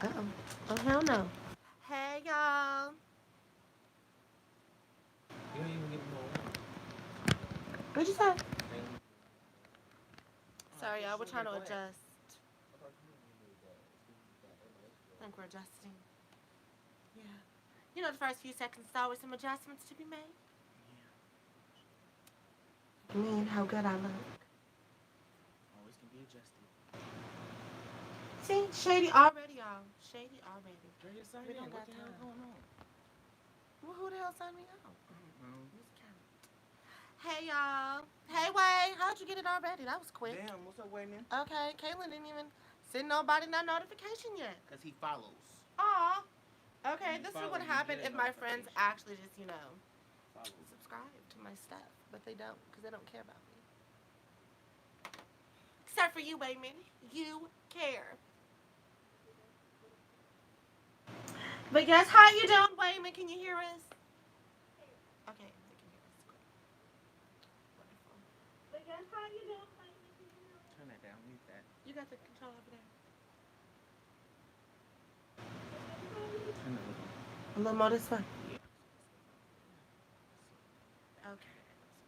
Uh-oh. Oh, hell no. Hey, y'all. You don't even give me no warning. What'd you say? Ain't no- Oh, I Sorry, thought y'all. you We're was trying that to black. adjust. I thought you was giving me that. It's giving me that. Everybody else I go. think we're adjusting. Yeah. You know, the first few seconds, there's always some adjustments to be made. Yeah. Me and how good I look. Always can be adjusted. See, shady already, y'all. Shady already. Girl, you We signed don't in. What got the hell time. going on? Well, who the hell signed me out? I don't know. Who's counting? Hey, y'all. Hey, Way. How'd you get it already? That was quick. Damn, what's up, Wayman? Okay, Caitlin didn't even send nobody no notification yet. Because he follows. Aw. When Okay, you this is follow, what you happened get a if my friends notification. actually just, Follow. subscribe to my stuff. But they don't, because they don't care about me. Except for you, Wayman. You care. But yes, how you doing, Wayman? Can you hear us? Okay, they can hear us. Great. Wonderful. But yes, how you doing, Wayman? Can you hear us? Turn that down. Mute that. You got the control over there. Turn it a little. A little more this way. Yeah. That's it. Okay. That's it.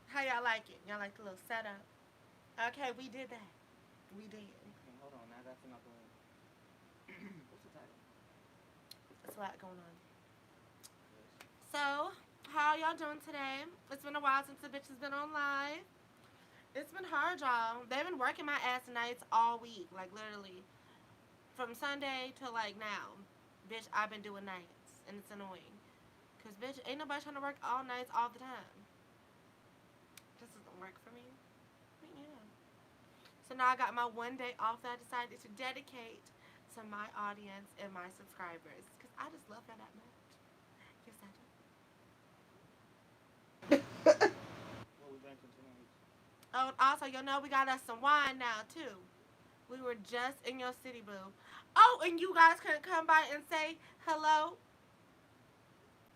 How y'all like it? Y'all like the little setup? Okay, we did that. We did. Okay, hold on. Now I got to knock on. What's the title? There's a lot going on. Yes. So, how y'all doing today? It's been a while since the bitch has been on live. It's been hard, y'all. They've been working my ass nights all week. Like, literally. From Sunday to, like, now. Bitch, I've been doing nights. And it's annoying. Because, bitch, ain't nobody trying to work all nights all the time. This doesn't work for me. But, yeah. So now I got my one day off that I decided to dedicate to my audience and my subscribers. Because I just love her that much. Yes, I do. What we drinking tonight? Oh, and also, we got us some wine now, too. We were just in your city, boo. Oh, and you guys couldn't come by and say hello?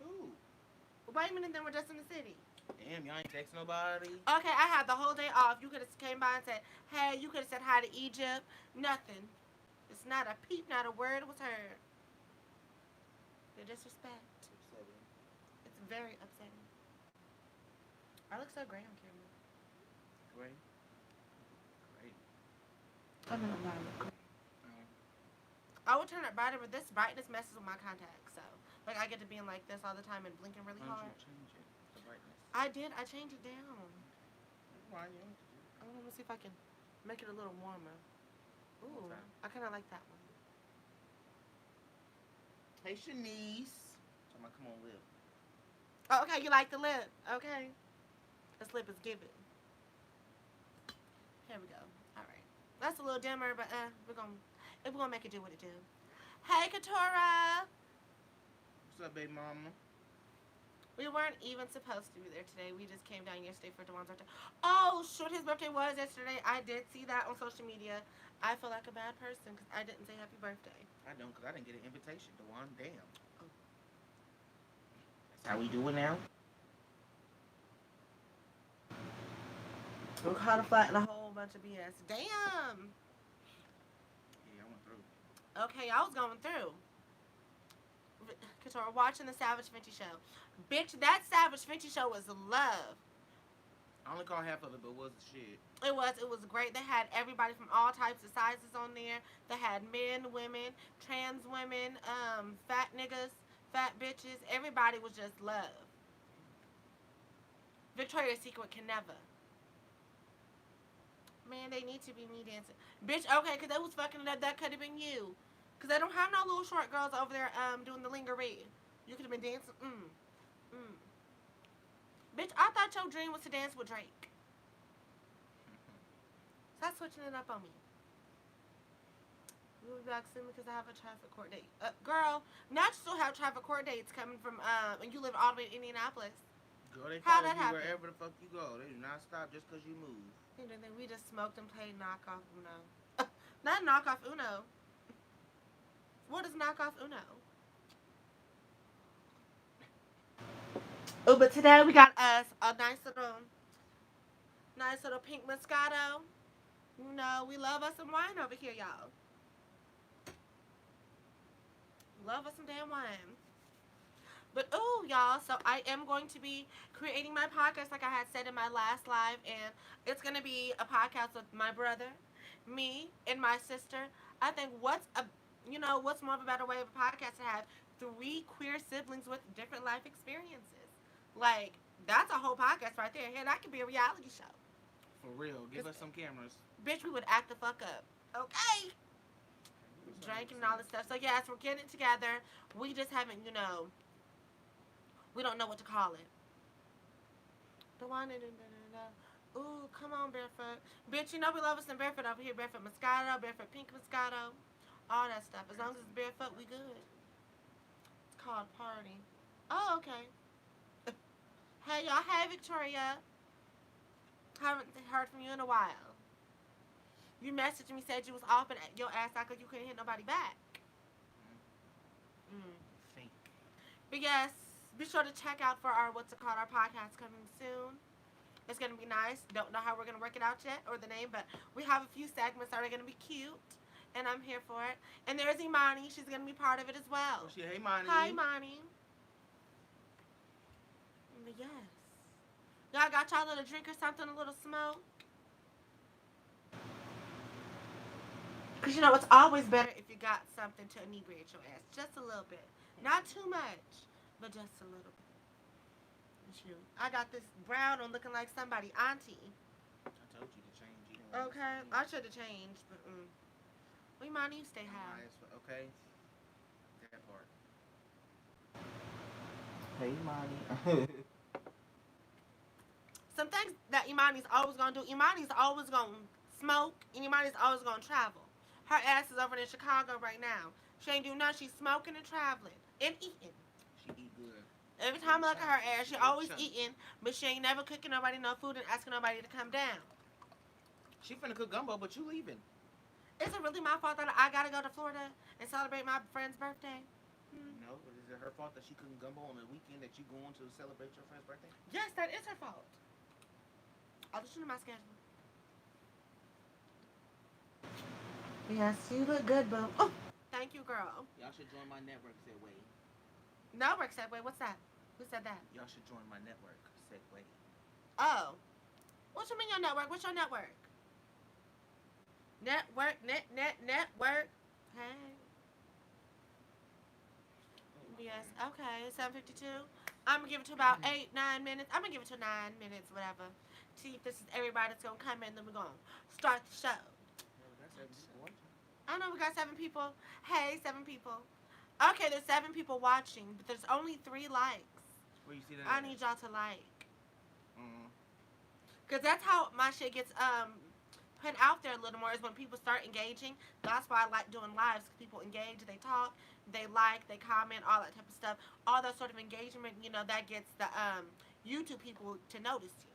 Who? Wait a minute, then we're just in the city. Damn, y'all ain't text nobody? Okay, I had the whole day off. You could have came by and said, hey, you could have said hi to Egypt. Nothing. It's not a peep, not a word was heard. The disrespect. It's upsetting. It's very upsetting. I look so great on camera. Great. Great. I don't know why I look great. Um, I would turn it brighter, but this brightness messes with my contacts. So, like, I get to being like this all the time and blinking really why don't you hard. change it? The brightness. I did. I changed it down. Okay. Never mind, you don't have to do I want to see if I can make it a little warmer. it. One Ooh, time. I kind of like that one. Hey, Shanice. So I'm like, come on, live. Oh, okay. You like the lip? Okay. This lip is giving. Here we go. All right. That's a little dimmer, but we're gonna make it do what it do. Hey, Katora. What's up, baby mama? We weren't even supposed to be there today. We just came down yesterday for Dewan's birthday. Oh, shit, his birthday was yesterday. I did see that on social media. I feel like a bad person because I didn't say happy birthday. I don't, because I didn't get an invitation to one. Damn. Oh. That's how we do it now? We're caught a flat and a whole bunch of BS. Damn. Yeah, I went through. Okay, I was going through. Katora watching the Savage Fenty show. Bitch, that Savage Fenty show was love. I only caught half of it, but it was the shit. It was great. They had everybody from all types of sizes on there. They had men, women, trans women, fat niggas, fat bitches. Everybody was just love. Victoria's Secret can never. Man, they need to be me dancing. Bitch, okay, because they was fucking it up. That could have been you. Because they don't have no little short girls over there doing the lingerie. You could have been dancing. Bitch, I thought your dream was to dance with Drake. Stop switching it up on me. We'll be back soon because I have a traffic court date. Girl, now you still have traffic court dates coming from, and you live all the way in Indianapolis. Girl, they How follow that you happen? wherever the fuck you go. They do not stop just because you move. We just smoked and played knockoff Uno. Not knockoff Uno. What is knockoff Uno? Oh, but today we got us a nice little pink Moscato. We love us some wine over here, y'all. Love us some damn wine. But ooh, y'all, so I am going to be creating my podcast like I had said in my last live, and it's gonna be a podcast with my brother, me, and my sister. I think what's more of a better way of a podcast to have three queer siblings with different life experiences. Like that's a whole podcast right there. Hey, that could be a reality show. For real. Give 'Cause, us some cameras. bitch, we would act the fuck up. Okay. Give us some Drinking and all this stuff. So yes, we're getting it together. We just haven't, we don't know what to call it. The one and ooh, come on, barefoot. Bitch, you know we love us some barefoot over here. Barefoot Moscato, barefoot pink Moscato, all that stuff. As long as it's barefoot, we good. It's called party. Oh, okay. Hey, y'all. Hey, Victoria. Haven't heard from you in a while. You messaged me, said you was off and your ass out because you couldn't hit nobody back. Mm. Think. But yes, be sure to check out for our what's it called, our podcast coming soon. It's gonna be nice. Don't know how we're gonna work it out yet or the name, but we have a few segments that are gonna be cute, and I'm here for it. And there's Imani. She's gonna be part of it as well. Oh, shit. Hey, Monty. Hi, Imani. But yes, y'all got y'all a little drink or something, a little smoke. Cause it's always better if you got something to inebriate your ass, just a little bit, not too much, but just a little bit. Shoot. I got this brown on looking like somebody auntie. I told you to change. You know Okay, I should have changed, but we might need to stay high. Okay. That part. Hey, Monty. Some things that Imani's always gonna do. Imani's always gonna smoke, and Imani's always gonna travel. Her ass is over in Chicago right now. She ain't doing nothing. She's smoking and traveling and eating. She eat good. Every time I look at her ass, she always eating, but she ain't never cooking nobody no food and asking nobody to come down. She finna cook gumbo, but you leaving. Is it really my fault that I gotta go to Florida and celebrate my friend's birthday? No, but is it her fault that she cooking gumbo on the weekend that you going to celebrate your friend's birthday? Yes, that is her fault. I'll just shoot my schedule. Yes, you look good, boo. Oh, thank you, girl. Y'all should join my network, Segway. Network Segway, what's that? Who said that? Y'all should join my network, Segway. Oh. What you mean your network? What's your network? Network. Hey. Yes, okay, 7:52. I'm gonna give it to about 8-9 minutes. I'm gonna give it to 9 minutes, whatever. See if this is everybody that's gonna come in, then we're gonna start the show. I know we got 7 people. Hey, 7 people. Okay, there's 7 people watching, but there's only 3 likes. Where you see that? I need y'all to like. Mm-hmm. Cause that's how my shit gets put out there a little more is when people start engaging. That's why I like doing lives. Cause people engage, they talk, they like, they comment, all that type of stuff. All that sort of engagement, that gets the YouTube people to notice you.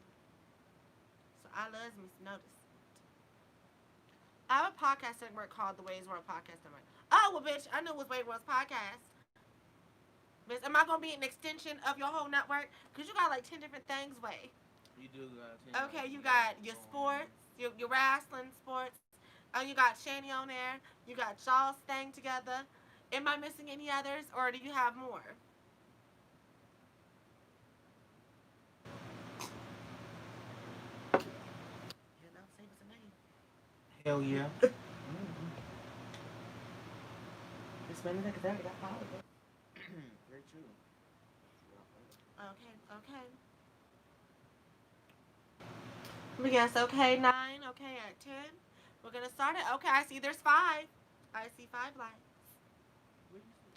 So I love me to notice. I have a podcast network called the Ways World Podcast Network. Oh well, bitch, I knew it was Ways World's podcast. Bitch, am I gonna be an extension of your whole network? Cause you got like 10 different things, way. You do. Okay, you got your sports, your wrestling sports. You got Shani on there. You got y'all staying together. Am I missing any others, or do you have more? Yeah, don't say what's the name. Hell yeah. It's funny because I already got followed. Very true. Okay. Yes, okay, 9, okay, at 10. We're gonna start it. Okay, I see there's 5. I see 5 likes.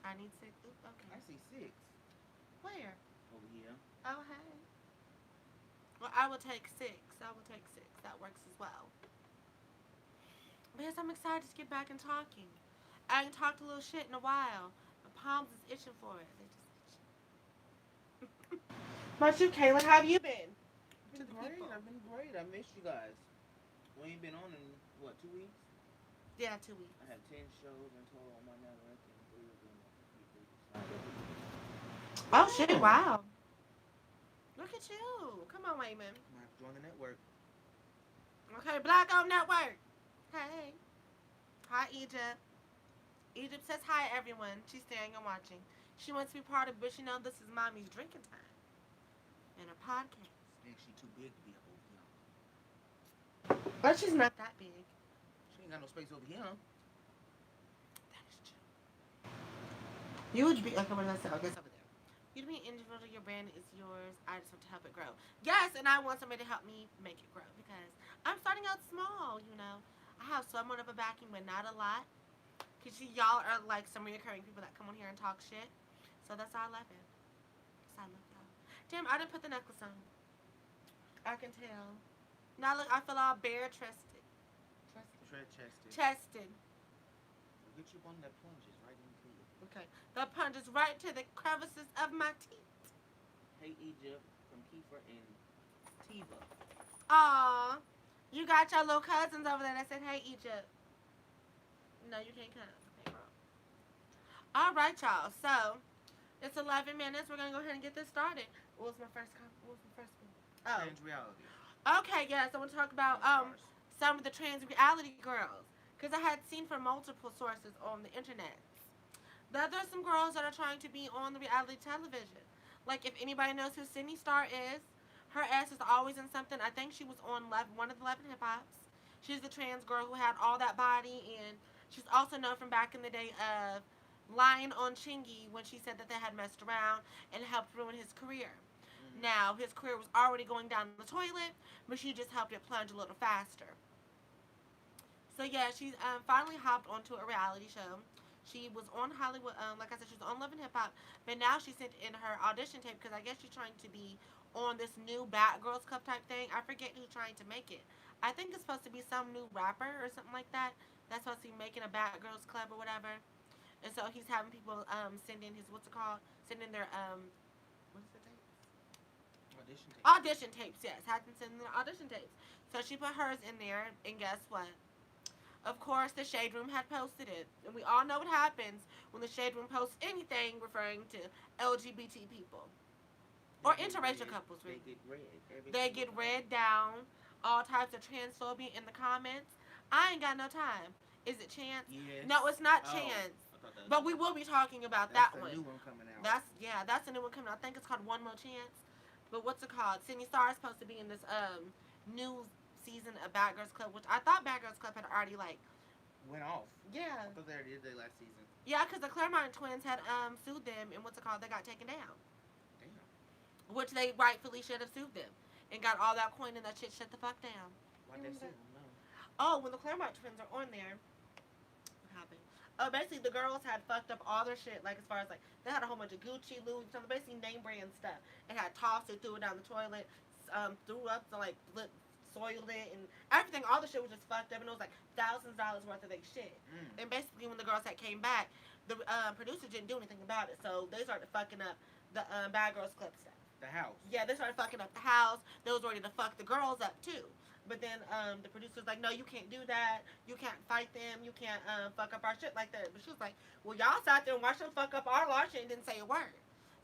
I need 6. Oops, okay. I see 6. Where? Over here. Oh, hey. Well, I will take 6. That works as well. Because I'm excited to get back and talking. I ain't talked a little shit in a while. My palms is itching for it. They just itching. But you, Kaylin, how have you been? I've been great. I missed you guys. We ain't been on in, 2 weeks? Yeah, 2 weeks. I have 10 shows in total on my network, and 3 of them Oh, shit, wow. Look at you. Come on, Wayman. I'm going to have to join the network. Okay, Black Owned Network. Hey. Hi, Egypt. Egypt says hi, everyone. She's staying and watching. She wants to be part of it, but you know this is mommy's drinking time and a podcast. Think she too big to be up over here. But she's not that big. She ain't got no space over here. That is true. You would be okay. What did I say? I guess over there. You'd be an individual. Your brand is yours. I just want to help it grow. Yes, and I want somebody to help me make it grow because I'm starting out small. You know, I have somewhat of a backing, but not a lot. Cause y'all are like some reoccurring people that come on here and talk shit. So that's all I love it. That's all I love y'all. Damn, I didn't put the necklace on. I can tell. Now look, I feel all bare chested. Chested. Tread chested. Chested. We'll get you one that plunges right into it. Okay. The punches right to the crevices of my teeth. Hey Egypt from Kiefer and Tiva. Aw. You got your little cousins over there that said, hey, Egypt. No, you can't come. Okay, bro. All right, y'all. So, it's 11 minutes. We're going to go ahead and get this started. What was my first one? Oh. Trans reality. Okay, yes. I want to talk about some of the trans reality girls. Because I had seen from multiple sources on the internet that there's some girls that are trying to be on the reality television. Like, if anybody knows who Sydney Star is, her ass is always in something. I think she was on one of the 11 Hip Hops. She's the trans girl who had all that body, and she's also known from back in the day of lying on Chingy when she said that they had messed around and helped ruin his career. Mm-hmm. Now, his career was already going down the toilet, but she just helped it plunge a little faster. So, yeah, she's finally hopped onto a reality show. She was on Hollywood, like I said, she was on Love and Hip Hop, but now she sent in her audition tape because I guess she's trying to be on this new Bad Girls Club type thing. I forget who's trying to make it. I think it's supposed to be some new rapper or something like that. That's supposed to be making a Bad Girls Club or whatever. And so he's having people send in his, what's it called? Send in their, what is the tape? Audition tape. Audition tapes, yes. Had them send in their audition tapes. So she put hers in there, and guess what? Of course, the Shade Room had posted it. And we all know what happens when the Shade Room posts anything referring to LGBT people. Or interracial couples, They really. get read. They get read down. All types of transphobia in the comments. I ain't got no time. Is it Chance? Yes. No, it's not Oh, Chance. I thought that was But we will be talking about that's that the one. new one coming out. That's a new one coming out. I think it's called One More Chance. But what's it called? Sydney Star is supposed to be in this new season of Bad Girls Club, which I thought Bad Girls Club had already like went off. yeah. I thought they already did their last season. Yeah, because the Claremont twins had sued them, and what's it called? They got taken down, Damn. which they rightfully should have sued them, and got all that coin and that shit shut the fuck down. Why'd they sue them? No. Oh, when the Claremont twins are on there, what happened? Oh, basically the girls had fucked up all their shit, like as far as like they had a whole bunch of Gucci, Louis Vuitton, basically name brand stuff, and had tossed it, threw it down the toilet, threw up to like soiled it and everything. All the shit was just fucked up, and it was like $thousands worth of their shit. And basically, when the girls had came back, the producers didn't do anything about it, so they started fucking up the Bad Girls Club stuff. The house. Yeah, they started fucking up the house. They was ready to fuck the girls up too. But then the producer's like, no, you can't do that. You can't fight them. You can't fuck up our shit like that. But she was like, well, y'all sat there and watched them fuck up our shit and didn't say a word.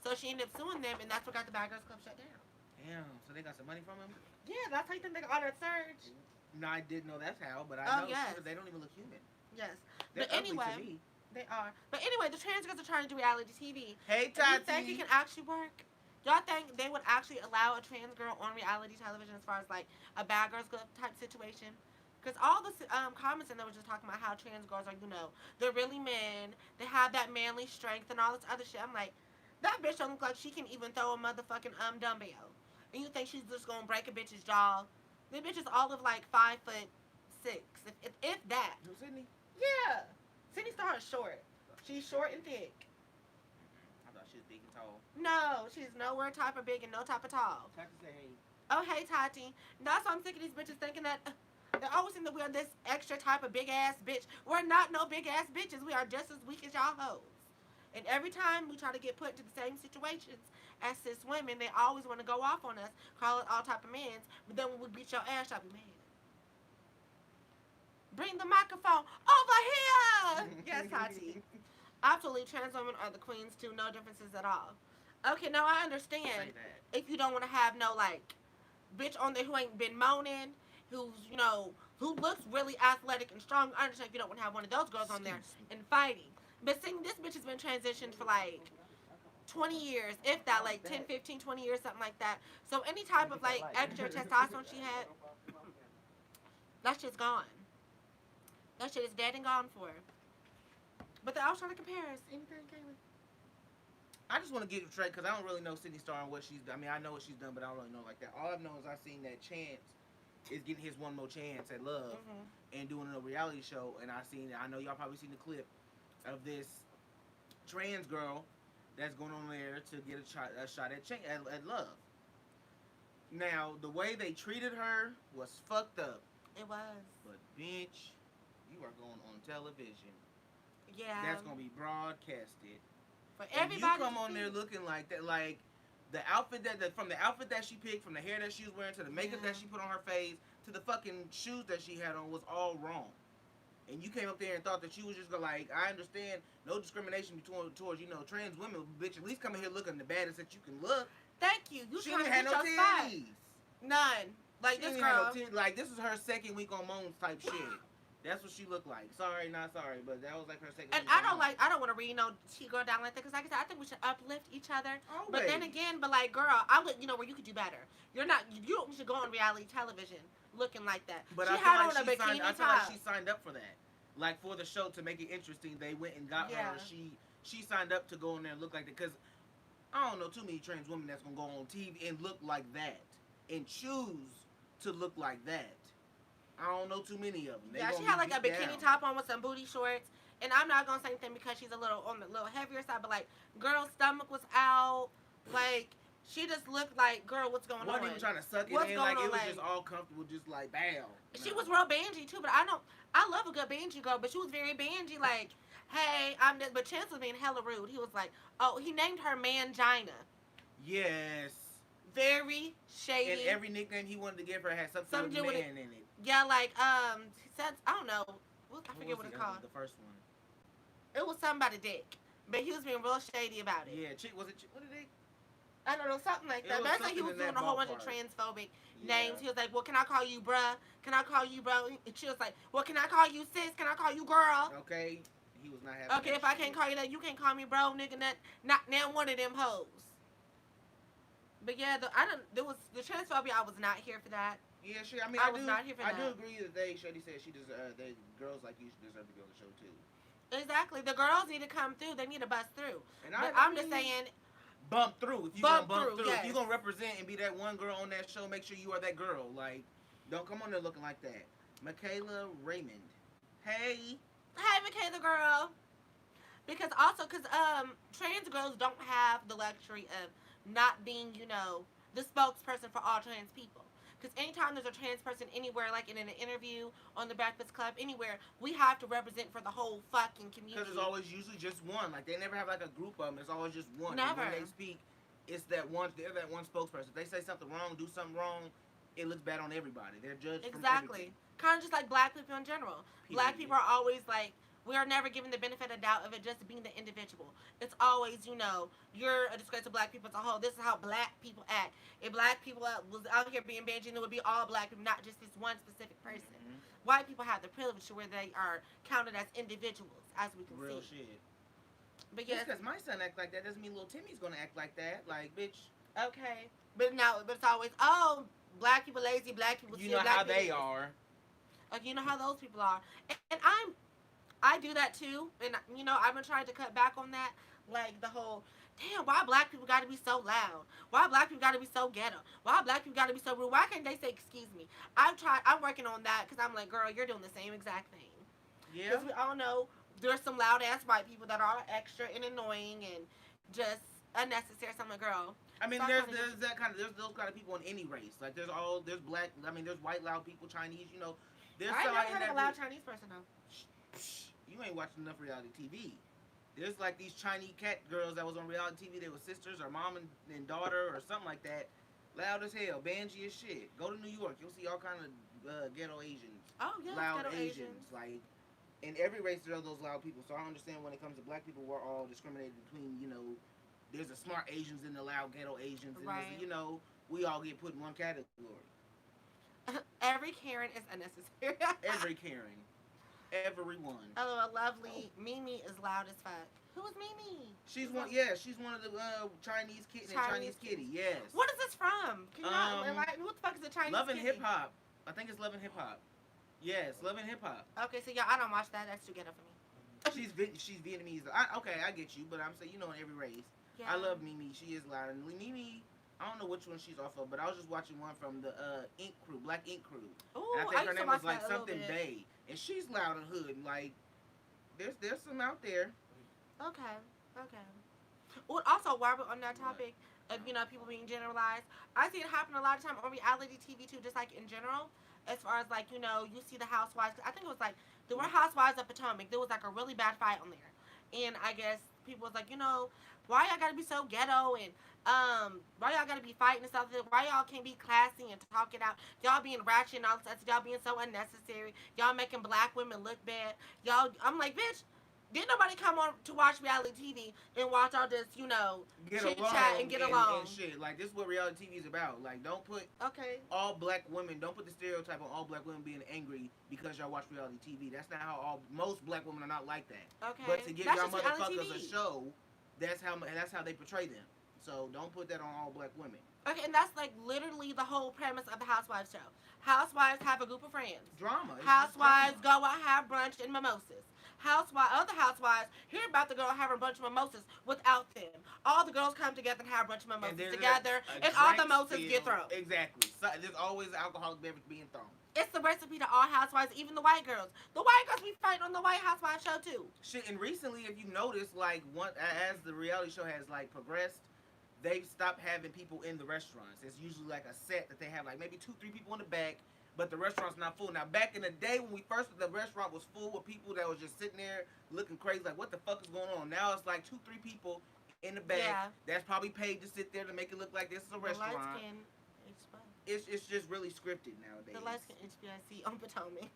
So she ended up suing them, and that's what got the Bad Girls Club shut down. Damn. So they got some money from him? Yeah, that's how you think they got all that surge. No, I didn't know that's how, but I know yes. they don't even look human. Yes. They're But ugly anyway, to me. they are. But anyway, the trans girls are trying to do reality TV. Hey, Do you Tati. think it can actually work? Y'all think they would actually allow a trans girl on reality television as far as like a Bad Girls Club type situation? Because all the comments in there was just talking about how trans girls are, they're really men. They have that manly strength and all this other shit. I'm like, that bitch don't look like she can even throw a motherfucking dumbbell. And you think she's just gonna break a bitch's jaw? The bitch is all of like 5'6", if that. Who, Sydney? Yeah, Sydney Star is short. She's short and thick. I thought she was big and tall. No, she's nowhere type of big and no type of tall. Tati said, hey. Oh, hey, Tati. That's why I'm sick of these bitches thinking that they always think that we're this extra type of big ass bitch. We're not no big ass bitches. We are just as weak as y'all hoes. And every time we try to get put into the same situations as cis women, they always want to go off on us, call it all type of men's, but then when we beat your ass, y'all be mad. Bring the microphone over here! Yes, Tati. Absolutely, trans women are the queens too. No differences at all. Okay, now I understand if you don't want to have no, like, bitch on there who ain't been moaning, who's, who looks really athletic and strong. I understand if you don't want to have one of those girls on there and fighting. But seeing this bitch has been transitioned for like 20 years, if that, like 10, 15, 20 years, something like that. So any type of like extra testosterone she had, that shit's gone. That shit is dead and gone for her. But I was trying to compare us. Anything, Kaylee? I just want to get it straight because I don't really know Sydney Star and what she's done. I mean, I know what she's done, but I don't really know like that. All I've known is I've seen that Chance is getting his one more chance at love and doing a reality show. And I know y'all probably seen the clip of this trans girl that's going on there to get a shot at love. Now, the way they treated her was fucked up. It was. But, bitch, you are going on television. Yeah. That's going to be broadcasted. For everybody. And you come on there looking like that, like the outfit from the outfit that she picked, from the hair that she was wearing, to the makeup that she put on her face, to the fucking shoes that she had on was all wrong. And you came up there and thought that you was just gonna, like, I understand no discrimination towards trans women, bitch. At least come in here looking the baddest that you can look. Thank you. She didn't have no titties. None. Like this girl. Like this is her second week on Moans type shit. That's what she looked like. Sorry, not sorry, but that was like her second. And I don't want to read no T-girl down like that because, like I said, I think we should uplift each other. Always. But then again, girl, I would, where you could do better. You should go on reality television looking like that. But she I had feel on a bikini top. I feel like she signed up for that. Like for the show to make it interesting, they went and got her. She signed up to go in there and look like that because I don't know too many trans women that's gonna go on TV and look like that and choose to look like that. I don't know too many of them. She had like a bikini top on with some booty shorts. And I'm not gonna say anything because she's a little on the little heavier side, but like, girl's stomach was out. Like, she just looked like, girl, what's going on? Wasn't even trying to suck it in. Like, it was just all comfortable, just like, bam. She was real bangy too, but I love a good bangy girl, but she was very bangy. Like, hey, I'm this. But Chance was being hella rude. He was like, oh, he named her Mangina. Yes. Very shady. And every nickname he wanted to give her had something to do with man in it. Yeah, like, he said, I don't know. I forget what it's called. The first one. It was something about a dick. But he was being real shady about it. Yeah, was it, what did they? I don't know, something like that. But I think he was doing a whole bunch of transphobic names. He was like, well, can I call you bruh? Can I call you bro? And she was like, well, can I call you sis? Can I call you girl? Okay. He was not having okay, if I can't call you that, you can't call me bro, nigga. Not now one of them hoes. But yeah, there was the transphobia. I was not here for that. Yeah, sure. I mean, I was not here for that. I do agree that Shady said girls like you should deserve to be on the show too. Exactly. The girls need to come through. They need to bust through. And I'm just saying, bump through. If you're gonna bump through, yes. If you're gonna represent and be that one girl on that show, make sure you are that girl. Like, don't come on there looking like that. Michaela Raymond. Hey, Michaela girl. Because trans girls don't have the luxury of not being, the spokesperson for all trans people. Because anytime there's a trans person anywhere, like in an interview, on the Breakfast Club, anywhere, we have to represent for the whole fucking community. Because there's always usually just one. Like, they never have like a group of them. It's always just one. Never. And when they speak, they're that one spokesperson. If they say something wrong, do something wrong, it looks bad on everybody. They're judged exactly. Kind of just like black people in general. Black people are always like, we are never given the benefit of doubt of it just being the individual. It's always, you're a disgrace to black people as a whole. This is how black people act. If black people was out here being bangy, it would be all black people, not just this one specific person. Mm-hmm. White people have the privilege to where they are counted as individuals, as we can Real see. Shit. But yeah, just because my son acts like that doesn't mean little Timmy's gonna act like that. Like, bitch. Okay. But it's always, black people lazy, black people. You know how they are. Like, you know how those people are, and I do that too, and I've been trying to cut back on that. Like the whole, damn, why black people got to be so loud? Why black people got to be so ghetto? Why black people got to be so rude? Why can't they say excuse me? I'm working on that because I'm like, girl, you're doing the same exact thing. Yeah. Because we all know there's some loud ass white people that are extra and annoying and just unnecessary. So I'm like, girl. I mean, there's those kind of people in any race. Like there's black. I mean, there's white loud people, Chinese. There's I never heard of a loud Chinese person though. You ain't watching enough reality TV. There's like these Chinese cat girls that was on reality TV. They were sisters or mom and daughter or something like that. Loud as hell, bangy as shit. Go to New York, you'll see all kind of ghetto Asians. Oh yeah, loud Asians. Like in every race there are those loud people. So I understand when it comes to black people, we're all discriminated between. There's the smart Asians and the loud ghetto Asians, and right. We all get put in one category. Every Karen is unnecessary. Every Karen. Everyone. Oh, a lovely Mimi is loud as fuck. Who is Mimi? She's one. Yeah, she's one of the Chinese kitten and Chinese kitty. Yes. What is this from? Can you not enlighten me? What the fuck is a Chinese Love and kitty? Hip Hop. I think it's Love and Hip Hop. Yes, Love and Hip Hop. Okay, so yeah, I don't watch that. That's too ghetto for me. She's Vietnamese. Okay, I get you, but I'm saying in every race. Yeah. I love Mimi. She is loud, and Mimi. I don't know which one she's off of, but I was just watching one from the Ink Crew, Black Ink Crew. Ooh, and I think her name was like something Bay. Bay, and she's loud and hood. And like, there's some out there. Okay. Well, also while we're on that topic of people being generalized, I see it happen a lot of time on reality TV too, just like in general. As far as like you see the Housewives. I think it was like there were Housewives of Potomac. There was like a really bad fight on there, and I guess people was like why y'all gotta be so ghetto and why y'all gotta be fighting and stuff? Why y'all can't be classy and talk it out? Y'all being ratchet and all this stuff. Y'all being so unnecessary. Y'all making black women look bad. I'm like, bitch. Didn't nobody come on to watch reality TV and watch all this, chit chat and get along? And shit. Like, this is what reality TV is about. Like, don't put all black women, don't put the stereotype on all black women being angry because y'all watch reality TV. That's not how most black women are not like that. Okay. But to give That's y'all just reality motherfuckers TV. a show, that's how they portray them. So don't put that on all black women. Okay, and that's like literally the whole premise of the Housewives show. Housewives have a group of friends. Drama. Housewives go out, have brunch and mimosas. Other housewives hear about the girl having a bunch of mimosas without them. All the girls come together and have a bunch of mimosas together, and all the mimosas get thrown. Exactly. So there's always alcoholic beverage being thrown. It's the recipe to all housewives, even the white girls. The white girls be fighting on the White Housewives show too. Shit, and recently, if you notice, like as the reality show has like progressed, they've stopped having people in the restaurants. It's usually like a set that they have like maybe 2-3 people in the back. But the restaurant's not full. Now, back in the day when the restaurant was full with people that was just sitting there looking crazy, like, what the fuck is going on? Now it's like 2-3 people in the back that's probably paid to sit there to make it look like this is a restaurant. It's just really scripted nowadays. The light skin HBIC on Potomac.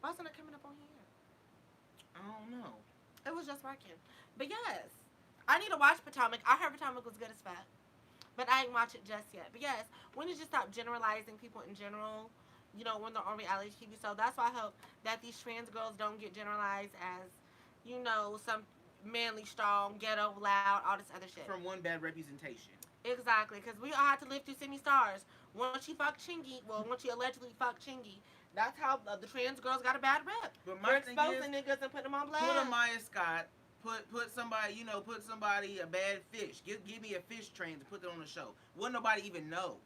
Why isn't it coming up on here? I don't know. It was just working. But yes, I need to watch Potomac. I heard Potomac was good as fuck. But I ain't watch it just yet. But yes, we need to stop generalizing people in general, when they're on reality TV. So that's why I hope that these trans girls don't get generalized as, some manly, strong, ghetto, loud, all this other shit. From one bad representation. Exactly, because we all had to live through Sydney Stars. Once she allegedly fucked Chingy, that's how the trans girls got a bad rep. But my thing is, exposing niggas and putting them on blast. Put a Maya Scott. Put somebody a bad fish. Give me a fish trans and put it on the show. Wouldn't nobody even know.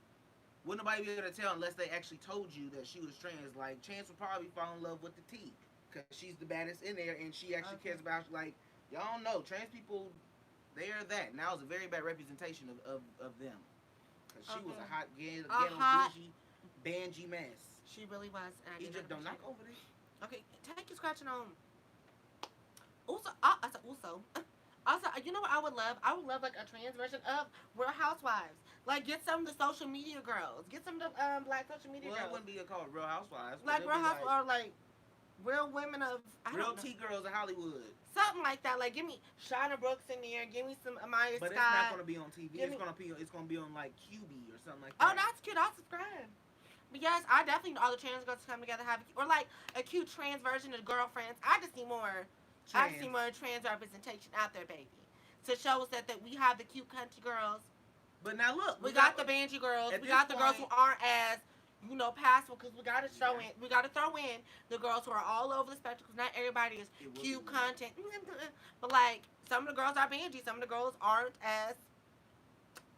Wouldn't nobody be able to tell unless they actually told you that she was trans. Like, Chance would probably fall in love with the T. Because she's the baddest in there and she actually cares about, like, y'all don't know. Trans people, they are that. Now it's a very bad representation of them. Because she was a hot, ghetto, bougie, bangy mess. She really was. Egypt, don't knock over this. Okay, take your scratching on. I said also. Also, you know what I would love? I would love like a trans version of Real Housewives. Like, get some of the social media girls. Get some of the black social media girls. Well, it wouldn't be called Real Housewives. Like Real Housewives or like Real Women of Real T-girls of Hollywood. Something like that. Like, give me Shauna Brooks in there. Give me some Amaya Scott. But it's not going to be on TV. It's going to be on like QB or something like that. Oh, that's cute. I'll subscribe. But yes, I definitely need all the trans girls to come together, or like a cute trans version of Girlfriends. I just need more. I just need more trans representation out there, baby, to show us that we have the cute country girls. But now look, we got the banshee girls. We got the girls who aren't as passable, because we got to throw in the girls who are all over the spectrum. Because not everybody is cute content, but like some of the girls are banshee. Some of the girls aren't as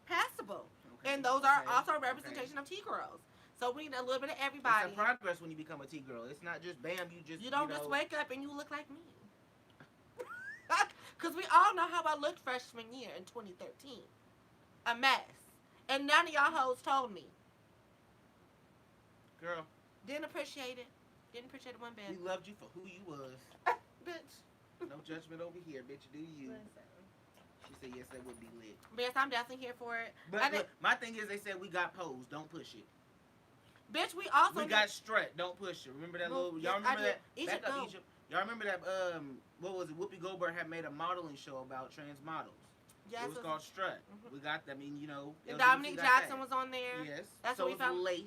passable, and those are also a representation of T girls. So we need a little bit of everybody. It's a progress when you become a T girl. It's not just bam, you don't just wake up and you look like me. Because we all know how I looked freshman year in 2013. A mess. And none of y'all hoes told me. Girl. Didn't appreciate it. Didn't appreciate it one bit. We loved you for who you was. Bitch. No judgment over here, bitch. Do you. She said yes, that would be lit. Yes, I'm definitely here for it. But look, my thing is, they said we got pose. Don't push it. Bitch, we also... We got strut. Don't push it. Remember that little... Y'all remember that? Egypt, back up Egypt. Y'all remember that, what was it? Whoopi Goldberg had made a modeling show about trans models. Yes. It was called Strut. Mm-hmm. We got that. I mean, And Dominique Jackson was on there. Yes. That's what we found. Lace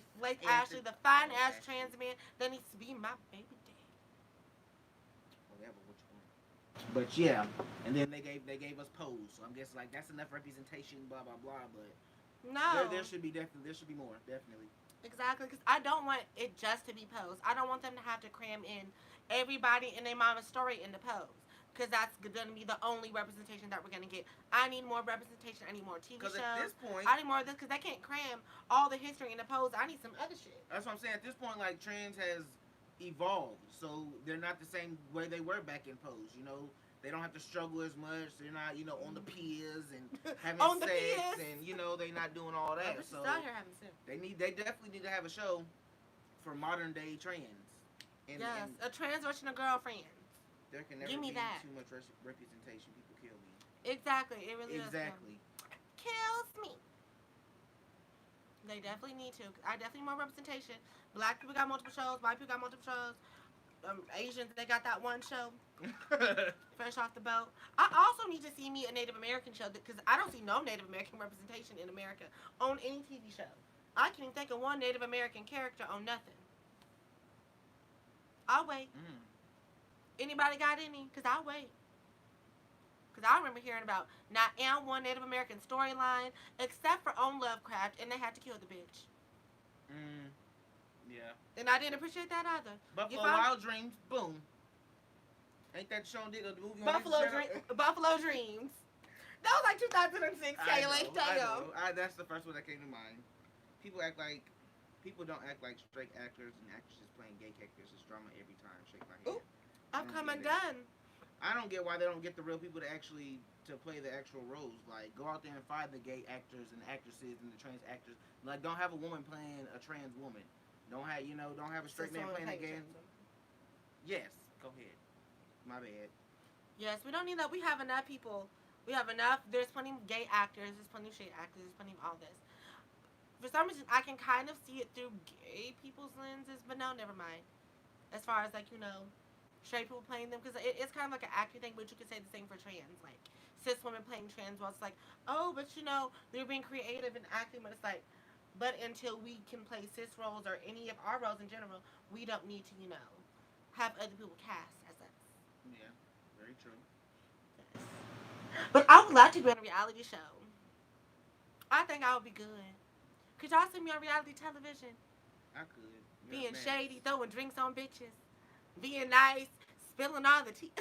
Ashley, the fine ass trans man that needs to be my baby daddy. whatever. What you want? But yeah, and then they gave us Pose. So I'm guessing like that's enough representation. Blah blah blah. But No. there should be more definitely. Exactly, because I don't want it just to be Pose. I don't want them to have to cram in everybody in their mama's story into Pose. Because that's going to be the only representation that we're going to get. I need more representation. I need more TV shows. Because at this point, I need more of this because they can't cram all the history into Pose. I need some other shit. That's what I'm saying. At this point, like trans has evolved, so they're not the same way they were back in Pose. You know, they don't have to struggle as much. They're not, on the piers and having On the sex, piers. and they're not doing all that. So out here having sex. they definitely need to have a show for modern day trans. And, yes, and a trans version of girlfriend. there can never be too much representation. People kill me. Exactly, it really exactly kills me. They definitely need to. I definitely need more representation. Black people got multiple shows. White people got multiple shows. Asians, they got that one show. Fresh off the boat. I also need to see me a Native American show because I don't see no Native American representation in America on any TV show. I can't even think of one Native American character on nothing. I'll wait. Anybody got any? Because I'll wait. Because I remember hearing about not one Native American storyline except for on Lovecraft, and they had to kill the bitch. Yeah. And I didn't appreciate that either. Buffalo Wild Dreams, boom. Ain't that show did the movie Buffalo Dreams. That was like 2006, Kaylee. Damn. That's the first one that came to mind. People don't act like straight actors and actresses playing gay characters. It's drama every time. Shake my head. I've come undone. I don't get why they don't get the real people to play the actual roles. Like, go out there and find the gay actors and actresses and the trans actors. Like, don't have a woman playing a trans woman. Don't have a straight man playing a gay. Yes, go ahead. My bad. Yes, we don't need that. We have enough people. We have enough. There's plenty of gay actors. There's plenty of straight actors. There's plenty of all this. For some reason, I can kind of see it through gay people's lenses, but no, never mind. As far as, like, straight people playing them, because it's kind of like an acting thing, but you could say the same for trans. Like, cis women playing trans, well, it's like, oh, but, they're being creative and acting, but it's like, but until we can play cis roles or any of our roles in general, we don't need to, have other people cast as us. Yeah, very true. Yes. But I would love to be on a reality show. I think I would be good. Could y'all see me on reality television? I could. Being shady, throwing drinks on bitches, being nice, spilling all the tea.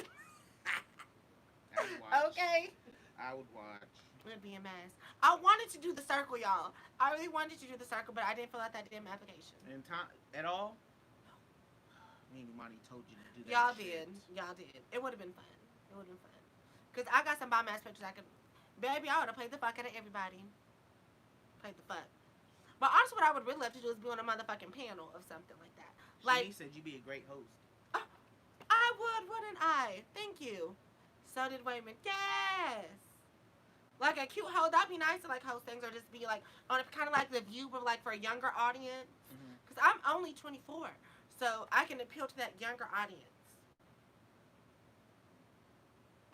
I would watch. Okay. I would watch. It would be a mess. I wanted to do the circle, y'all. I really wanted to do the circle, but I didn't fill out that damn application. In time at all? Me and Imani told you to do that. Y'all did. It would have been fun. Because I got some bomb ass pictures I could. Baby, I would have played the fuck out of everybody. Played the fuck. But honestly, what I would really love to do is be on a motherfucking panel of something like that. She said you'd be a great host. I would, wouldn't I? Thank you. So did Wayman. Yes. Like a cute host. That'd be nice to like host things or just be like on a kind of like The View, but like for a younger audience. Because I'm only 24, so I can appeal to that younger audience.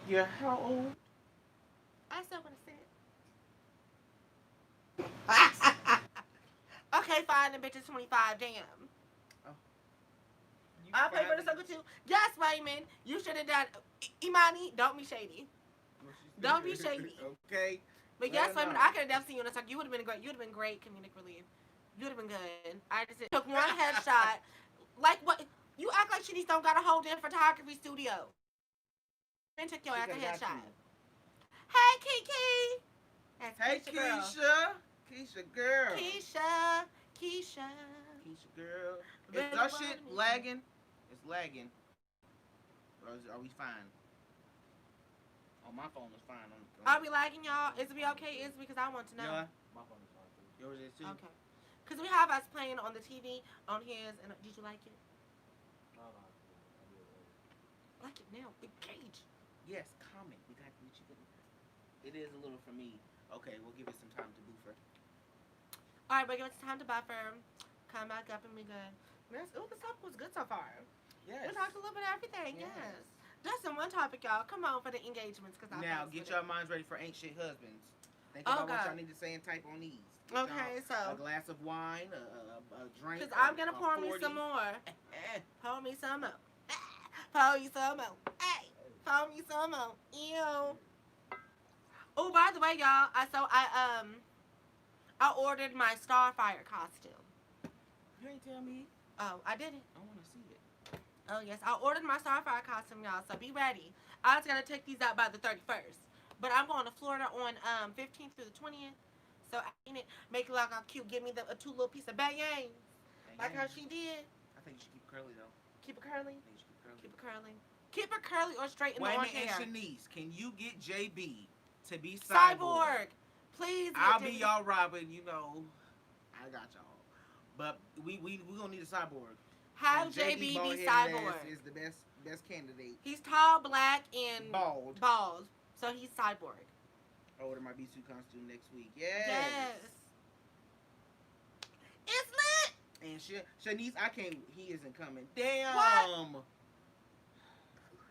You're how old? I still want to sit. Okay, fine. The bitch is 25. Damn. I'll pay for the circle too. Yes, Wayman. You should have done. Imani, don't be shady. Don't be shady. Okay. But yes, Wayman, I could have definitely seen you in a circle. You would have been great. You would have been great comedic relief. You would have been good. I just took one headshot. Like what? You act like she don't got a whole damn photography studio. And took your ass a headshot. Hey, Kiki. That's hey, Keisha. Keisha girl. Keisha girl. Is our shit lagging? It's lagging. Or are we fine? Oh, my phone is fine. Are we lagging, y'all? Is we okay? Is because I want to know. Yeah. My phone is fine too. Yours is too? Okay. Because we have us playing on the TV, on his, and did you like it? No. Like it now. Big cage. Yes, comment. We got what you gonna. It is a little for me. Okay, we'll give it some time to buffer. Alright, but give it some time to buffer. Come back up and be good. This topic was good so far. Yes. We talked a little bit of everything, yes. Just in one topic, y'all. Come on for the engagements. Now, get your minds ready for Ain't Shit Husbands. Think about what y'all need to say and type on these. Okay, so. A glass of wine, a drink. Because I'm going to pour me some more. Pour me some more. Pour you some more. Throw me some more. Ew. Oh, by the way, y'all, I ordered my Starfire costume. You ain't tell me. Oh, I did it. I want to see it. Oh yes, I ordered my Starfire costume, y'all. So be ready. I just gotta take these out by the 31st. But I'm going to Florida on 15th through the 20th. So I ain't it make it look all cute. Give me a two little piece of bang, like how she did. I think you should keep curly though. Keep it curly. I think you should keep curly. Keep it curly. Keep it curly or straighten the Wait a orange minute, hair. and Shanice, can you get JB to be Cyborg. Please. I'll be y'all Robin. You know, I got y'all. But we gonna need a cyborg. Have JB be Cyborg. Is the best candidate. He's tall, black, and bald. Bald. So he's Cyborg. I ordered my B2 costume next week. Yes. Yes. It's lit. And Shanice, I can't. He isn't coming. Damn. What?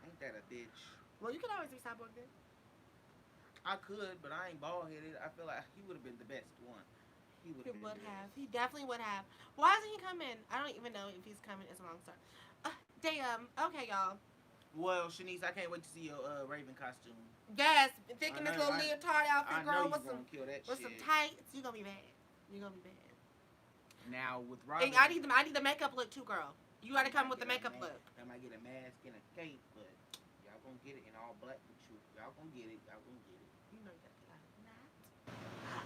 Ain't that a bitch? Well, you could always be Cyborg then. I could, but I ain't bald headed. I feel like he would have been the best one. He would have. He definitely would have. Why isn't he coming? I don't even know if he's coming. It's a long story. Damn. Okay, y'all. Well, Shanice, I can't wait to see your Raven costume. Yes, thinking this little leotard outfit, girl, with some tights. You gonna be bad. You gonna be bad. Now with Robin, and I need the makeup look too, girl. You gotta come with the makeup look. I might get a mask and a cape, but y'all gonna get it in all black with you. Y'all gonna get it. Y'all gonna get it. You know that.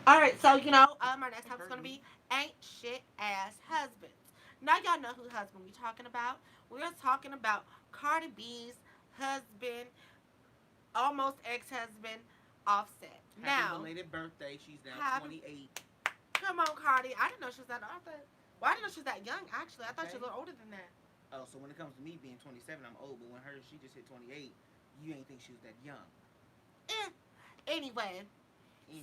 All right, so our next topic is gonna be ain't shit ass husbands. Now y'all know who husband we talking about. We're talking about Cardi B's husband, almost ex-husband, Offset. Happy belated birthday. She's now 28. Come on, Cardi. I didn't know she was that old. Well, I didn't know she was that young. Actually, I thought she was a little older than that. Oh, so when it comes to me being 27, I'm old. But when she just hit 28, you ain't think she was that young. Anyway.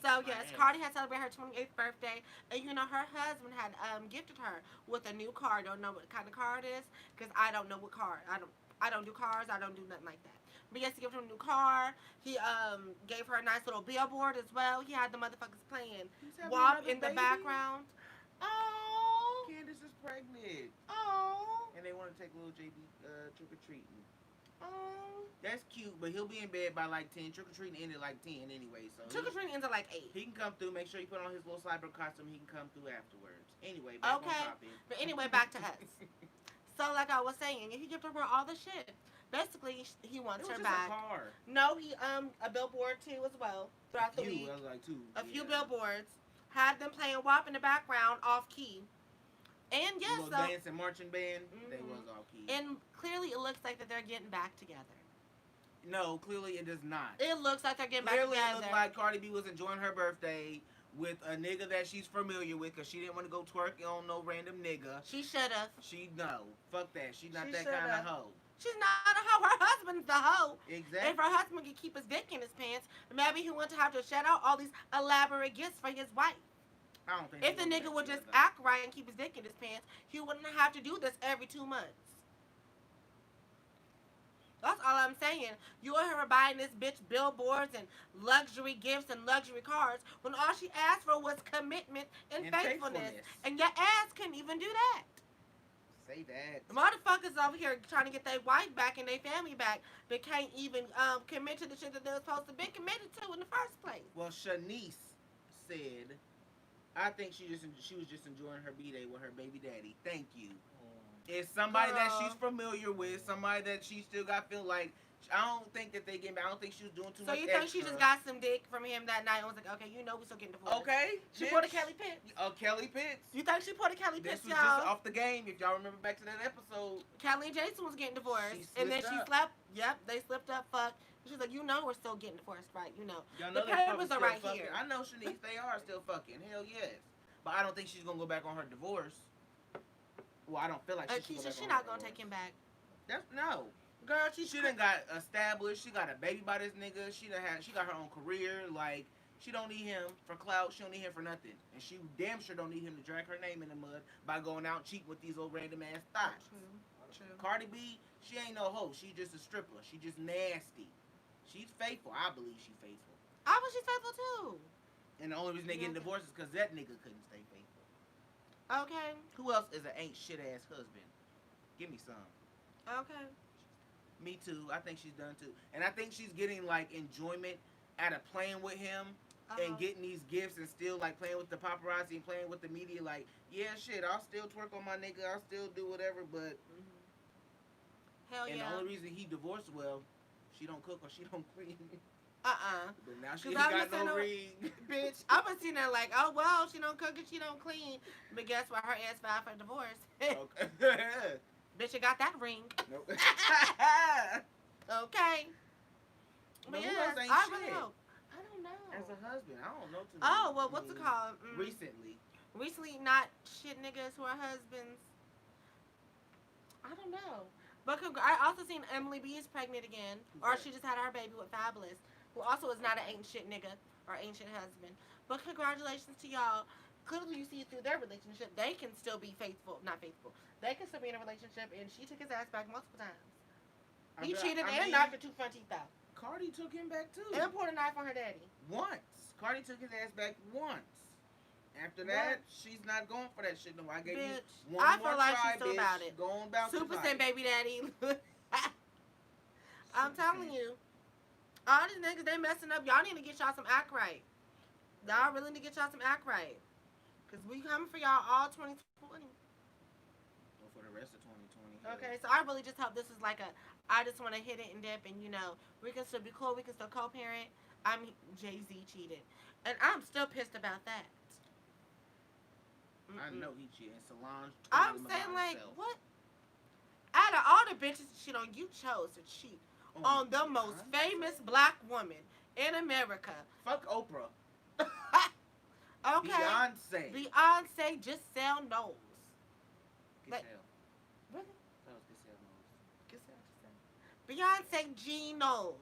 So yes, Cardi had celebrated her 28th birthday, and her husband had gifted her with a new car. Don't know what kind of car it is, because I don't know what car. I don't do cars. I don't do nothing like that. But yes, he gave her a new car. He gave her a nice little billboard as well. He had the motherfuckers playing WAP in the background. Oh, Candace is pregnant. Oh, and they want to take little JB trick or treating. Oh, that's cute, but he'll be in bed by like 10. Trick or treating ended like 10 anyway, so trick or treating ends at like 8. He can come through. Make sure you put on his little cyber costume. He can come through afterwards. Anyway, back on topic. But anyway, back to us. So like I was saying, he gifted her all the shit. Basically, he wants her back. A car. No, he a billboard too as well throughout the week. Like two. A few billboards had them playing WAP in the background off key. And yes, little dance and marching band. Mm-hmm. They was off key. And clearly, it looks like that they're getting back together. No, clearly it does not. It looks like they're getting back together. Clearly, it looks like Cardi B was enjoying her birthday with a nigga that she's familiar with, because she didn't want to go twerking on no random nigga. She should have. Fuck that. She's not that kind of hoe. She's not a hoe. Her husband's the hoe. Exactly. If her husband could keep his dick in his pants, maybe he wouldn't have to shed out all these elaborate gifts for his wife. I don't think if the nigga would just act right and keep his dick in his pants, he wouldn't have to do this every 2 months. That's all I'm saying. You and her are buying this bitch billboards and luxury gifts and luxury cars when all she asked for was commitment and faithfulness. And your ass couldn't even do that. Say that. The motherfuckers over here trying to get their wife back and their family back, but can't even commit to the shit that they were supposed to be committed to in the first place. Well, Shanice said, I think she was just enjoying her B-Day with her baby daddy. Thank you. It's somebody that she's familiar with, somebody that she still got feel like. I don't think that they get. I don't think she was doing too much. So you think she just got some dick from him that night and was like, okay, we still getting divorced. Okay. She pulled a Kelly Pitts. Kelly Pitts. You think she pulled a Kelly Pitts, y'all? This was just off the game. If y'all remember back to that episode. Kelly and Jason was getting divorced, and then she slept. Yep, they slipped up. Fucked. She's like, we're still getting divorced, right? Y'all the know papers are right fucking. here. I know, Shanice, they are still fucking. Hell yes. But I don't think she's gonna go back on her divorce. Well, I don't feel like she's not gonna take him back. No. Girl, she done got established. She got a baby by this nigga. She got her own career. Like, she don't need him for clout. She don't need him for nothing. And she damn sure don't need him to drag her name in the mud by going out cheating with these old random ass thoughts. True. Cardi B, she ain't no hoe. She just a stripper. She just nasty. She's faithful. I believe she's faithful. I believe she's faithful too. And the only reason they getting divorced is because that nigga couldn't stay faithful. Okay. Who else is an ain't shit ass husband? Give me some. Okay. Me too. I think she's done too, and I think she's getting like enjoyment out of playing with him and getting these gifts and still like playing with the paparazzi and playing with the media. Like, yeah, shit, I'll still twerk on my nigga. I'll still do whatever, but hell and yeah. the only reason he divorced, well, she don't cook or she don't clean. But now she 'Cause ain't got no ring. Bitch, I was seeing that like, oh well, she don't cook and she don't clean. But guess what? Her ass filed for divorce. Okay. Bitch, you got that ring. Nope. Okay. But yes, who else ain't I shit? really hope. I don't know. As a husband, I don't know too many. Oh well, what's it called? Recently. Recently, not shit niggas who are husbands. I don't know. But I also seen Emily B is pregnant again, or she just had her baby with Fabulous, who also is not an ain't shit nigga or ain't shit husband. But congratulations to y'all. Clearly, you see through their relationship, they can still be faithful. Not faithful. They can still be in a relationship, and she took his ass back multiple times. He cheated and knocked her 2 front teeth out. Cardi took him back too. And poured a knife on her daddy. Once. Cardi took his ass back once. After that, she's not going for that shit no more. I gave you one I more feel like try, she's still bitch. about it. Going about Super Sin baby daddy. I'm telling you. All these niggas, they messing up. Y'all need to get y'all some act right. Y'all really need to get y'all some act right. Because we coming for y'all all 2020. Well, for the rest of 2020. Okay, so I really just hope this is like a, I just want to hit it and dip and, you know, we can still be cool. We can still co-parent. Jay-Z cheated. And I'm still pissed about that. I know he cheated. Solange told I'm him saying, about like, himself. what? Out of all the bitches to cheat on, you chose to cheat on the most famous black woman in America. Fuck Oprah. Okay. Beyonce Giselle Knowles. Giselle. Really? That was Giselle Knowles. Beyonce G Knowles.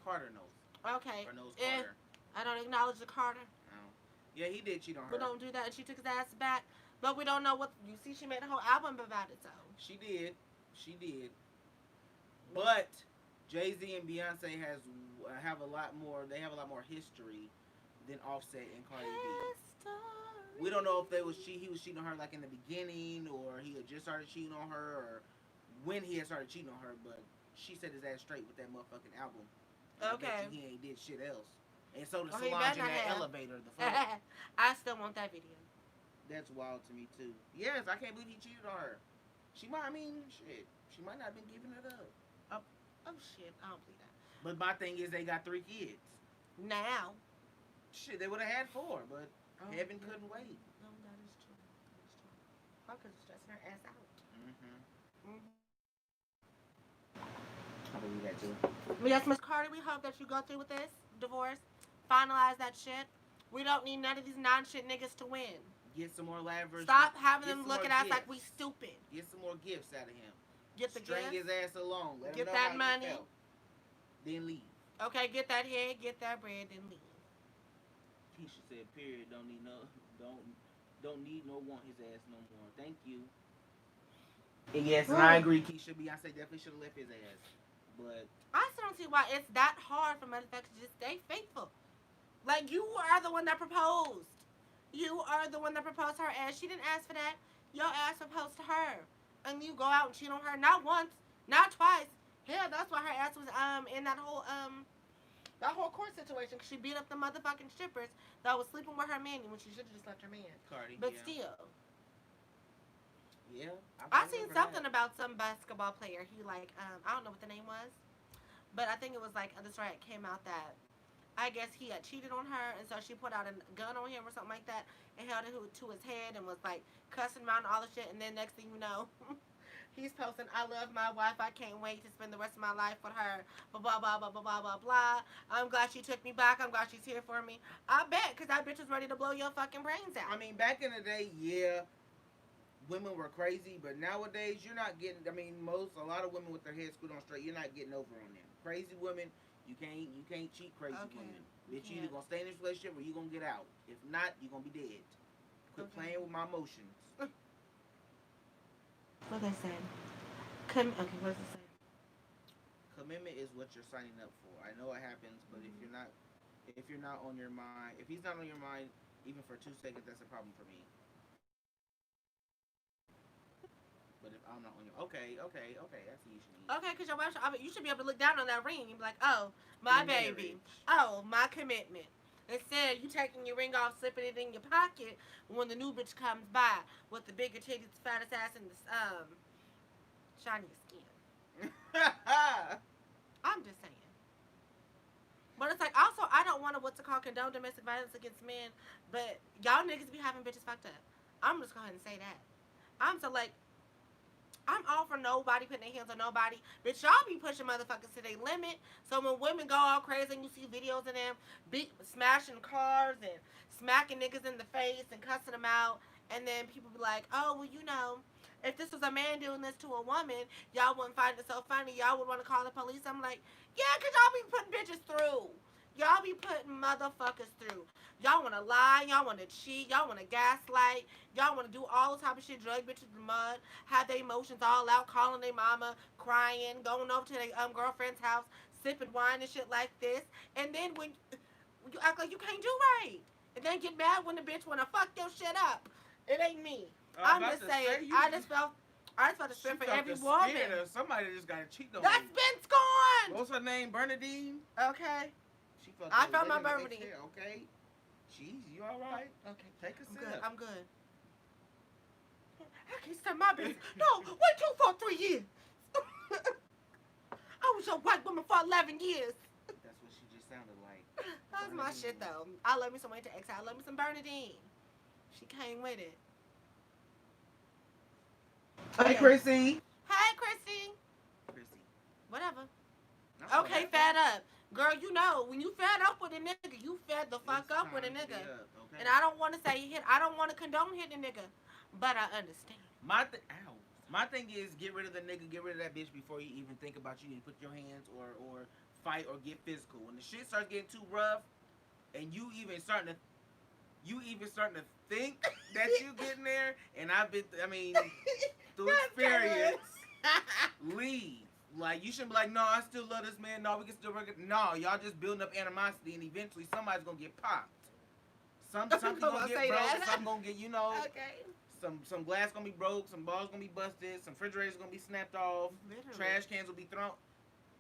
Carter knows. Okay. Or knows Carter. I don't acknowledge the Carter. No. Yeah, he did cheat on her. We don't do that. And she took his ass back. But we don't know what. You see, she made a whole album about it, though. She did. But Jay-Z and Beyonce have a lot more. They have a lot more history than Offset and Cardi B. We don't know if he was cheating on her like in the beginning, or he had just started cheating on her, or when he had started cheating on her. But she set his ass straight with that motherfucking album. Okay. He ain't did shit else. And so the Solange in that elevator. The fuck. I still want that video. That's wild to me too. Yes, I can't believe he cheated on her. She might. I mean, shit. She might not have been giving it up. Oh shit, I don't believe that. But my thing is, they got 3 kids. Now. Shit, they would have had 4, but heaven couldn't wait. No, that is true. How could stressing her ass out? I believe that too. Well, yes, Miss Carter, we hope that you go through with this divorce, finalize that shit. We don't need none of these non-shit niggas to win. Get some more lavish. Stop having them look at us like we stupid. Get some more gifts out of him. Get the String gifts. his ass along. Let Get him know that how money. he felt. Then leave. Okay, get that head, get that bread, then leave. Keisha said, "Period. Don't need no want his ass no more. Thank you." And yes, and I agree. Keisha, Beyonce definitely should have left his ass. But I still don't see why it's that hard for motherfuckers to just stay faithful. Like, you are the one that proposed. You are the one that proposed to her ass. She didn't ask for that. Your ass proposed to her. And you go out and cheat on her not once, not twice. Hell, that's why her ass was in that whole court situation, because she beat up the motherfucking strippers that was sleeping with her man when she should have just left her man. Cardi, but still. Yeah. I seen something about some basketball player. He I don't know what the name was, but I think it was the story that came out that I guess he had cheated on her, and so she put out a gun on him or something like that and held it to his head and was cussing around all the shit. And then next thing you know, he's posting, "I love my wife. I can't wait to spend the rest of my life with her. Blah, blah, blah, blah, blah, blah, blah, blah. I'm glad she took me back. I'm glad she's here for me." I bet, because that bitch was ready to blow your fucking brains out. I mean, back in the day, yeah, women were crazy, but nowadays you're not getting. I mean, a lot of women with their heads screwed on straight, you're not getting over on them. Crazy women, you can't cheat crazy women. Bitch, you either gonna stay in this relationship or you gonna get out. If not, you gonna be dead. Quit playing with my emotions. What they say? Okay, what does it say? Commitment is what you're signing up for. I know it happens, but if you're not on your mind, if he's not on your mind, even for 2 seconds, that's a problem for me. But if I'm not on your, okay, I see what you mean. Okay, because your wife, I mean, you should be able to look down on that ring and be like, oh, my In baby. marriage. Oh, my commitment. Instead, you taking your ring off, slipping it in your pocket when the new bitch comes by with the bigger titties, fattest ass, and the shinier skin. I'm just saying. But it's like, also, I don't want to, what's it called, condone domestic violence against men, but y'all niggas be having bitches fucked up. I'm just going to say that. I'm so like, I'm all for nobody putting their hands on nobody. But y'all be pushing motherfuckers to their limit. So when women go all crazy and you see videos of them smashing cars and smacking niggas in the face and cussing them out, and then people be like, oh, well, you know, if this was a man doing this to a woman, y'all wouldn't find it so funny. Y'all would want to call the police. I'm like, yeah, because y'all be putting bitches through. Y'all be putting motherfuckers through. Y'all want to lie. Y'all want to cheat. Y'all want to gaslight. Y'all want to do all the type of shit. Drug bitches in the mud. Have their emotions all out. Calling their mama. Crying. Going over to their girlfriend's house. Sipping wine and shit like this. And then when you act like you can't do right. And then get mad when the bitch want to fuck your shit up. It ain't me. I'm just saying. I just felt the spirit for every woman. Somebody just got to cheat on That's me. been scorned. What's her name? Bernadine? Okay. I felt my Bernadine. Okay. Jeez, you all right? Okay. Take a sip. I'm good. I can't stand my business. No, wait 2 for 3 years. I was a white woman for 11 years. That's what she just sounded like. That's my shit, though. I love me some Winter X. I love me some Bernadine. She came with it. Hey, Chrissy. Hey, Chrissy. Chrissy. Whatever. Okay, fed up. Girl, you know, when you fed up with a nigga, you fed the fuck up with a nigga. Okay? And I don't want to say hit. I don't want to condone hitting a nigga. But I understand. My thing is get rid of the nigga, get rid of that bitch before you even think about you need to put your hands or fight or get physical. When the shit starts getting too rough and you even starting to think that you getting there, and through experience, leave. Like, you shouldn't be like, no, I still love this man. No, we can still work it. No, y'all just building up animosity, and eventually somebody's going to get popped. Something's going to get broke. Something going to get, Okay. Some glass going to be broke. Some balls going to be busted. Some refrigerators going to be snapped off. Literally. Trash cans will be thrown.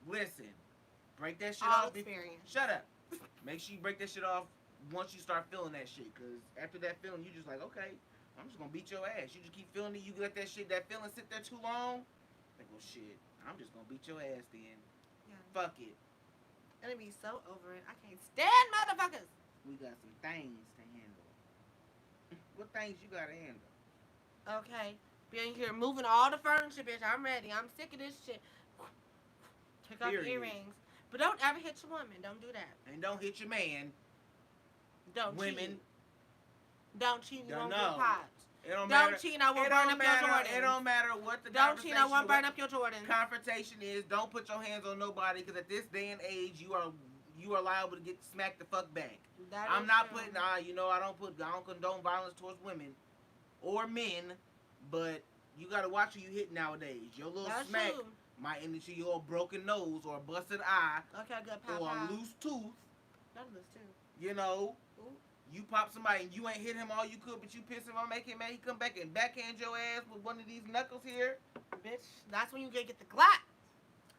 Listen. Break that shit off. Experience. Shut up. Make sure you break that shit off once you start feeling that shit. Because after that feeling, you just like, okay, I'm just going to beat your ass. You just keep feeling it. You let that feeling sit there too long. Like, well, shit. I'm just gonna beat your ass then. Yeah. Fuck it. It'll be so over it. I can't stand motherfuckers. We got some things to handle. What things you gotta handle? Okay. Being here moving all the furniture, bitch. I'm ready. I'm sick of this shit. Take off your earrings. But don't ever hit your woman. Don't do that. And don't hit your man. Don't Women. Cheat. Don't cheat. You won't get popped. Don't cheat, I won't burn up your Jordans. It don't matter what the Don't cheat, I won't burn up your Jordans. Confrontation is, don't put your hands on nobody, because at this day and age, you are liable to get smacked the fuck back. I'm not putting, I don't condone violence towards women or men, but you gotta watch who you hit nowadays. Your little smack might end into your broken nose or a busted eye. Okay, good. Or a loose tooth. Not loose tooth. You know. Ooh. You pop somebody and you ain't hit him all you could, but you piss him off, make him mad. He come back and backhand your ass with one of these knuckles here. Bitch, that's when you get the Glock.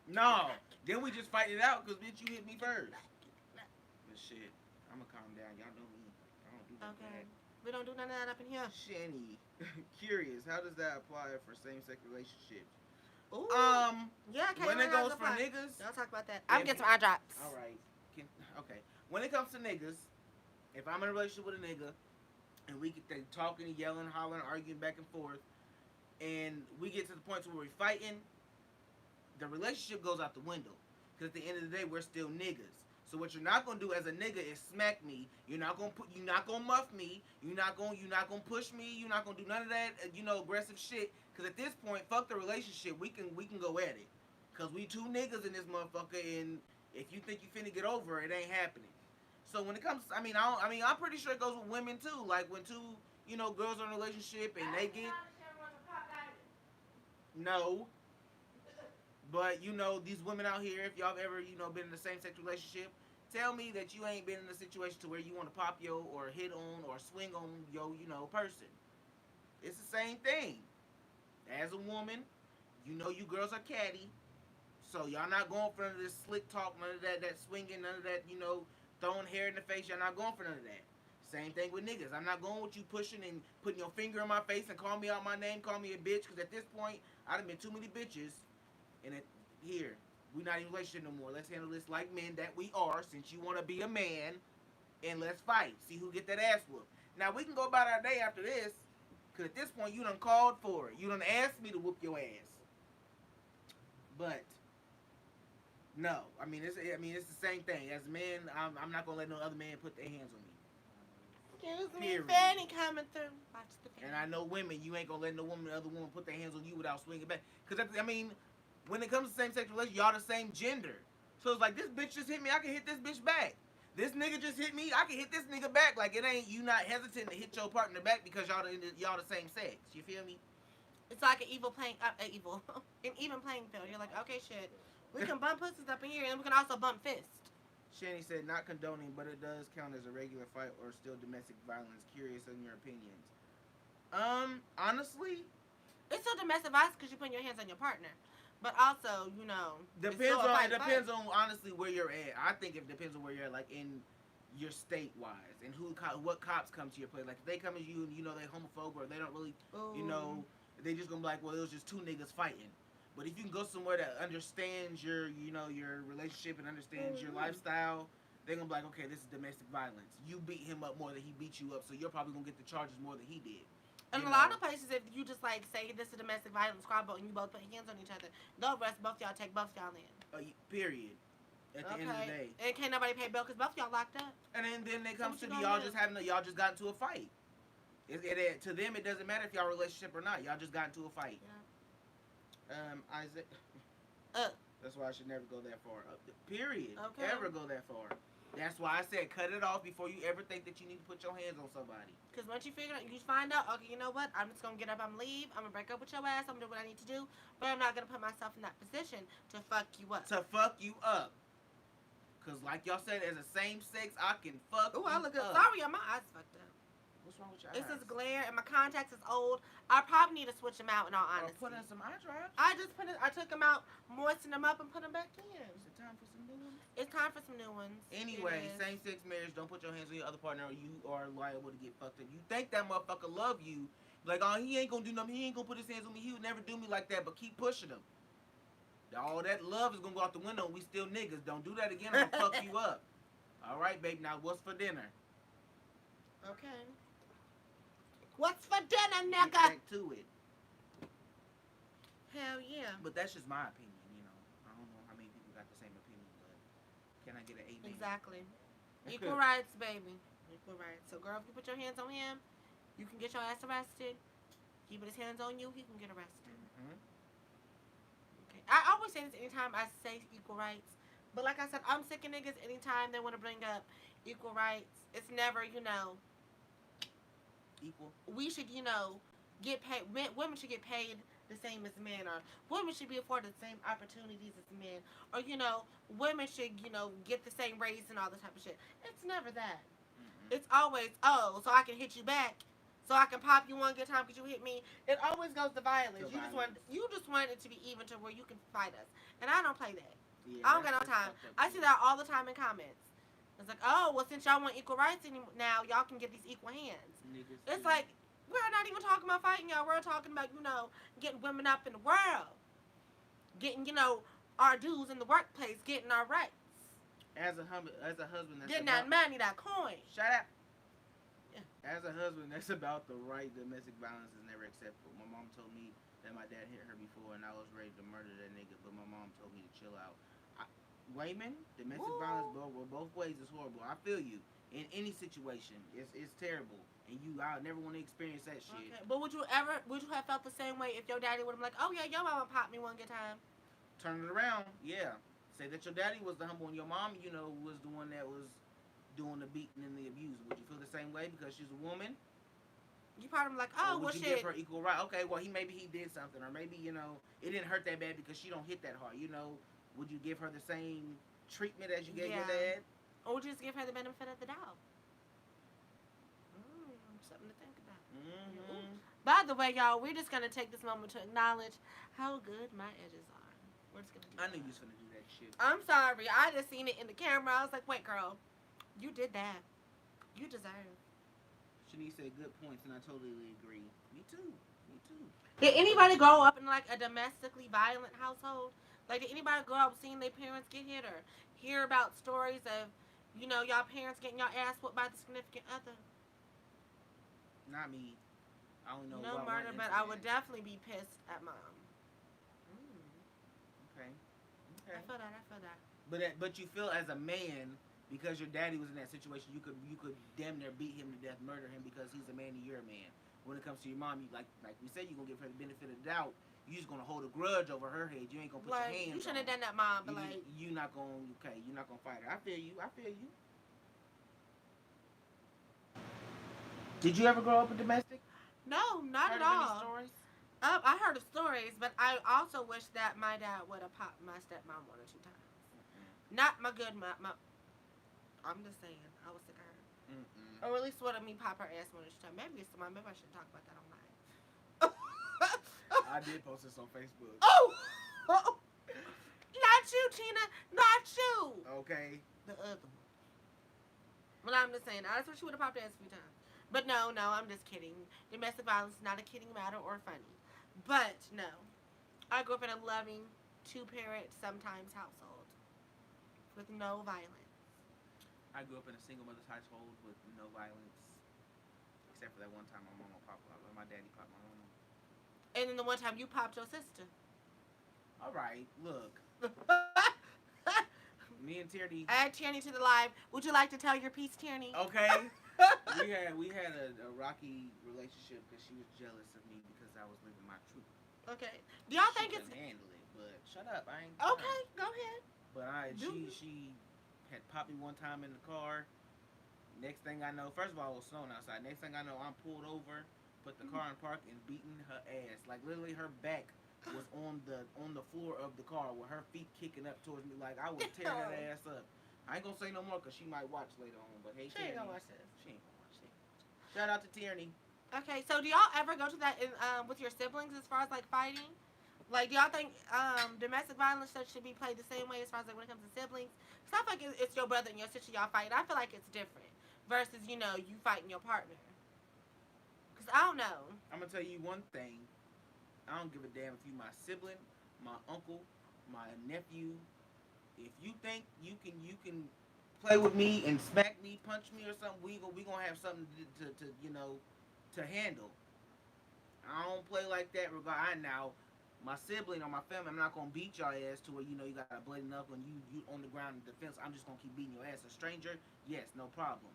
No. Then we just fight it out because, bitch, you hit me first. But shit, I'm going to calm down. Y'all know me. I don't do that. Okay. We don't do none of that up in here. Shanny. Curious, how does that apply for same-sex relationships? Ooh. Yeah, when it goes for niggas. Don't talk about that. I'm getting some eye drops. All right. Okay. When it comes to niggas, if I'm in a relationship with a nigga, and we get talking, yelling, hollering, arguing back and forth, and we get to the point where we're fighting, the relationship goes out the window. Because at the end of the day, we're still niggas. So what you're not gonna do as a nigga is smack me. You're not gonna muff me. You're not gonna push me. You're not gonna do none of that, aggressive shit. Because at this point, fuck the relationship. We can go at it. Because we two niggas in this motherfucker, and if you think you finna get over it, ain't happening. So when it comes, I'm pretty sure it goes with women too. Like when two, girls are in a relationship and they get. No. But these women out here, if y'all have ever, been in a same-sex relationship, tell me that you ain't been in a situation to where you want to pop yo or hit on or swing on yo, person. It's the same thing. As a woman, you know you girls are catty, so y'all not going for none of this slick talk, none of that swinging, none of that, throwing hair in the face. Y'all not going for none of that. Same thing with niggas. I'm not going with you pushing and putting your finger in my face and call me out my name, call me a bitch, because at this point, I done been too many bitches, and here, we not in a relationship no more. Let's handle this like men that we are, since you want to be a man, and let's fight. See who get that ass whooped. Now, we can go about our day after this, because at this point, you done called for it. You done asked me to whoop your ass. But no, it's the same thing. As men, I'm not gonna let no other man put their hands on me. Excuse me, Period. Fanny coming through. Watch the Fanny. And I know women, you ain't gonna let no other woman put their hands on you without swinging back. Cause when it comes to same-sex relations, y'all the same gender. So it's like, this bitch just hit me, I can hit this bitch back. This nigga just hit me, I can hit this nigga back. Like, it ain't, you not hesitant to hit your partner back because y'all the same sex. You feel me? It's like an even playing field. You're like, okay, shit, we can bump pussies up in here, and we can also bump fists. Shanny said, not condoning, but it does count as a regular fight or still domestic violence. Curious on your opinions. Honestly, it's still domestic violence because you're putting your hands on your partner. But also, depends on honestly where you're at. I think it depends on where you're at, like in your state wise, and what cops come to your place. Like if they come to you and they homophobe or they don't really, they just gonna be like, well, it was just two niggas fighting. But if you can go somewhere that understands your relationship and understands your lifestyle, they're gonna be like, okay, this is domestic violence. You beat him up more than he beat you up, so you're probably gonna get the charges more than he did. And a lot of places, if you just like say this is a domestic violence squad and you both put hands on each other, they'll arrest both y'all, take both y'all in. Period. At the end of the day. And can't nobody pay bail because both y'all locked up. And then it comes to y'all just got into a fight. To them, it doesn't matter if y'all relationship or not. Y'all just got into a fight. Yeah. Isaac. That's why I should never go that far. Period. Okay. Ever go that far. That's why I said cut it off before you ever think that you need to put your hands on somebody. Because once you find out, okay, you know what? I'm just going to get up, I'm going to leave, I'm going to break up with your ass, I'm going to do what I need to do, but I'm not going to put myself in that position to fuck you up. Because like y'all said, as a same sex, I can fuck you up. Ooh, I look good. Sorry, my eyes fucked up. What's wrong with your eyes? It's this glare, and my contacts is old. I probably need to switch them out in all honesty. Or put in some eye drops. I took them out, moistened them up, and put them back in. Is it time for some new ones? It's time for some new ones. Anyway, same-sex marriage, don't put your hands on your other partner or you are liable to get fucked up. You think that motherfucker love you. Like, oh, he ain't gonna do nothing. He ain't gonna put his hands on me. He would never do me like that, but keep pushing him. All that love is gonna go out the window and we still niggas. Don't do that again, I'm gonna fuck you up. All right, babe, now what's for dinner? Okay. What's for dinner, nigga? Get back to it. Hell yeah. But that's just my opinion, I don't know how many people got the same opinion, but can I get an amen? Exactly. Equal rights, baby. Equal rights. So, girl, if you put your hands on him, you can get your ass arrested. He put his hands on you, he can get arrested. Mm-hmm. Okay. I always say this anytime I say equal rights. But like I said, I'm sick of niggas anytime they want to bring up equal rights. It's never, equal. We should, get paid. Women should get paid the same as men, or women should be afforded the same opportunities as men, or women should get the same raise and all this type of shit. It's never that. Mm-hmm. It's always so I can hit you back, so I can pop you one good time because you hit me. It always goes to violence. You just want it to be even to where you can fight us, and I don't play that. Yeah, I don't got no time. I see that all the time in comments. It's like, oh, well, since y'all want equal rights now, y'all can get these equal hands. It's like, we're not even talking about fighting y'all. We're talking about, getting women up in the world. Getting, our dues in the workplace. Getting our rights. As a husband, that's getting that money, that coin. Shut up. Yeah. As a husband, that's about the right. Domestic violence is never acceptable. My mom told me that my dad hit her before and I was ready to murder that nigga, but my mom told me to chill out. Women, domestic violence, both ways is horrible. I feel you. In any situation, it's terrible, and I never want to experience that shit. Okay. But would you have felt the same way if your daddy would have been like, oh yeah, your mama popped me one good time? Turn it around, yeah. Say that your daddy was the humble and your mom, was the one that was doing the beating and the abuse. Would you feel the same way because she's a woman? You probably like, oh, well, shit. Would you give her equal right? Okay, well, maybe he did something, or maybe it didn't hurt that bad because she don't hit that hard. Would you give her the same treatment as you gave your dad? Or just give her the benefit of the doubt. Something to think about. Mm-hmm. By the way, y'all, we're just gonna take this moment to acknowledge how good my edges are. We're just gonna do I that. knew you was finna do that shit. I'm sorry. I just seen it in the camera. I was like, wait, girl, you did that. You deserve. Shanice said good points, and I totally agree. Me too. Me too. Did anybody grow up in like a domestically violent household? Like, did anybody grow up seeing their parents get hit or hear about stories of, y'all parents getting y'all ass whooped by the significant other? Not me. I don't know No about murder, one but I incident. would definitely be pissed at mom. Okay. I Okay. feel that. I feel that. But you feel as a man because your daddy was in that situation, you could damn near beat him to death, murder him because he's a man and you're a man. When it comes to your mom, you like we said, you're gonna give her the benefit of the doubt. You just gonna hold a grudge over her head. You ain't gonna put your Like, you hands shouldn't on have her. done that, mom. But like, You not gonna you're not gonna fight her. I feel you. I feel you. Did you ever grow up a domestic? no, not Heard at of any all. stories? I heard of stories, but I also wish that my dad would have popped my stepmom one or two times. Not my good mom. I'm just saying, I was sick of her. Or at least wanted me pop her ass one or two times. Maybe it's mom. Maybe I should talk about that online. I did post this on Facebook. Oh! Not you, Tina. Not you. Okay. The other one. Well, I'm just saying, I just wish she would have popped her ass a few times. But no, I'm just kidding. Domestic violence is not a kidding matter or funny. But no, I grew up in a loving two-parent, sometimes household with no violence. I grew up in a single mother's household with no violence, except for that one time my mama popped my daddy popped my mama. And then the one time you popped your sister. All right, look, me and Tierney. Add Tierney to the live. Would you like to tell your piece, Tierney? Okay. we had a rocky relationship because she was jealous of me because I was living my truth. Okay. Do y'all She think it's couldn't handle it? But shut up, I ain't. okay? Go ahead. But she had popped me one time in the car. Next thing I know, first of all, it was snowing outside. Next thing I know, I'm pulled over, put the car in park, and beating her ass. Like literally, her back was on the floor of the car with her feet kicking up towards me. Like I was tearing that ass up. I ain't gonna say no more because she might watch later on. But hey, She ain't Tierney, gonna watch this. She ain't gonna watch it. Shout out to Tierney. Okay, so do y'all ever go to that with your siblings as far as like fighting? Like, do y'all think domestic violence should be played the same way as far as like when it comes to siblings? Because I feel like it's your brother and your sister y'all fight. I feel like it's different versus you fighting your partner. Because I don't know. I'm gonna tell you one thing. I don't give a damn if you my sibling, my uncle, my nephew. If you think you can play with me and smack me, punch me or something, we gonna have something to handle. I don't play like that. I now my sibling or my family, I'm not gonna beat your ass to where you got a bloody knuckle and you on the ground in defense. I'm just gonna keep beating your ass. A stranger, yes, no problem.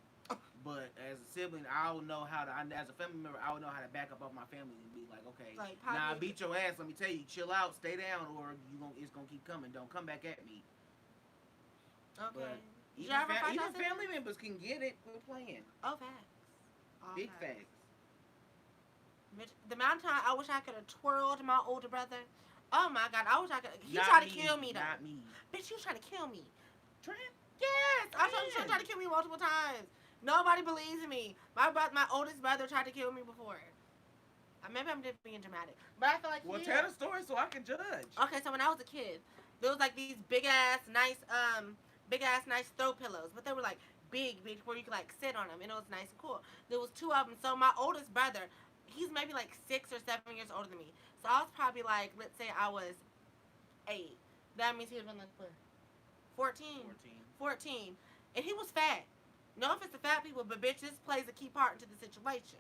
But as a sibling, I will know how to. As a family member, I will know how to back up off my family and be like, okay, Like, now I beat your ass. Let me tell you, chill out, stay down, or it's gonna keep coming. Don't come back at me. Okay. But Did you ever fight even your family siblings? members can get it. We're playing. Oh, facts. All Big facts. facts. Bitch, the amount of time I wish I could have twirled my older brother. Oh my god, I wish I could. He Not tried to me, kill me though. Not me. Bitch, he was trying to kill me. Trent? Yes, I told you he tried to kill me multiple times. Nobody believes in me. My oldest brother tried to kill me before. Maybe I'm just being dramatic, but I feel like Well, he tell is. the story so I can judge. Okay, so when I was a kid, there was like these big ass nice throw pillows, but they were like big where you could like sit on them, and it was nice and cool. There was two of them. So my oldest brother, he's maybe like 6 or 7 years older than me. So I was probably like, let's say I was 8. That means he would have been like what, 14? 14. And he was fat. No offense to fat people, but bitch, this plays a key part into the situation.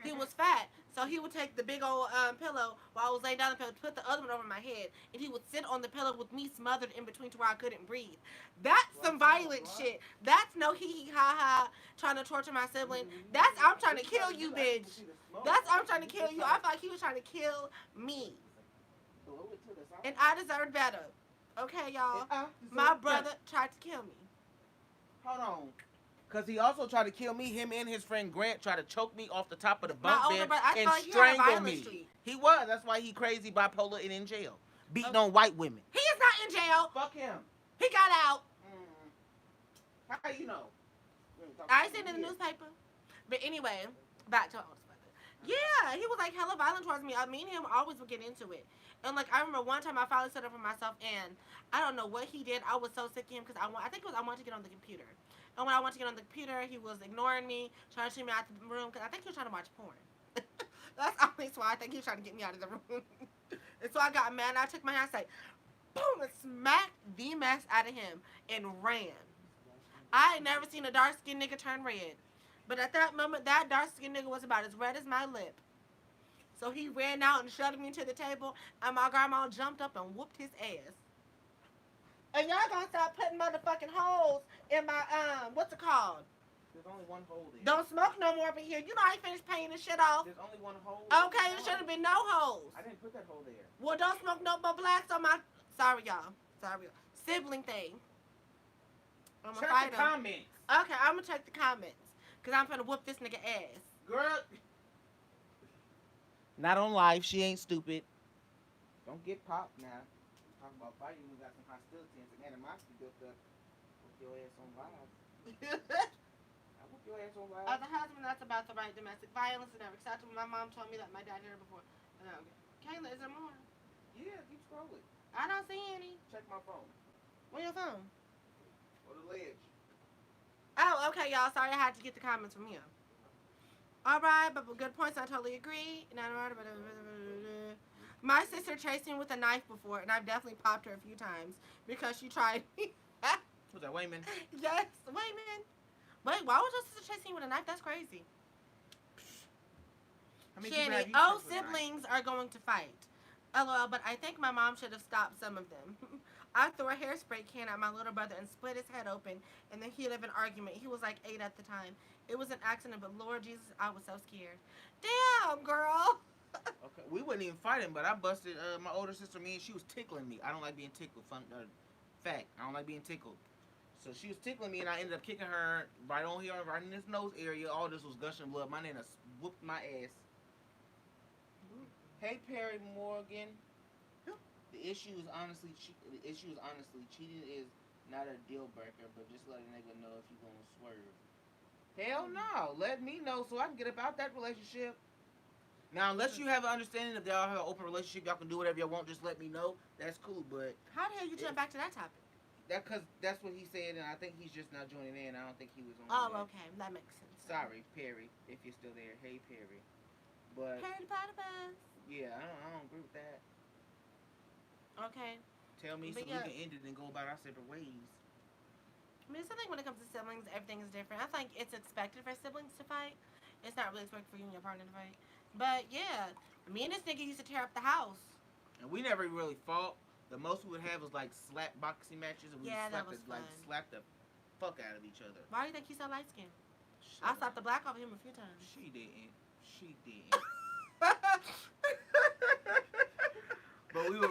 He was fat, so he would take the big old pillow while I was laying down the pillow, put the other one over my head, and he would sit on the pillow with me smothered in between to where I couldn't breathe. That's some violent shit. That's no hee hee ha ha trying to torture my sibling. That's I'm trying to kill you, bitch. That's I'm trying to kill you. I felt like he was trying to kill me, and I deserved better. Okay, y'all. My brother tried to kill me. Hold on. Because he also tried to kill me. Him and his friend Grant tried to choke me off the top of the bunk bed and strangle me. Streak. He was. That's why he crazy, bipolar, and in jail. Beating on white women. He is not in jail. Fuck him. He got out. How you know? I seen it in the newspaper. But anyway, back to my oldest brother. Yeah, he was like hella violent towards me. I mean, him always would get into it. And like I remember one time I finally stood up for myself, and I don't know what he did. I was so sick of him because I think it was I wanted to get on the computer, and when I wanted to get on the computer, he was ignoring me, trying to shoot me out the room because I think he was trying to watch porn. That's honestly why I think he was trying to get me out of the room. And so I got mad. And I took my hand, I said, boom, and smacked the mess out of him and ran. I ain't never seen a dark skinned nigga turn red. But at that moment, that dark skinned nigga was about as red as my lip. So he ran out and shoved me to the table, and my grandma jumped up and whooped his ass. And y'all gonna stop putting motherfucking holes in my what's it called? There's only one hole there. Don't smoke no more up in here. You know I ain't finished paying this shit off. There's only one hole. Okay, there should have been no holes. I didn't put that hole there. Well, don't smoke no more blacks on my. Sorry, y'all. Sorry, sibling thing. I'm gonna check the comments. Okay, I'm gonna check the comments because I'm gonna whoop this nigga ass. Girl. Not on live. She ain't stupid. Don't get popped now. Talk about fighting. We got some hostility and some animosity built up. Whoop your ass on live. I whoop your ass on live. As a husband, that's about the right domestic violence and everything. Acceptable. My mom told me that my dad did it before. Okay. Kayla, is there more? Yeah, keep scrolling. I don't see any. Check my phone. Where your phone? Or the ledge. Oh, okay, y'all. Sorry, I had to get the comments from you. All right, but good points. I totally agree. My sister chased me with a knife before, and I've definitely popped her a few times because she tried me. Who's that, Wayman? Yes, Wayman. Wait, why would your sister chase me with a knife? That's crazy. Shanny, siblings are going to fight. LOL, but I think my mom should have stopped some of them. I threw a hairspray can at my little brother and split his head open, and then he'd have an argument. He was like 8 at the time. It was an accident, but Lord Jesus, I was so scared. Damn, girl. Okay, we wasn't even fighting, but I busted my older sister. Me and she was tickling me. I don't like being tickled. Fact, I don't like being tickled. So she was tickling me, and I ended up kicking her right on here, right in this nose area. All this was gushing blood. My nana whooped my ass. Hey Perry Morgan. The issue is honestly cheating is not a deal breaker, but just let a nigga know if you gonna swerve. Hell no, let me know so I can get about that relationship. Now, unless you have an understanding of y'all have an open relationship, y'all can do whatever y'all want. Just let me know. That's cool, but how the hell you jump back to that topic? Cause that's what he said, and I think he's just not joining in. I don't think he was on. Oh, okay, that makes sense. Sorry, Perry, if you're still there. Hey, Perry. But Perry the Platypus. Yeah, I don't agree with that. Okay. Tell me so we can end it and go about our separate ways. I mean, something when it comes to siblings, everything is different. I think it's expected for siblings to fight. It's not really expected for you and your partner to fight. But yeah, me and this nigga used to tear up the house. And we never really fought. The most we would have was like slap boxing matches, and we slap the fuck out of each other. Why do you think he's so light skinned? I slapped the black off him a few times. She didn't. But we would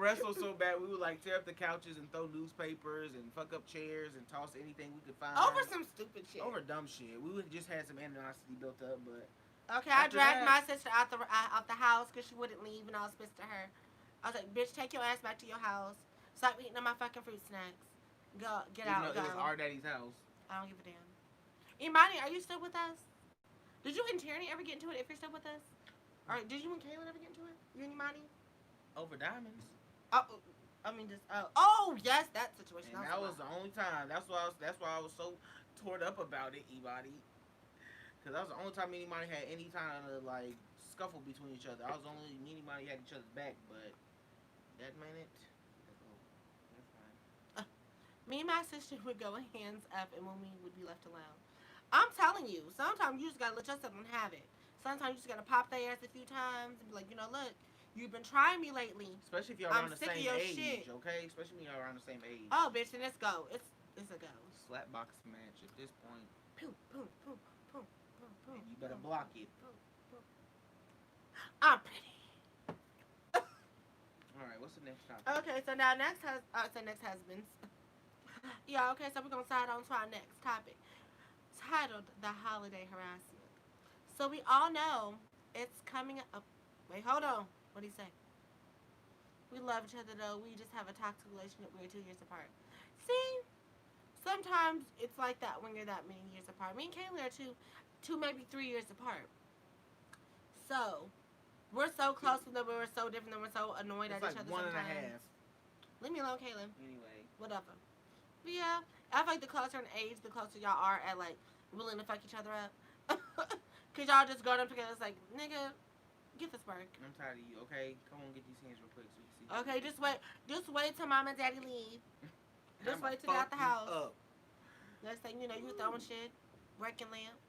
wrestle so bad we would like tear up the couches and throw newspapers and fuck up chairs and toss anything we could find over some stupid shit. Over dumb shit. We would just had some animosity built up, but okay, I dragged my sister out the house because she wouldn't leave, and I was pissed at her. I was like, "Bitch, take your ass back to your house. Stop eating on my fucking fruit snacks. Go, get out." It was our daddy's house. I don't give a damn. Imani, are you still with us? Did you and Tierney ever get into it? If you're still with us, or did you and Kaylin ever get into it? You and Imani? Over diamonds. Oh, I mean just oh yes, that situation. And that was the only time. That's why I was so torn up about it, Imani. Because that was the only time me and Imani had any kind of like scuffle between each other. I was only me and Imani had each other's back, but that minute. That's fine. Me and my sister would go hands up, and when we would be left alone. I'm telling you, sometimes you just gotta let yourself have it. Sometimes you just gotta pop their ass a few times and be like, look, you've been trying me lately. Especially if y'all around the same age, okay? Especially when y'all around the same age. Oh, bitch, then let's go. It's a go. Slap box match at this point. Boom, boom, boom, boom, boom, boom. You better block it. Boom, boom. I'm pretty. All right, what's the next topic? Okay, so now next husbands. Yeah, okay, so we're gonna slide on to our next topic, titled "The Holiday Harassment." So we all know it's coming up. Wait, hold on. What do you say? We love each other though. We just have a toxic relationship. We're 2 years apart. See? Sometimes it's like that when you're that many years apart. Me and Kaylee are two maybe 3 years apart. So we're so close with them, but we're so different, and we're so annoyed It's at each like other one and a sometimes. half. Leave me alone, Kaylin. Anyway. Whatever. But yeah, I feel like the closer in age, the closer y'all are at like willing to fuck each other up. Cause y'all just growing up together. It's like, nigga, get this work. I'm tired of you. Okay, come on, get these hands real quick so we can see. Okay, just wait till mom and daddy leave. Just wait till they out the house. Up. Next thing you know, you throwing shit, breaking lamps.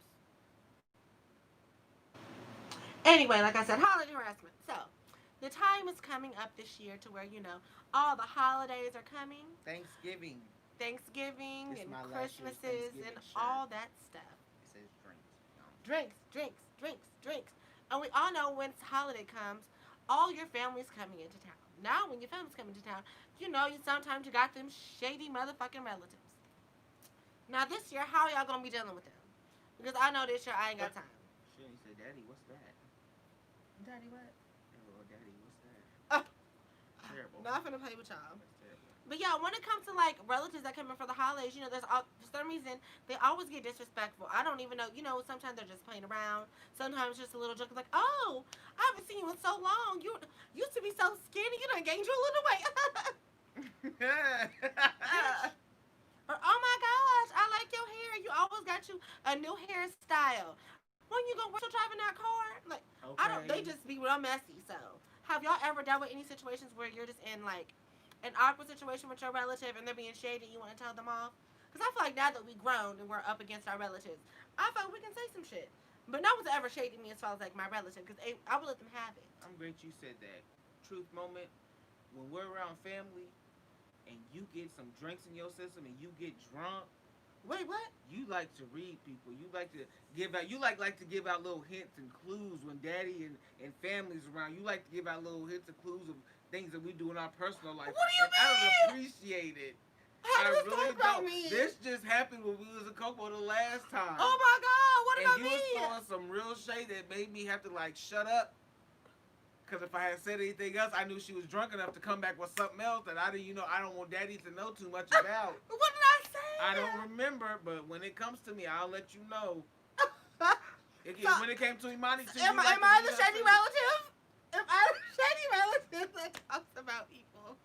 Anyway, like I said, holiday harassment. So, the time is coming up this year to where, all the holidays are coming. Thanksgiving. Thanksgiving It's and my last year's Christmases Thanksgiving and shirt. all that stuff. It says drinks. Drinks, drinks, drinks, drinks. And we all know when holiday comes, all your family's coming into town. Now, when your family's coming to town, you sometimes you got them shady motherfucking relatives. Now, this year, how y'all gonna be dealing with them? Because I know this year I ain't got time. Shit, he said, Daddy, what's that? Daddy, what? Oh, Daddy, what's that? Uh, Terrible. Not finna play with y'all. That's terrible. But yeah, when it comes to like relatives that come in for the holidays, for some reason they always get disrespectful. I don't even know. Sometimes they're just playing around. Sometimes just a little joke like, "Oh, I haven't seen you in so long. You used to be so skinny. You done gained you a little weight." Or, "Oh my gosh, I like your hair. You always got you a new hairstyle. When you gonna work still driving that car?" Like, okay. I don't. They just be real messy. So, have y'all ever dealt with any situations where you're just in like an awkward situation with your relative and they're being shady and you want to tell them off? Because I feel like now that we grown and we're up against our relatives, I feel like we can say some shit. But no one's ever shaded me as far as like my relative because I would let them have it. I'm great you said that. Truth moment, when we're around family and you get some drinks in your system and you get drunk, Wait, what? you like to read people. You like to give out. You like to give out little hints and clues when daddy and family's around. You like to give out little hints and clues of things that we do in our personal life. What do you and mean? I don't appreciate it. How I does this really talk about don't. me? This just happened when we was a couple the last time. Oh my god, what and about you me? was throwing some real shade that made me have to like shut up. Cause if I had said anything else, I knew she was drunk enough to come back with something else that I didn't, I don't want daddy to know too much about. What did I say? I don't remember, but when it comes to me, I'll let you know. When it came to Imani too, Am I the shady relative? Am I the shady relative that talks about people?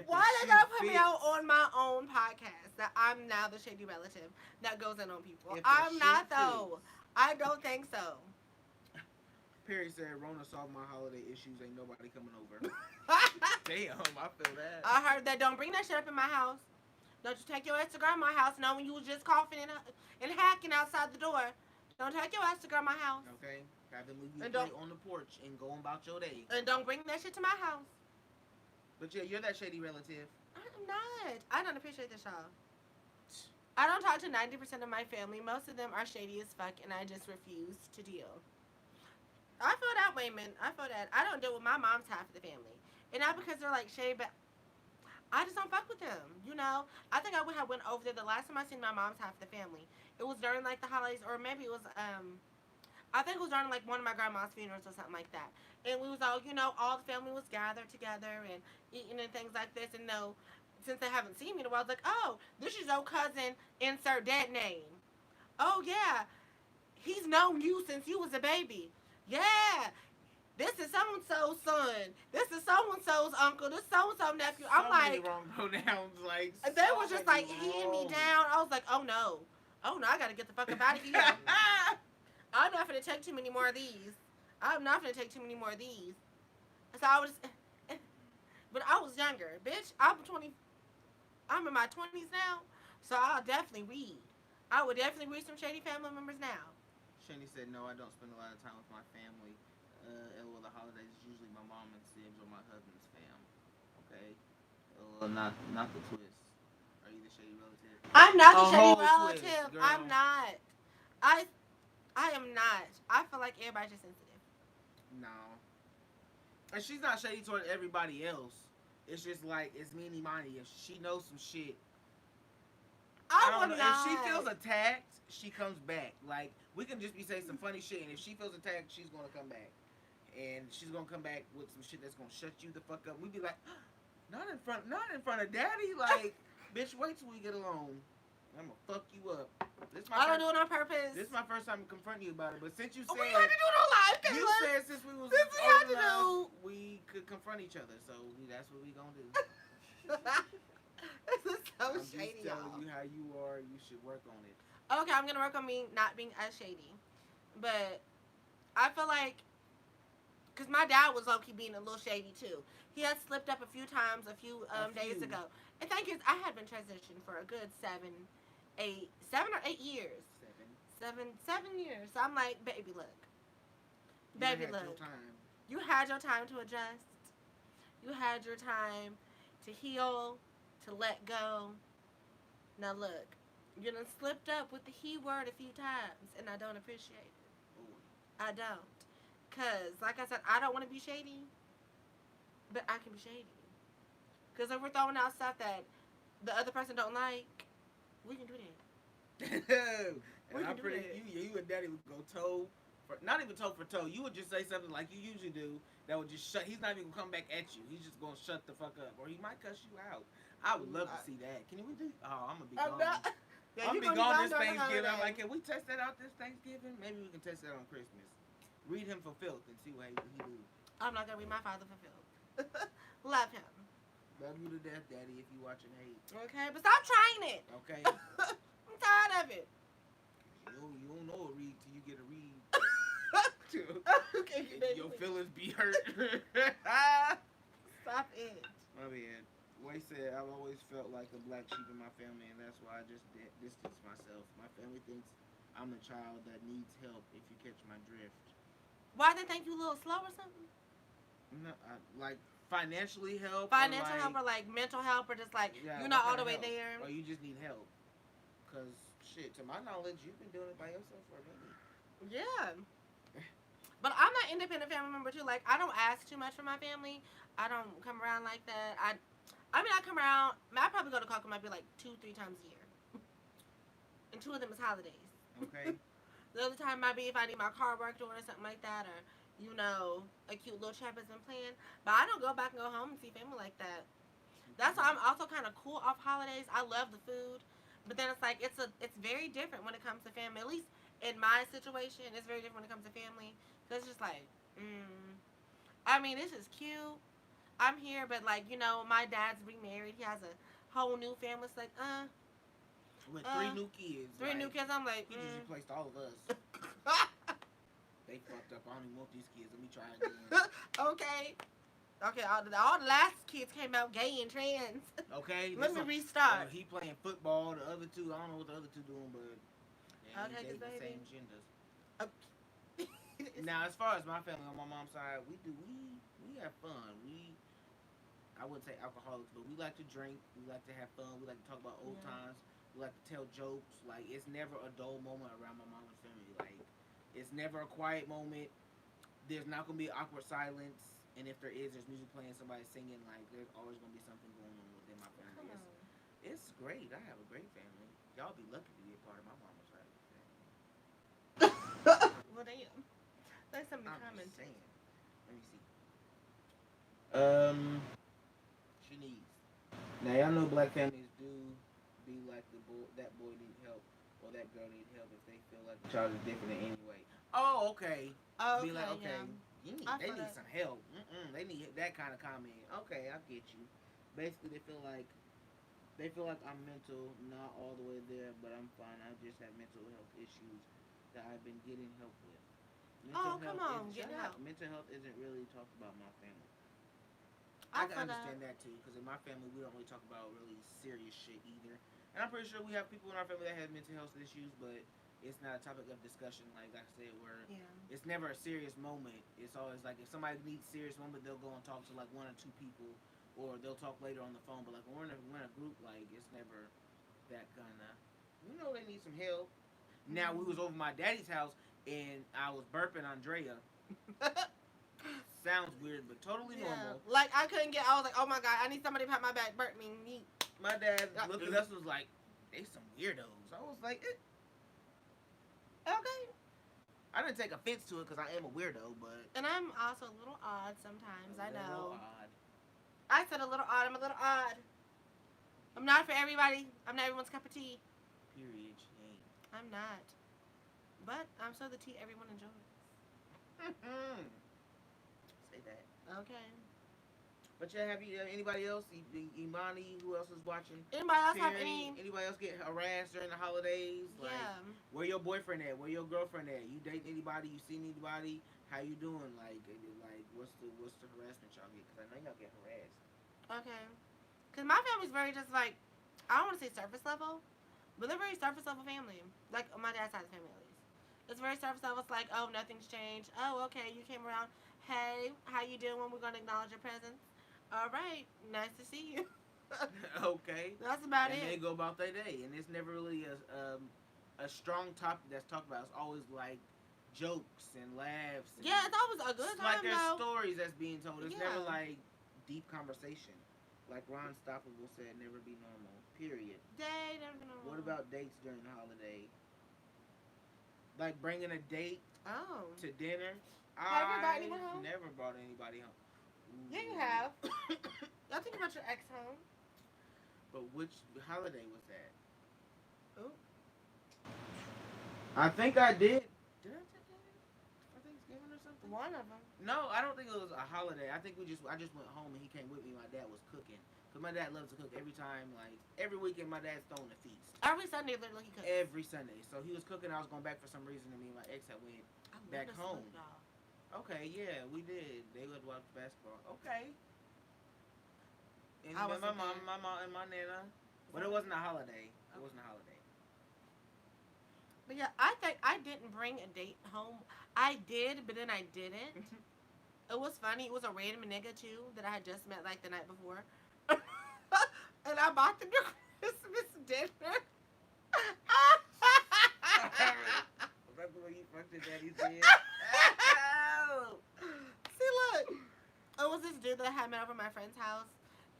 Why they gotta put me out on my own podcast that I'm now the shady relative that goes in on people? I'm not though. I don't think so. Perry said, Rona solved my holiday issues. Ain't nobody coming over. Damn, I feel that. I heard that. Don't bring that shit up in my house. Don't you take your ass to grandma's house now when you was just coughing and hacking outside the door. Don't take your ass to grandma's house. Okay. Have them leave you And plate on the porch and go about your day. And don't bring that shit to my house. But yeah, you're that shady relative. I'm not. I don't appreciate this, y'all. I don't talk to 90% of my family. Most of them are shady as fuck, and I just refuse to deal. I feel that way, man. I feel that. I don't deal with my mom's half of the family. And not because they're like shady, but I just don't fuck with them. I think I would have went over there the last time I seen my mom's half of the family. It was during like the holidays, or maybe it was I think it was during like one of my grandma's funerals or something like that. And we was all, all the family was gathered together and eating and things like this. And since they haven't seen me in a while, I was like, oh, this is your cousin, insert that name. Oh yeah, he's known you since you was a baby. Yeah, this is so-and-so's son. This is so-and-so's uncle. This so-and-so nephew. I'm like, wrong pronouns, like. They was just like hitting me down. I was like, oh no, I gotta get the fuck up out of here. I'm not gonna take too many more of these. I'm not gonna take too many more of these. So I was, but I was younger, bitch. I'm 20. I'm in my 20s now, so I'll definitely read. I would definitely read some shady family members now. Shani said, no, I don't spend a lot of time with my family. Well, the holidays is usually my mom and Sibs or my husband's fam. Okay? Not the twist. Are you the shady relative? I'm not the shady relative. Twist, I'm not. I am not. I feel like everybody's just sensitive. No. And she's not shady toward everybody else. It's just like, it's me and Imani. If she knows some shit, I don't know. If she feels attacked, she comes back. Like, we can just be saying some funny shit, and if she feels attacked, she's gonna come back. And she's gonna come back with some shit that's gonna shut you the fuck up. We'd be like, not in front of daddy, like Bitch, wait till we get alone. I'm gonna fuck you up. I don't do it on purpose. This is my first time confronting you about it, but since you said we had to do it on live, Kayla. You said since we was we had to do, we could confront each other, so that's what we gonna do. This is so I'm shady, just telling y'all. you how you are. You should work on it. Okay, I'm gonna work on me not being as shady, but I feel like, cause my dad was low key being a little shady too. He had slipped up a few times a few days ago. And thank you, I had been transitioned for a good 7 or 8 years. 7 years. So I'm like, baby, look. Baby, look. You had your time to adjust. You had your time to heal, to let go. Now look, you done slipped up with the he word a few times, and I don't appreciate it. I don't. Because, like I said, I don't want to be shady, but I can be shady. Because if we're throwing out stuff that the other person don't like, we can do that. And I'm pretty. You and Daddy would go toe for, not even toe for toe. You would just say something like you usually do that would just shut. He's not even gonna come back at you. He's just gonna shut the fuck up, or he might cuss you out. I would love to see that. Can we do? Oh, I'm gonna be gone. I'm gonna be gone this Thanksgiving. I'm like, can we test that out this Thanksgiving? Maybe we can test that on Christmas. Read him for filth and see what he do. I'm not gonna read my father for filth. Love him. Love you to death, Daddy, if you watching hate. Okay, but stop trying it. Okay. I'm tired of it. You don't know a read till you get a read. Okay, your feelings be hurt. Stop it. My bad. Way said, I've always felt like a black sheep in my family, and that's why I just distance myself. My family thinks I'm the child that needs help, if you catch my drift. Why they think you a little slow or something? No, like financially help. Financial help or like mental help or just like you're not all the way there. Or you just need help. Because, shit, to my knowledge, you've been doing it by yourself for a minute. Yeah. But I'm not independent family member too. Like, I don't ask too much from my family. I don't come around like that. I mean, I come around. I probably go to Cocum maybe like 2-3 times a year. And 2 of them is holidays. Okay. The other time might be if I need my car worked on or something like that, or you know, a cute little trip has been planned. But I don't go back and go home and see family like that. That's why I'm also kind of cool off holidays. I love the food, but then it's like it's very different when it comes to family. At least in my situation, it's very different when it comes to family. So it's just like, I mean, this is cute. I'm here, but like you know, my dad's remarried. He has a whole new family. It's like, with 3 new kids. 3 new kids. I'm like, he just replaced all of us. They fucked up. I don't even want these kids. Let me try again. Okay. All the last kids came out gay and trans. Okay. Let me restart. He playing football. The other 2, I don't know what the other 2 doing, but they the same genders. Now, as far as my family on my mom's side, we have fun. I wouldn't say alcoholics, but we like to drink. We like to have fun. We like to talk about old times. We like to tell jokes. Like, it's never a dull moment around my mama's family. Like, it's never a quiet moment. There's not going to be awkward silence. And if there is, there's music playing, somebody singing. Like, there's always going to be something going on within my family. It's great. I have a great family. Y'all be lucky to be a part of my mama's side of the family. Well, damn. There's something commenting. Let me see. Shanice. Now, y'all know black families do be like that boy need help or that girl need help if they feel like the child is different in any way. Oh, okay. Be like, okay, they need some help. They need that kind of comment. Okay, I get you. Basically, they feel like I'm mental, not all the way there, but I'm fine. I just have mental health issues that I've been getting help with. Mental health isn't really talked about in my family. I can understand that too, because in my family we don't really talk about really serious shit either. And I'm pretty sure we have people in our family that have mental health issues, but it's not a topic of discussion, like I said, where it's never a serious moment. It's always like if somebody needs a serious moment, they'll go and talk to like 1 or 2 people, or they'll talk later on the phone. But like when we're in a group, like it's never that kind of, they need some help. Now we was over my daddy's house and I was burping Andrea. Sounds weird, but totally normal. Like I was like, oh my god, I need somebody to pat my back, burp me. My dad looked at us and was like, they some weirdos. I was like, okay. I didn't take offense to it because I am a weirdo, but... And I'm also a little odd sometimes, I know. Odd. I said a little odd, I'm a little odd. I'm not for everybody. I'm not everyone's cup of tea. Period. She ain't. I'm not. But I'm so the tea everyone enjoys. Say that. Okay. But yeah, have you anybody else? Imani, who else is watching? Anybody else have Perry, any? anybody else get harassed during the holidays? Like, Yeah. where your boyfriend at? Where your girlfriend at? You dating anybody? You seen anybody? How you doing? Like what's the harassment y'all get? Cause I know y'all get harassed. Okay. Because my family's very just like, I don't want to say surface level, but they're very surface level family. Like on my dad's side of the family at least. It's very surface level. It's like, oh, nothing's changed. Oh, okay, you came around. Hey, how you doing? We're gonna acknowledge your presence. All right, nice to see you. Okay. That's about And they it. go about their day, and it's never really a strong topic that's talked about. It's always like jokes and laughs. And Yeah, it's always a good like time there's though. stories that's being told. It's never Yeah. like deep conversation. Like Ron Stoppable said, never be normal. Period. Day, never been What on. about dates during the holiday? Like bringing a date Oh. to dinner. Have you ever brought I anyone home? never brought anybody home. Yeah, you have. Y'all think about your ex home. But which holiday was that? Ooh. I think I did. Did I take that for Thanksgiving or something? One of them. No, I don't think it was a holiday. I think I just went home and he came with me. My dad was cooking. Cause my dad loves to cook every time. Like every weekend, my dad's throwing a feast. Every Sunday, literally, he cooks. Every Sunday. So he was cooking. I was going back for some reason, and me and my ex had went I love back this home. food, y'all. Okay, yeah, we did. They would watch basketball. Okay. And I then wasn't my there. mom, and my nana. But it wasn't a holiday. It wasn't a holiday. But yeah, I think I didn't bring a date home. I did, but then I didn't. It was funny. It was a random nigga too that I had just met like the night before, and I bought them the Christmas dinner. Was that the way you fucked your daddy's head? See, look, it was this dude that I had met over at my friend's house.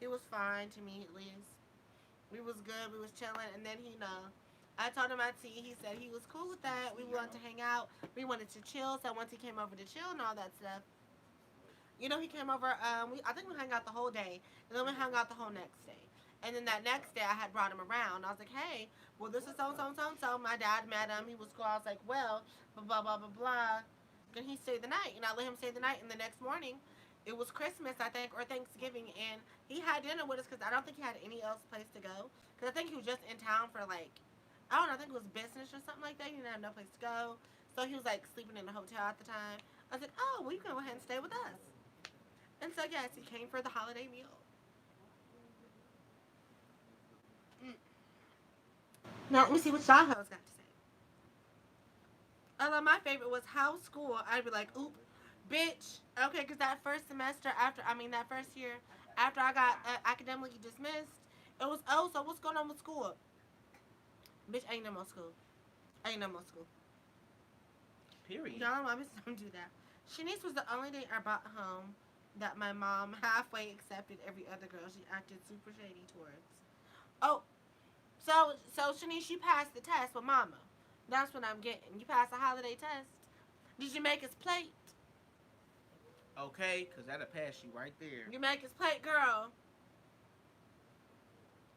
He was fine to me at least. We was good. We was chilling, and then I told him I'd see. He said he was cool with that. We wanted to hang out. We wanted to chill. So once he came over to chill and all that stuff, he came over. I think we hung out the whole day, and then we hung out the whole next day. And then that next day, I had brought him around. I was like, hey, well, this is so and so and so and so. My dad met him. He was cool. I was like, well, blah blah blah blah blah. Can he stay the night? And I let him stay the night. And the next morning, it was Christmas, I think, or Thanksgiving, and he had dinner with us because I don't think he had any else place to go. Because I think he was just in town for like, I don't know, I think it was business or something like that. He didn't have no place to go, so he was like sleeping in a hotel at the time. I was like, oh, well, you can go ahead and stay with us. And so yes, he came for the holiday meal. Mm. Now let me see what y'all hoes got to say. Although my favorite was house school. I'd be like, oop, bitch. Okay, because that first semester that first year after I got academically dismissed, it was, oh, so what's going on with school? Bitch, ain't no more school. Ain't no more school. Period. Y'all, my bitch don't do that. Shanice was the only day I brought home that my mom halfway accepted every other girl she acted super shady towards. Oh, so Shanice, you passed the test with mama. That's what I'm getting. You passed the holiday test. Did you make his plate? Okay, because that'll pass you right there. You make his plate, girl.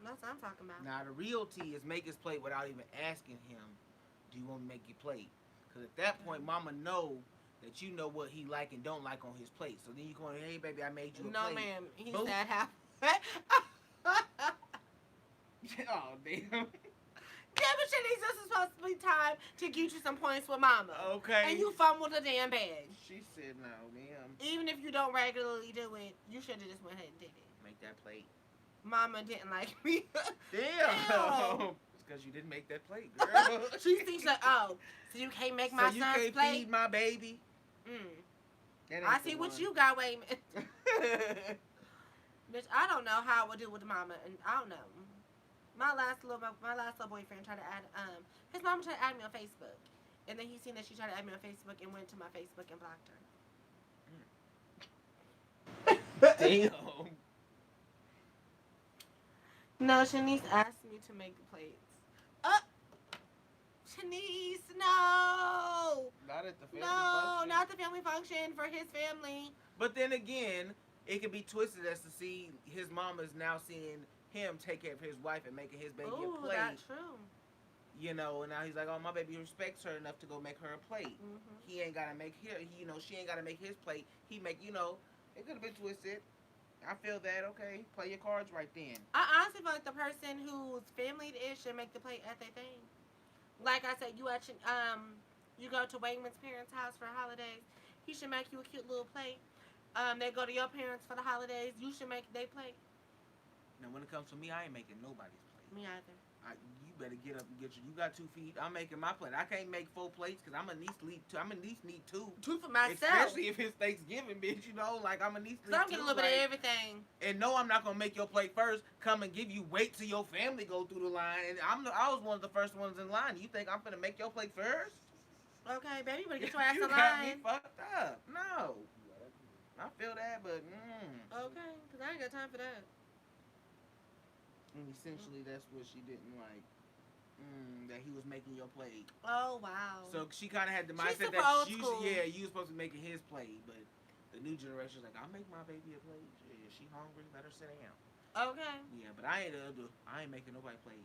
That's what I'm talking about. Now, the real tea is make his plate without even asking him, do you want to make your plate? Because at that point, mama know that you know what he like and don't like on his plate. So then you go, hey, baby, I made you a No, plate. ma'am. He Boop. said half. Oh, damn. Yeah, but Shanice, this is supposed to be time to get you some points with mama. Okay. And you fumbled the damn bag. She said no, ma'am. Even if you don't regularly do it, you should have just went ahead and did it. Make that plate. Mama didn't like me. Damn. It's because you didn't make that plate, girl. She thinks like, oh, so you can't make my so you son's can't plate? feed my baby? I see what you got, wait a minute. Bitch, I don't know how I would do with mama, and I don't know. My last little boyfriend tried to add, his mama tried to add me on Facebook. And then he seen that she tried to add me on Facebook and went to my Facebook and blocked her. Damn. No, Shanice asked me to make the plates. Shanice, no! Not at the family No, function. not the family function for his family. But then again, it could be twisted as to see his mama is now seeing him take care of his wife and making his baby a Ooh, plate. that's true. You know, and now he's like, oh, my baby respects her enough to go make her a plate. Mm-hmm. He ain't gotta make her, you know, she ain't gotta make his plate. He make, you know, it could have been twisted. I feel that. Okay, play your cards right then. I honestly feel like the person whose family it is should make the plate at their thing. Like I said, you go to Wayman's parents' house for holidays. He should make you a cute little plate. They go to your parents for the holidays. You should make their plate. Now, when it comes to me, I ain't making nobody's plate. Me either. You better get up and get you. You got 2 feet. I'm making my plate. I can't make 4 plates because I'm at least need 2. I'm at least need 2. 2 for myself. Especially if it's Thanksgiving, bitch. You know, like I'm at least need 2. So I'm getting a little bit of everything. And no, I'm not gonna make your plate first. Come and give you wait till your family go through the line. And I was one of the first ones in line. You think I'm gonna make your plate first? Okay, baby, you better get your ass you in got me line. fucked up. No, I feel that, but Okay, cause I ain't got time for that. And essentially, that's what she didn't like. That he was making your plate. Oh wow. So she kind of had the She's mindset super that old school. you was supposed to be making his plate, but the new generation's like, I'll make my baby a plate. Yeah, she hungry, let her sit down. Okay. Yeah, but I ain't making nobody plate.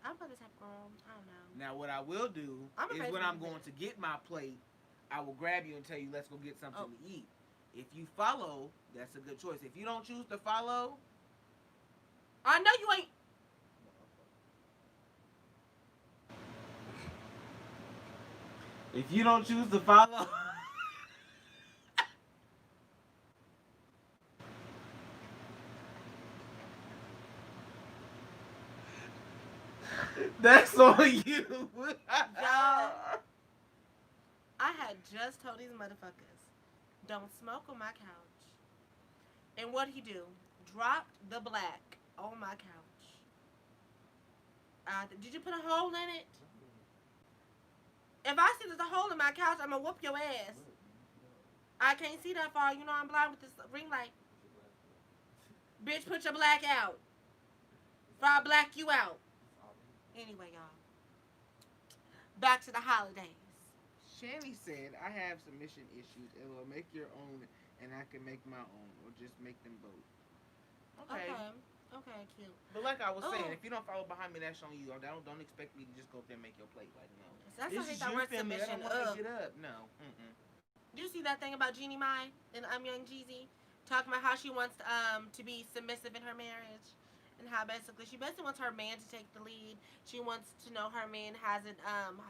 I'm not the type of girl. I don't know. Now what I will do is when I'm going to get my plate, I will grab you and tell you, let's go get something to eat. If you follow, that's a good choice. If you don't choose to follow, I know you ain't. If you don't choose to follow, that's on you. Y'all, I had just told these motherfuckers, don't smoke on my couch. And what'd he do? Dropped the black on my couch. Did you put a hole in it? If I see there's a hole in my couch, I'm gonna whoop your ass. I can't see that far. You know I'm blind with this ring light. Bitch, put your black out. Or I'll black you out. Anyway, y'all. Back to the holidays. Shani said, I have submission issues. It will make your own and I can make my own. Or just make them both. Okay. Okay, cute. But like I was saying, if you don't follow behind me, that's on you. Don't expect me to just go up there and make your plate. Like, no. So that's why I hate that word submission. I don't want to get up. No. Did you see that thing about Jeannie Mai and Young Jeezy? Talking about how she wants to be submissive in her marriage. And how she basically wants her man to take the lead. She wants to know her man hasn't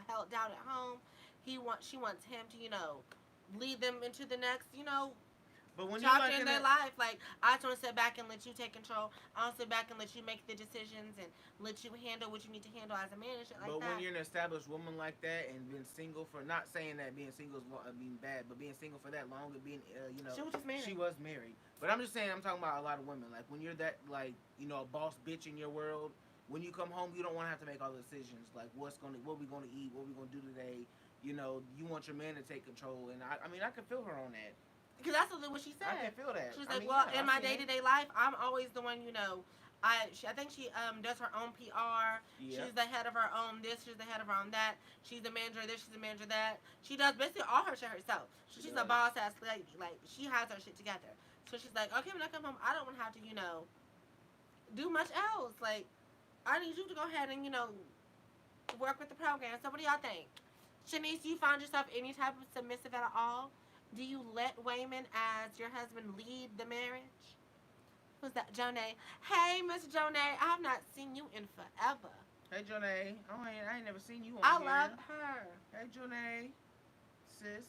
held down at home. She wants him to, lead them into the next, but when chapter in their life. Like, I just want to sit back and let you take control. I want to sit back and let you make the decisions and let you handle what you need to handle as a man and shit like that. But when you're an established woman like that and been single for, not saying that being single is being bad, but being single for that long and being, she was just married. She was married. But I'm just saying, I'm talking about a lot of women. Like, when you're that, like, a boss bitch in your world, when you come home, you don't want to have to make all the decisions. Like, what we going to eat, what we going to do today. You want your man to take control. And I can feel her on that. Because that's what she said. I can feel that. She was like, in my day-to-day life, I'm always the one, I think she does her own PR. Yeah. She's the head of her own this. She's the head of her own that. She's the manager of this. She's the manager of that. She does basically all her shit herself. She's a boss-ass lady. Like, she has her shit together. So she's like, okay, when I come home, I don't want to have to, do much else. Like, I need you to go ahead and, work with the program. So what do y'all think? Shanice, you find yourself any type of submissive at all? Do you let Wayman as your husband lead the marriage? Who's that? Jonay. Hey, Miss Jonay. I have not seen you in forever. Hey, Jonay. Oh, I ain't never seen you on I here. love her. Hey, Jonay. Sis.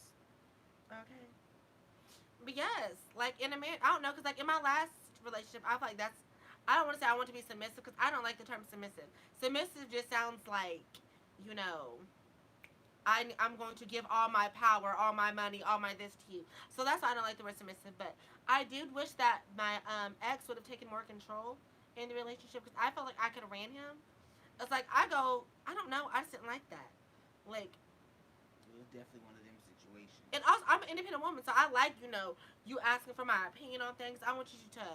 Okay. But yes, like in a marriage, I don't know, because like in my last relationship, I feel like I don't want to say I want to be submissive, because I don't like the term submissive. Submissive just sounds like, I'm going to give all my power, all my money, all my this to you. So that's why I don't like the word submissive. But I did wish that my ex would have taken more control in the relationship, because I felt like I could have ran him. It's like, I don't know, I just didn't like that. Like, it was definitely one of them situations. And also, I'm an independent woman, so I like, you asking for my opinion on things. I want you to,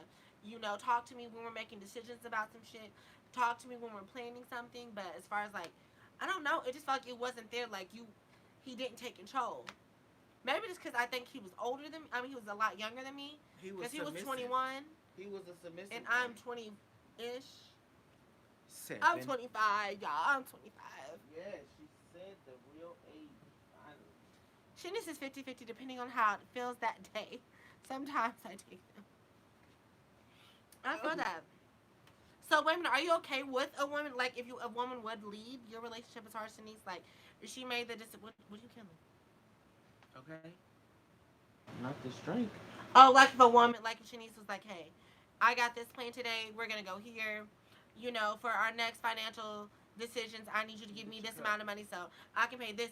talk to me when we're making decisions about some shit. Talk to me when we're planning something. But as far as, like, I don't know. It just felt like it wasn't there. Like, he didn't take control. Maybe just because I think he was older than me. I mean, he was a lot younger than me. Because he was 21. He was a submissive and I'm one. 20-ish. I'm 7. 25, y'all. I'm 25. Yeah, she said the real age. Finally. Shanice is 50-50 depending on how it feels that day. Sometimes I take them. I feel Oh. that. So wait a minute, are you okay with a woman, like if you a woman would leave your relationship as far as Shanice, like if she made the decision, what you killing? Okay. Not this drink. Oh, like if a woman, like if Shanice was like, hey, I got this plan today, we're gonna go here, for our next financial decisions, I need you to give Get me your this cut. amount of money so I can pay this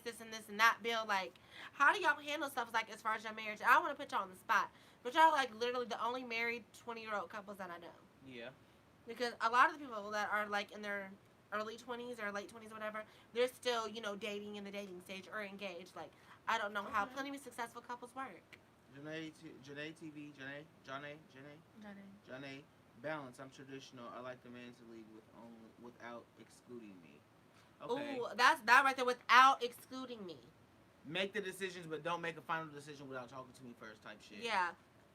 and that bill. Like, how do y'all handle stuff like as far as your marriage? I don't want to put y'all on the spot, but y'all like literally the only married 20-year-old couples that I know. Yeah. Because a lot of the people that are like in their early 20s or late 20s or whatever, they're still, dating in the dating stage or engaged. Like, I don't know how Okay. plenty of successful couples work. Janae TV, Janae. Balance. I'm traditional. I like the man to lead without excluding me. Okay. Ooh, that's that right there without excluding me. Make the decisions, but don't make a final decision without talking to me first. Type shit. Yeah.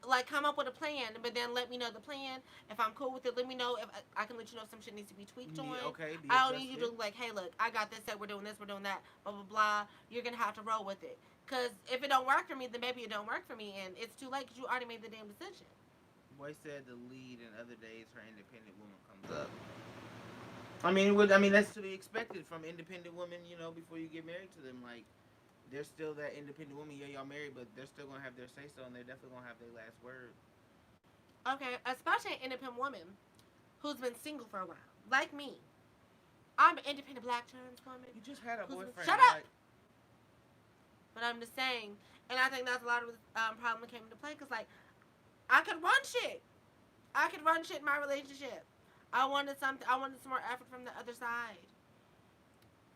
Like, come up with a plan, but then let me know the plan. If I'm cool with it, let me know if I can let you know if some shit needs to be tweaked on. Okay. Be I don't need you to, adjusted. like, hey, look, I got this set, we're doing this, we're doing that, blah, blah, blah. You're going to have to roll with it. Because if it don't work for me, then maybe it don't work for me, and it's too late because you already made the damn decision. Boy said the lead, and other days her independent woman comes up. I mean that's to be expected from independent women. Before you get married to them, like they're still that independent woman. Yeah, y'all married, but they're still gonna have their say so, and they're definitely gonna have their last word. Okay, especially an independent woman who's been single for a while, like me. I'm an independent black trans woman You just had a who's been. boyfriend, Shut up! like But I'm just saying, and I think that's a lot of the problem that came into play because, like, I could run shit. I could run shit in my relationship. I wanted something. I wanted some more effort from the other side.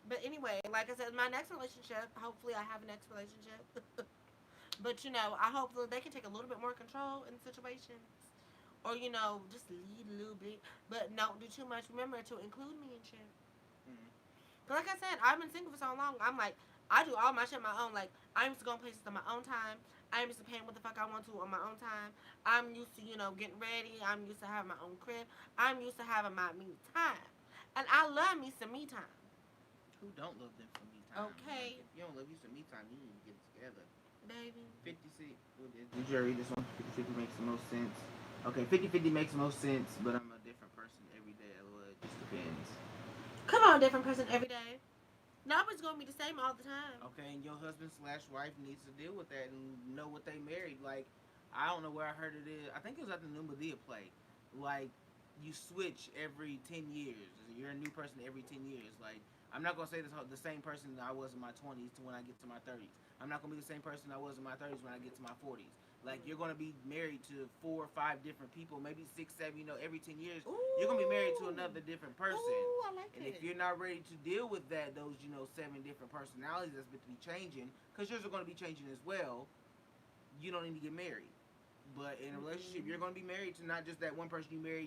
But anyway, like I said, my next relationship. Hopefully, I have a next relationship. But I hope that they can take a little bit more control in situations, or just lead a little bit, but don't do too much. Remember to include me and shit. mm, But like I said, I've been single for so long. I'm like, I do all my shit on my own. Like, I'm used to going places on my own time. I'm used to paying what the fuck I want to on my own time. I'm used to, getting ready. I'm used to having my own crib. I'm used to having my me time. And I love me some me time. who don't love them for me time? Like Okay, if you don't love you some me time, you need to get it together. baby. 50 did you read this one? 50-50 makes the most sense. Okay, 50-50 makes the most sense, but I'm a different person every day. It just depends. Come on, different person every day. Nobody's gonna be the same all the time. Okay, and your husband slash wife needs to deal with that and know what they married. Like, I don't know where I heard it is. I think it was at the new Medea play. Like, you switch every 10 years. You're a new person every 10 years. Like, I'm not gonna say the same person that I was in my 20s to when I get to my 30s. I'm not gonna be the same person I was in my 30s when I get to my 40s. Like, you're gonna be married to 4 or 5 different people, maybe 6, 7. Every 10 years, you're gonna be married to Ooh, another different person. ooh, I like And if it. you're not ready to deal with those 7 different personalities that's going to be changing, because yours are going to be changing as well, you don't need to get married. But in a relationship, Mm-mm. you're going to be married to not just that one person you marry,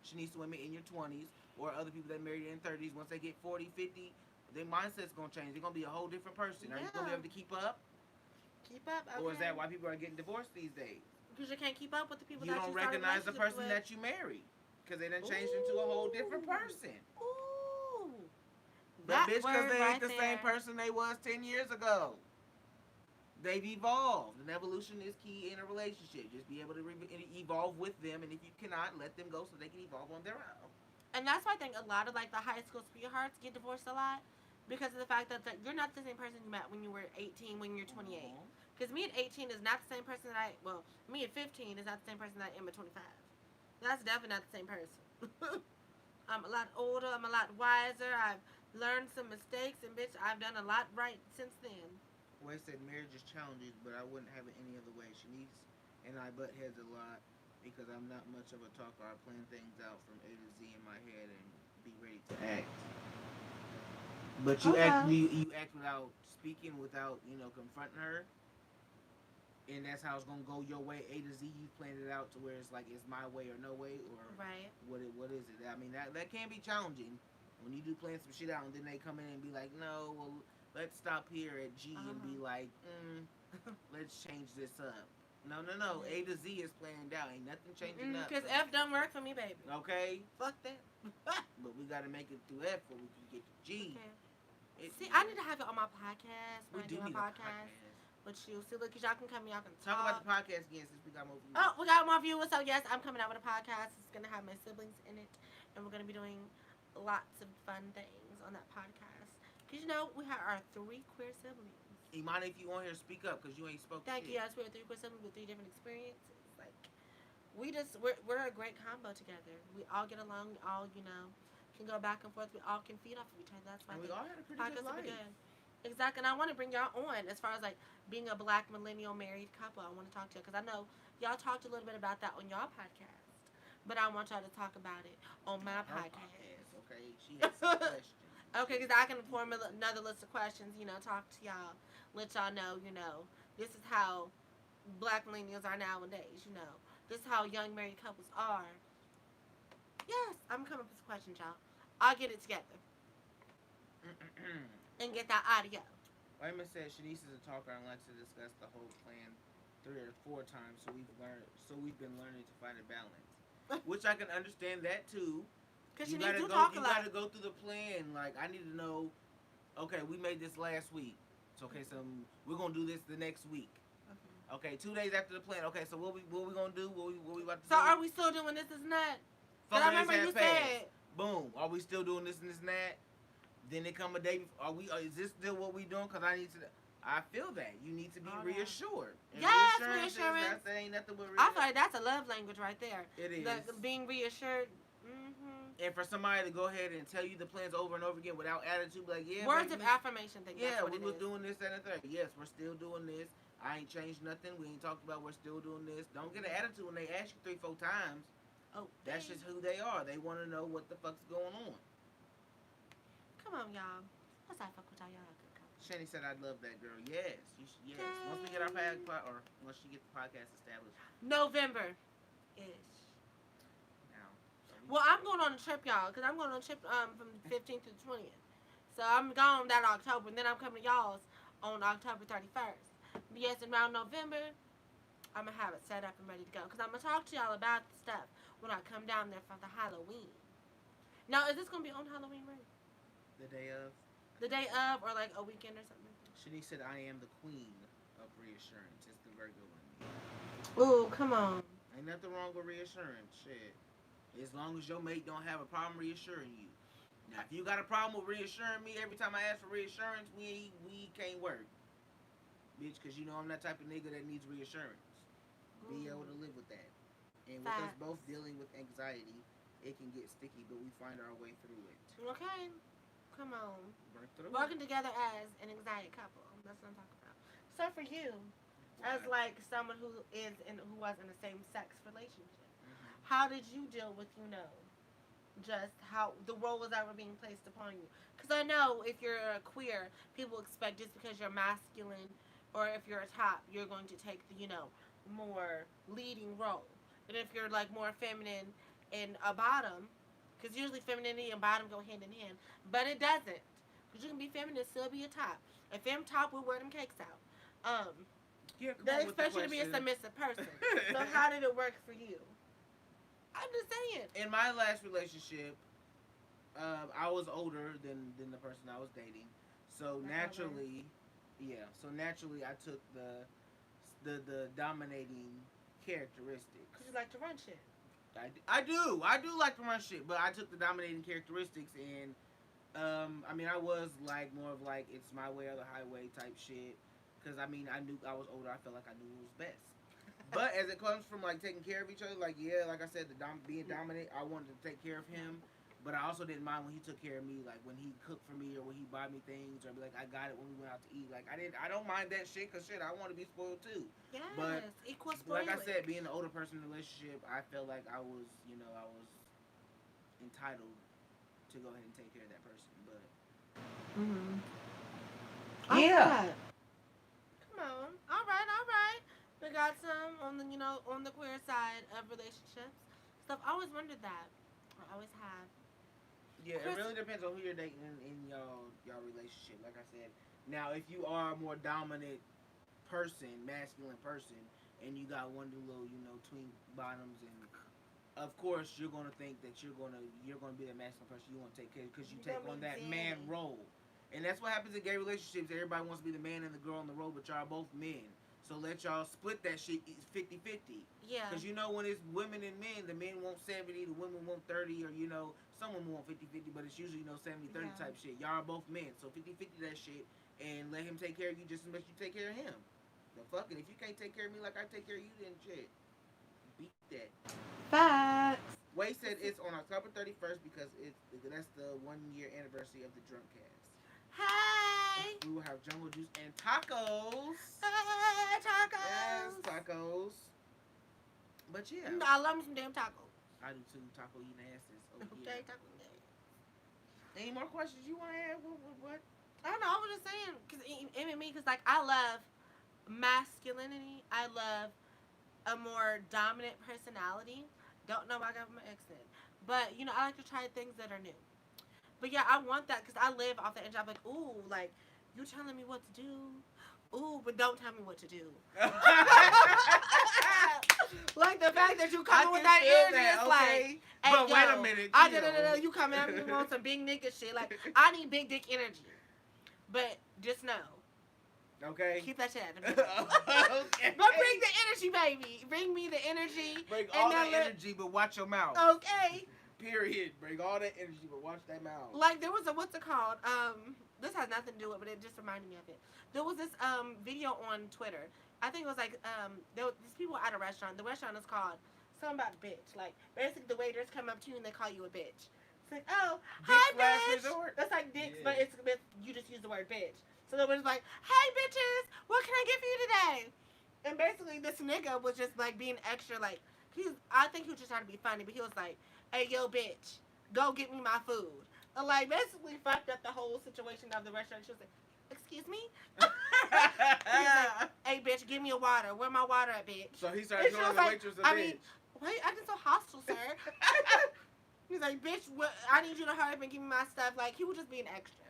Shanice women in your 20s, or other people that married in 30s. Once they get 40, 50, their mindset's going to change. They're going to be a whole different person. Are you going to be Yeah, able to keep up? keep up, Or is okay? that why people are getting divorced these days? Because you can't keep up with the people You that don't you started recognize the relationships person with. that you married because they done changed into a whole different Ooh, person. ooh, But that bitch, because word they ain't right the same there. person they was 10 years ago. They've evolved, and evolution is key in a relationship. Just be able to evolve with them, and if you cannot, let them go so they can evolve on their own. And that's why I think a lot of like the high school sweethearts get divorced a lot because of the fact that you're not the same person you met when you were 18, when you're 28. Aww. Because me at 18 is not the same person that me at 15 is not the same person that I am at 25. That's definitely not the same person. I'm a lot older. I'm a lot wiser. I've learned some mistakes, and bitch, I've done a lot right since then. Wade said marriage is challenges, but I wouldn't have it any other way. Shanice and I butt heads a lot because I'm not much of a talker. I plan things out from A to Z in my head and be ready to act. But Okay. you act without speaking, without confronting her, and that's how it's gonna go your way A to Z. You planned it out to where it's like it's my way or no way, or Right. what is it? I mean that can be challenging when you do plan some shit out and then they come in and be like, no, well let's stop here at G and Uh-huh. be like, let's change this up. No. A to Z is planned out. Ain't nothing changing up. Because F don't work for me, baby. Okay? Fuck that. But we gotta make it through F before we can get to G. Okay. See, I need to have it on my podcast. We do my need podcast. With you. See, look, y'all can come, y'all can talk talk. about the podcast again since we got more viewers. Oh, we got more viewers. So, yes, I'm coming out with a podcast. It's going to have my siblings in it. And we're going to be doing lots of fun things on that podcast. Because, you know, we have our 3 queer siblings. Imani, if you on here, speak up because you ain't spoken. Thank you. Yes, we're 3 queer siblings with 3 different experiences. Like, we're a great combo together. We all get along. We all, you know, can go back and forth. We all can feed off of each other. That's why we all had a pretty good life. Exactly, and I want to bring y'all on as far as like being a black millennial married couple. I want to talk to you because I know y'all talked a little bit about that on y'all podcast, but I want y'all to talk about it on my podcast. Okay, she has some questions. Okay, because I can form another list of questions. You know, talk to y'all, let y'all know. You know, this is how black millennials are nowadays. You know, this is how young married couples are. Yes, I'm coming up with some questions, y'all. I'll get it together. And get that audio. Raymond said Shanice is a talker and likes to discuss the whole plan 3 or 4 times, so we've been learning to find a balance. Which I can understand that too. Because you gotta go through the plan. Like, I need to know, okay, we made this last week. So okay, so we're gonna do this the next week. Okay, 2 days after the plan. Okay, so what we gonna do? What we about to do? So are we still doing this and that? Because I remember you said, boom, are we still doing this and this and that? Then they come a day before. Is this still what we doing? Because I feel that. You need to be reassured. And yes, reassurance. That ain't nothing but reassurance. I feel like that's a love language right there. It is. Being reassured. And for somebody to go ahead and tell you the plans over and over again without attitude, like, yeah. Words of affirmation thing. Yeah, we was doing this and the third. Yes, we're still doing this. I ain't changed nothing. We ain't talked about we're still doing this. Don't get an attitude when they ask you 3, 4 times. Oh, that's just who they are. They want to know what the fuck's going on. Come on, y'all. Let's not fuck with y'all. Y'all good couple. Shani said, "I'd love that, girl." Yes, yes. Once we get our once she gets the podcast established. November, ish. Now. Well, I'm going on a trip, y'all, because I'm going on a trip from the 15th to the 20th. So I'm gone that October, and then I'm coming to y'all's on October 31st. But yes, around November, I'm gonna have it set up and ready to go, because I'm gonna talk to y'all about the stuff when I come down there for the Halloween. Now, is this gonna be on Halloween, right? The day of? The day of, or like a weekend or something? Shanice said, I am the queen of reassurance. It's the Virgo in me. Ooh, come on. Ain't nothing wrong with reassurance. Shit. As long as your mate don't have a problem reassuring you. Now, if you got a problem with reassuring me every time I ask for reassurance, we can't work. Bitch, because you know I'm that type of nigga that needs reassurance. Be able to live with that. And with us both dealing with anxiety, it can get sticky, but we find our way through it. Okay. Come on. Working together as an anxiety couple. That's what I'm talking about. So for you, as like someone who was in a same-sex relationship, how did you deal with, just how the roles that were being placed upon you? Because I know if you're a queer, people expect just because you're masculine or if you're a top, you're going to take the, more leading role. And if you're like more feminine and a bottom, because usually femininity and bottom go hand in hand. But it doesn't. Because you can be feminine and still be a top. If I'm top, we'll wear them cakes out. They expect you to be a submissive person. So how did it work for you? I'm just saying. In my last relationship, I was older than the person I was dating. So naturally, I took the dominating characteristics. Because you like to run shit. I do like to run shit, but I took the dominating characteristics and, I was like more of like it's my way or the highway type shit, because I knew I was older. I felt like I knew what was best. But as it comes from like taking care of each other, like like I said, being dominant, I wanted to take care of him, but I also didn't mind when he took care of me, like when he cooked for me or when he bought me things, or be like I got it when we went out to eat. Like I don't mind that shit, because shit, I want to be spoiled too. Yes, but equal spoiled. Like I said, being an older person in a relationship, I felt like I was entitled to go ahead and take care of that person. But yeah. Come on. All right. We got some on the on the queer side of relationships stuff. I always wondered that. I always have. Yeah, it really depends on who you're dating in y'all relationship. Like I said, now if you are a more dominant person, masculine person, and you got one of the little, tween bottoms, and of course you're gonna think that you're gonna be the masculine person. You want to take care because you take on that man role, and that's what happens in gay relationships. Everybody wants to be the man and the girl in the role, but y'all are both men. So let y'all split that shit 50-50. Yeah. Because when it's women and men, the men want 70, the women want 30, or some women want 50-50, but it's usually 70-30 type shit. Y'all are both men, so 50-50 that shit, and let him take care of you just as much as you take care of him. The fucking, if you can't take care of me like I take care of you, then shit, beat that. Facts. Wade said it's on October 31st because that's the 1 year anniversary of the drunk cast. Hey. We will have jungle juice and tacos. Hey, tacos. Yes, tacos. But yeah, I love me some damn tacos. I do too. Taco eating asses. Oh, Okay, yeah. taco day. Any more questions you want to add? What? I don't know. I was just saying because even me, because like I love masculinity. I love a more dominant personality. Don't know why I got my accent, but I like to try things that are new. But yeah, I want that because I live off the edge. I'm like, ooh, like you telling me what to do. Ooh, but don't tell me what to do. Like the fact that you come with that energy, it's okay. Like, hey, but wait a minute. You come in and want some big nigga shit. Like, I need big dick energy. But just know. Okay. Keep that shit out of me. Okay. But bring the energy, baby. Bring me the energy. Bring all the energy, but watch your mouth. Okay. Period. Bring all that energy, but watch that mouth. Like, there was a, what's it called? This has nothing to do with it, but it just reminded me of it. There was this video on Twitter. I think it was like there was these people at a restaurant. The restaurant is called something about bitch. Like basically the waiters come up to you and they call you a bitch. It's like, oh, hi bitch. Resort. That's like dicks, but you just use the word bitch. So the waiter's like, hey bitches, what can I get for you today? And basically this nigga was just like being extra like I think he was just trying to be funny, but he was like, hey yo bitch, go get me my food. And like basically fucked up the whole situation of the restaurant. She was like, excuse me? He's like, hey bitch, give me a water. Where my water at, bitch? So he started calling the waitress a bitch. Why you acting so hostile, sir? He's like, bitch, I need you to hurry up and give me my stuff. Like, he was just being extra.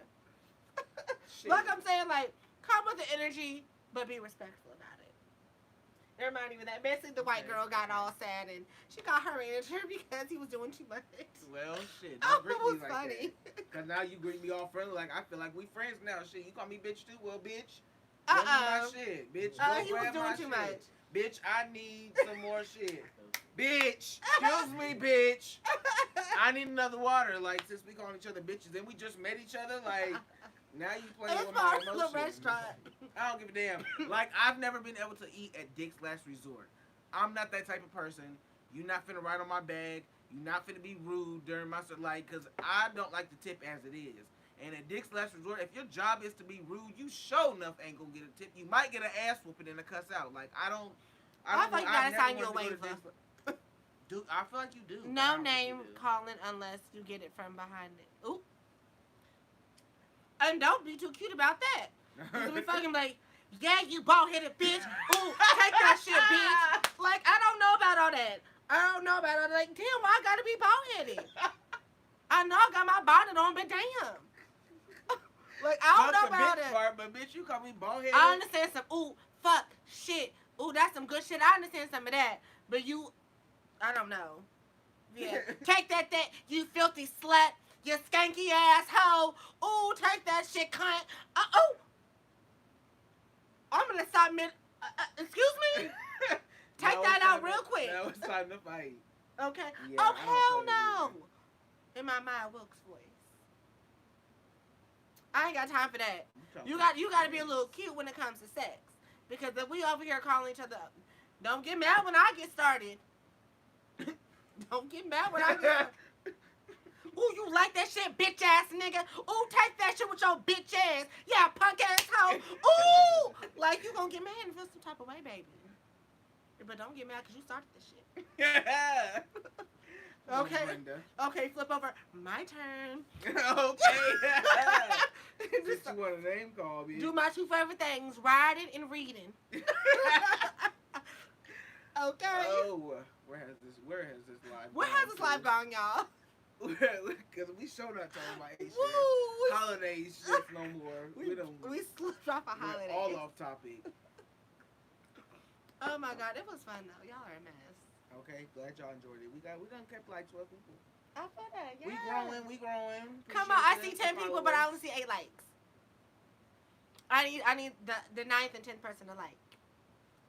Like I'm saying, like, come with the energy, but be respectful about it. It reminded me of that. Basically, the white girl got all sad, and she got her energy because he was doing too much. Well, shit. Don't greet me like funny. Because now you greet me all friendly. Like, I feel like we friends now. Shit, you call me bitch too? Well, bitch. My shit. Bitch, go he was grab doing my too shit. much. Bitch, I need some more shit. Bitch, excuse me, bitch. I need another water. Like, since we calling each other bitches, then we just met each other. Like, now you playing with my emotions. It's the restaurant. I don't give a damn. Like, I've never been able to eat at Dick's Last Resort. I'm not that type of person. You're not finna write on my bag. You're not finna be rude during my like, cause I don't like to tip as it is. And at Dick's Last Resort, if your job is to be rude, you sure enough ain't gonna get a tip. You might get an ass whooping and a cuss out. Like I don't I feel like you gotta sign your waiver. I feel like you do. No name calling unless you get it from behind it. Ooh. And don't be too cute about that. Cause we fucking like, yeah, you bald headed bitch. Ooh, take that shit, bitch. Like I don't know about all that. I don't know about all that. Like, damn, why I gotta be bald headed? I know I got my bonnet on, but damn. Like, I don't know about it. But bitch, you call me bald-headed. I understand some, ooh, fuck, shit. Ooh, that's some good shit. I understand some of that. But you, I don't know. Yeah. Take that, you filthy slut. You skanky asshole. Ooh, take that shit, cunt. Oh. I'm going to stop excuse me? Take that out real quick. Now it's time to fight. Okay. Yeah, oh, hell no. In my Maya Wilkes voice. I ain't got time for that. You got to be a little cute when it comes to sex. Because if we over here calling each other up, don't get mad when I get started. Don't get mad when I get started. Ooh, you like that shit, bitch ass nigga? Ooh, take that shit with your bitch ass. Yeah, punk ass hoe. Ooh! Like, you gonna get mad and feel some type of way, baby. But don't get mad because you started this shit. Yeah. Okay, flip over. My turn. Okay. Just you want a name call, bitch. Do my two favorite things, riding and reading. Okay. Oh, where has this live gone, y'all? Because we sure not talking about shit. Holiday shit no more. We slipped off a holiday. All off topic. Oh my god, it was fun though. Y'all are a mess. Okay, glad y'all enjoyed it. We done kept like 12 people. I feel that, yeah. We growing. Come on, Appreciate I see 10 people, but I only see 8 likes. I need the ninth and 10th person to like.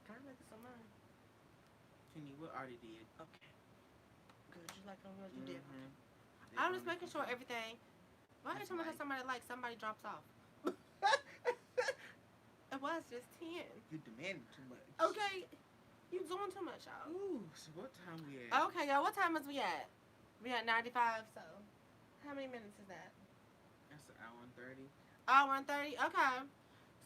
Can I make this on mine? Kenny, we already did. Okay. Good. You like on yours, you did. Mm-hmm. I'm just making sure everything. Why every time I have somebody like, somebody drops off? It was just 10. You demanded too much. Okay. You doing too much, y'all. Ooh, so what time we at? Okay, y'all. What time is we at? We at 95, so. How many minutes is that? That's an hour and 30. Hour and 30? Okay.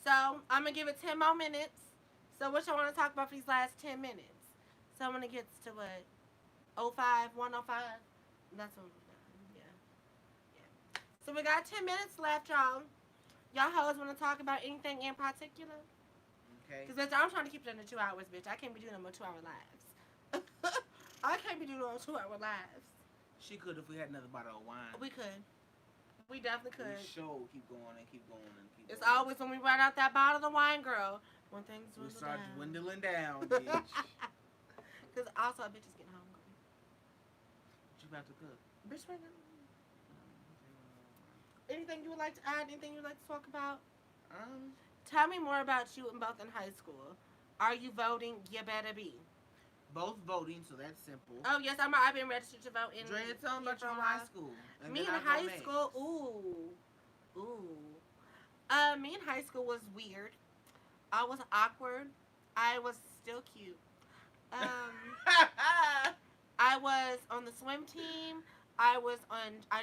So, I'm going to give it 10 more minutes. So, what y'all want to talk about for these last 10 minutes? So, when it gets to what? 05, 105? That's when we're done. Yeah. So, we got 10 minutes left, y'all. Y'all hoes want to talk about anything in particular? Okay. Because, bitch, I'm trying to keep it under 2 hours, bitch. I can't be doing no more 2-hour lives. I can't be doing no 2-hour lives. She could if we had another bottle of wine. We could. We definitely could. We sure keep going and keep going and keep It's going. always when we run out that bottle of wine, girl, when things we dwindle start down. dwindling down, bitch. Because also, a bitch is getting hungry. What you about to cook? Bitch, right now. Anything you would like to add? Anything you would like to talk about? Tell me more about you in both in high school. Are you voting? You better be. Both voting, so that's simple. Oh, yes, I've been registered to vote in. Drea, tell them about you in high school. Me in high school, me in high school was weird. I was awkward. I was still cute. I was on the swim team. I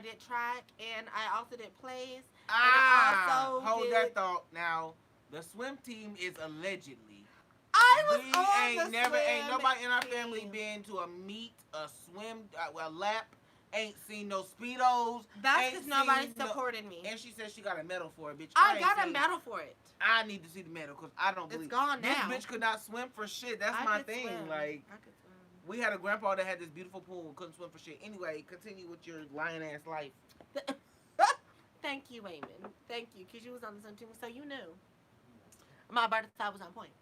did track, and I also did plays. Hold that thought. Now, the swim team is allegedly. I was Ain't nobody in our family been to a meet, a swim, a lap. Ain't seen no Speedos. That's because nobody supported me. And she said she got a medal for it, bitch. I got a medal for it. I need to see the medal because I don't believe it's gone now. This bitch could not swim for shit. That's my thing. Swim. Like, I could swim. We had a grandpa that had this beautiful pool, couldn't swim for shit. Anyway, continue with your lying ass life. Thank you, Wayman. Thank you, because you was on the same team, so you knew. My birthday was on point.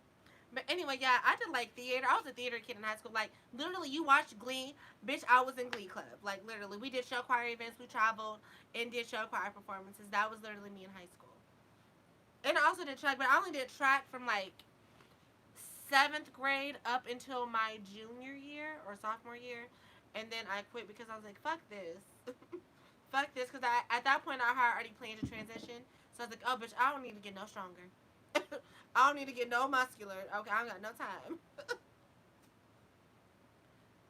But anyway, yeah, I did like theater. I was a theater kid in high school. Like, literally, you watched Glee. Bitch, I was in Glee Club. Like, literally, we did show choir events. We traveled and did show choir performances. That was literally me in high school. And I also did track, but I only did track from, like, 7th grade up until my junior year or sophomore year. And then I quit because I was like, fuck this. Fuck this. Because at that point, I had already planned to transition. So I was like, oh, bitch, I don't need to get no stronger. I don't need to get no muscular. Okay, I don't got no time.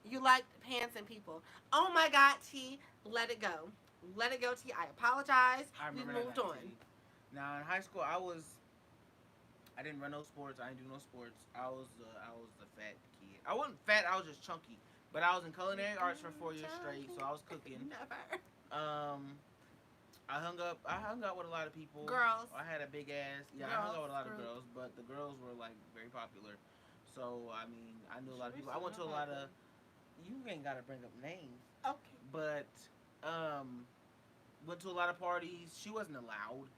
You like pants and people. Oh my God, T. Let it go. Let it go, T. I apologize. We moved on. Now, in high school, I didn't run no sports. I didn't do no sports. I was the fat kid. I wasn't fat. I was just chunky. But I was in culinary arts for 4 years straight, so I was cooking. Never. I hung out with a lot of people. Girls. I had a big ass. Yeah, I hung out with a lot of girls, but the girls were like very popular. So I mean, I knew a lot of people. I went to a lot of. You ain't gotta bring up names. Okay. But went to a lot of parties. She wasn't allowed.